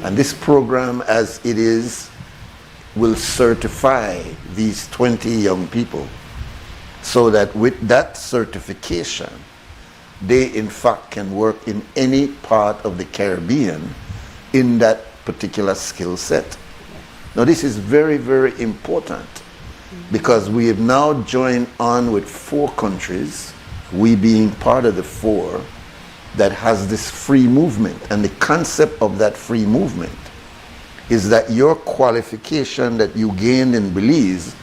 And this program, as it is, will certify these 20 young people so that with that certification, they in fact can work in any part of the Caribbean in that particular skill set. Now this is very, very important, because we have now joined on with 4 countries, we being part of the 4, that has this free movement. And the concept of that free movement is that your qualification that you gained in Belize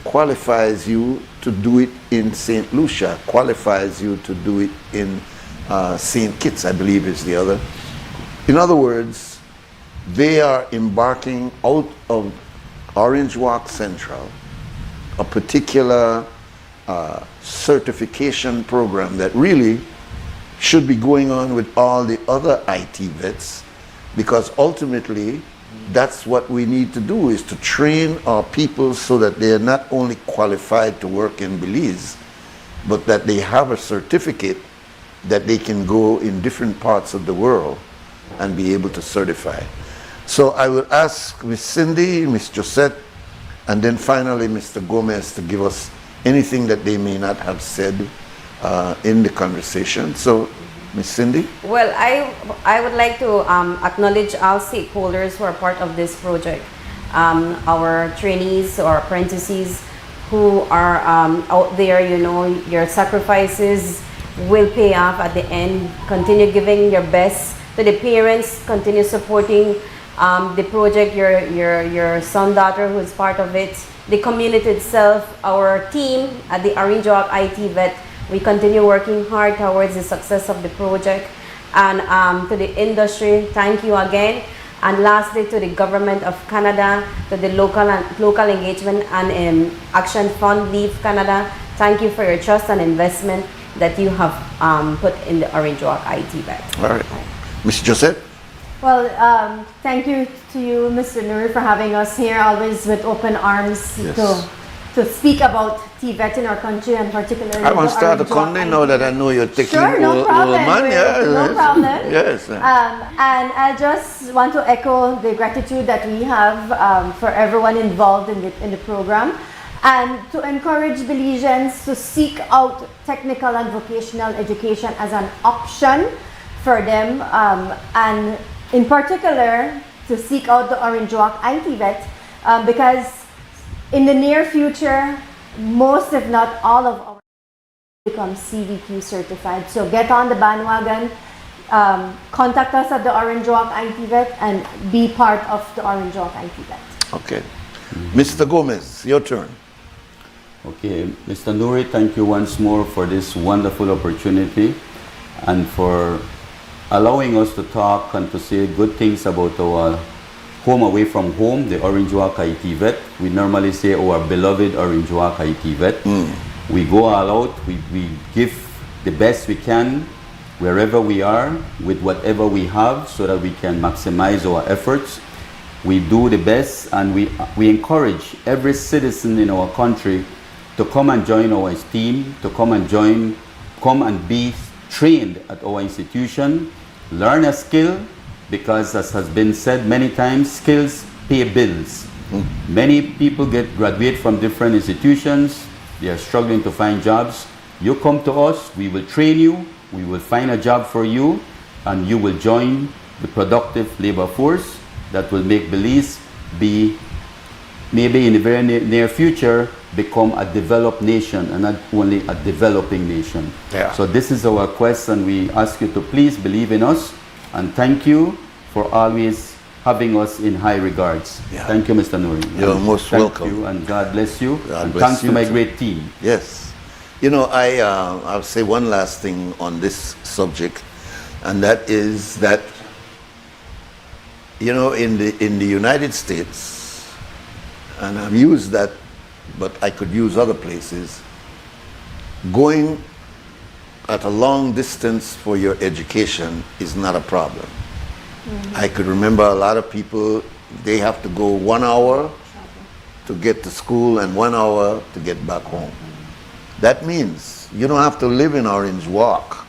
qualifies you to do it in St. Lucia, qualifies you to do it in St. Kitts, I believe is the other. In other words, they are embarking out of Orange Walk Central a particular certification program that really should be going on with all the other IT vets, because ultimately that's what we need to do, is to train our people so that they are not only qualified to work in Belize, but that they have a certificate that they can go in different parts of the world and be able to certify. So I will ask Miss Cindy, Miss Josette, and then finally Mr. Gomez to give us anything that they may not have said in the conversation. So, Miss Cindy? Well, I would like to acknowledge all stakeholders who are part of this project. Our trainees or apprentices who are out there, you know, your sacrifices will pay off at the end. Continue giving your best to the parents, continue supporting the project, your son, daughter who is part of it, the community itself, our team at the Orange Walk IT Vet. We continue working hard towards the success of the project. And to the industry, thank you again. And lastly, to the government of Canada, to the local engagement and action fund, Leave Canada, thank you for your trust and investment that you have put in the Orange Walk IT Vet. All right. Ms. Joseph? Well, thank you to you, Mr. Nuri, for having us here, always with open arms to speak about TVET in our country, and particularly I want to start a Conde now that I know you're taking no problem. man. No problem. Yes. And I just want to echo the gratitude that we have for everyone involved in the program, and to encourage Belizeans to seek out technical and vocational education as an option for them, and in particular to seek out the Orange Walk IT Vet, because in the near future, most if not all of our become CVQ certified. So get on the bandwagon, contact us at the Orange Walk IT Vet and be part of the Orange Walk IT Vet. Okay. Mr. Gomez, your turn. Okay, Mr. Nuri, thank you once more for this wonderful opportunity and for allowing us to talk and to say good things about our home away from home, the Orange Walk IT Vet. We normally say our beloved Orange Walk IT Vet. We go all out, we give the best we can wherever we are with whatever we have so that we can maximize our efforts. We do the best, and we encourage every citizen in our country to come and join our team, to come and be trained at our institution, learn a skill, because as has been said many times, skills pay bills. Many people graduate from different institutions, they are struggling to find jobs. You come to us, we will train you, we will find a job for you, and you will join the productive labor force that will make Belize be, maybe in the very near future, become a developed nation and not only a developing nation. Yeah. So this is our quest, and we ask you to please believe in us, and thank you for always having us in high regards. Yeah. Thank you, Mr. Nuri. You're most welcome. Thank you, and God bless you. God and bless thanks you to my too. great team. Yes. You know, I'll say one last thing on this subject, and that is that, you know, in the United States, and I've used that, but I could use other places, going at a long distance for your education is not a problem. I could remember a lot of people, they have to go 1 hour to get to school and 1 hour to get back home. That means you don't have to live in Orange Walk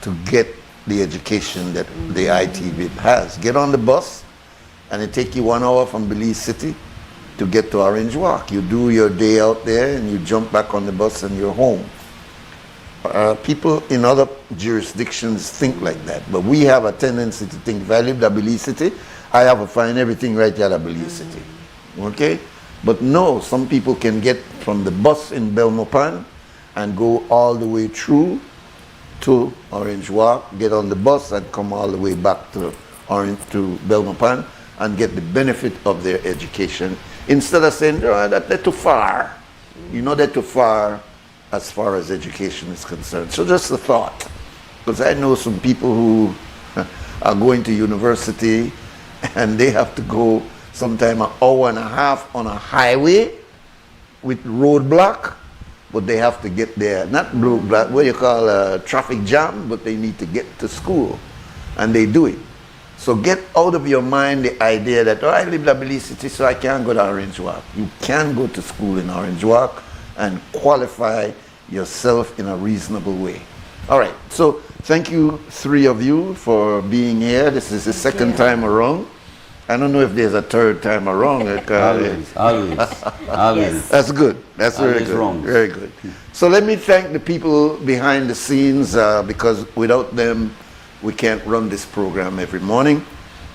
to get the education that the ITV has. Get on the bus and it take you 1 hour from Belize City to get to Orange Walk. You do your day out there and you jump back on the bus and you're home. People in other jurisdictions think like that, but we have a tendency to think, if I lived at Belize City, I have to find everything right there at Belize City. Okay? But no, some people can get from the bus in Belmopan and go all the way through to Orange Walk, get on the bus and come all the way back to Belmopan and get the benefit of their education, instead of saying, oh, they're too far. You know, they're too far as education is concerned. So just a thought. Because I know some people who are going to university and they have to go sometime an hour and a half on a highway with roadblock, but they have to get there, not roadblock, what you call a traffic jam, but they need to get to school, and they do it. So get out of your mind the idea that, oh, I live in Belize City, so I can't go to Orange Walk. You can go to school in Orange Walk and qualify yourself in a reasonable way. All right, so thank you, three of you, for being here. This is the second time around. I don't know if there's a third time around. Always. That's good. That's very good. Wrong. Very good. So let me thank the people behind the scenes because without them, we can't run this program every morning.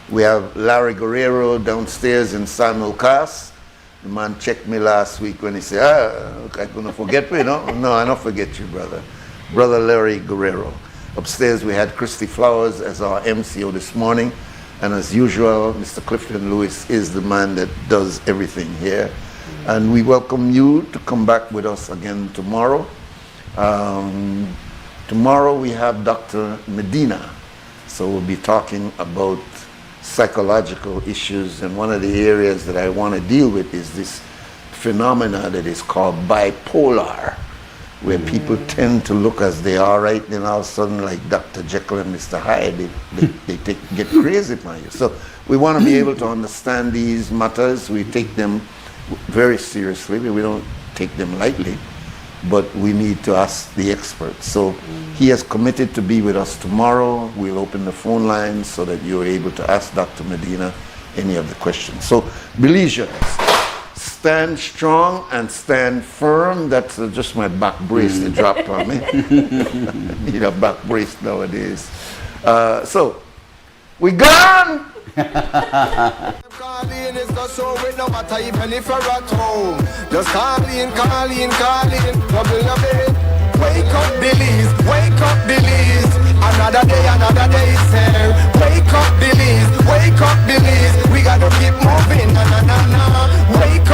We have Larry Guerrero downstairs in San Lucas. The man checked me last week when he said, I'm going to forget me, no? No, I don't forget you, brother. Brother Larry Guerrero. Upstairs we had Christy Flowers as our MCO this morning. And as usual, Mr. Clifton Lewis is the man that does everything here. And we welcome you to come back with us again tomorrow. Tomorrow we have Dr. Medina. So we'll be talking about psychological issues. And one of the areas that I want to deal with is this phenomena that is called bipolar, where people tend to look as they are, right? Then all of a sudden, like Dr. Jekyll and Mr. Hyde, they get crazy upon you. So we want to be able to understand these matters. We take them very seriously. We don't take them lightly, but we need to ask the experts. So he has committed to be with us tomorrow. We'll open the phone lines so that you're able to ask Dr. Medina any of the questions. So Belizeans, stand strong and stand firm. That's just my back brace that dropped on me. I need a back brace nowadays. So, we gone! Calling is the show with no matter even if you're at home. Just calling. Double your bed. Wake up, Belize. Wake up, Belize. Another day is here. Wake up, Belize. Wake up, Belize. We gotta keep moving. Na na na na. Wake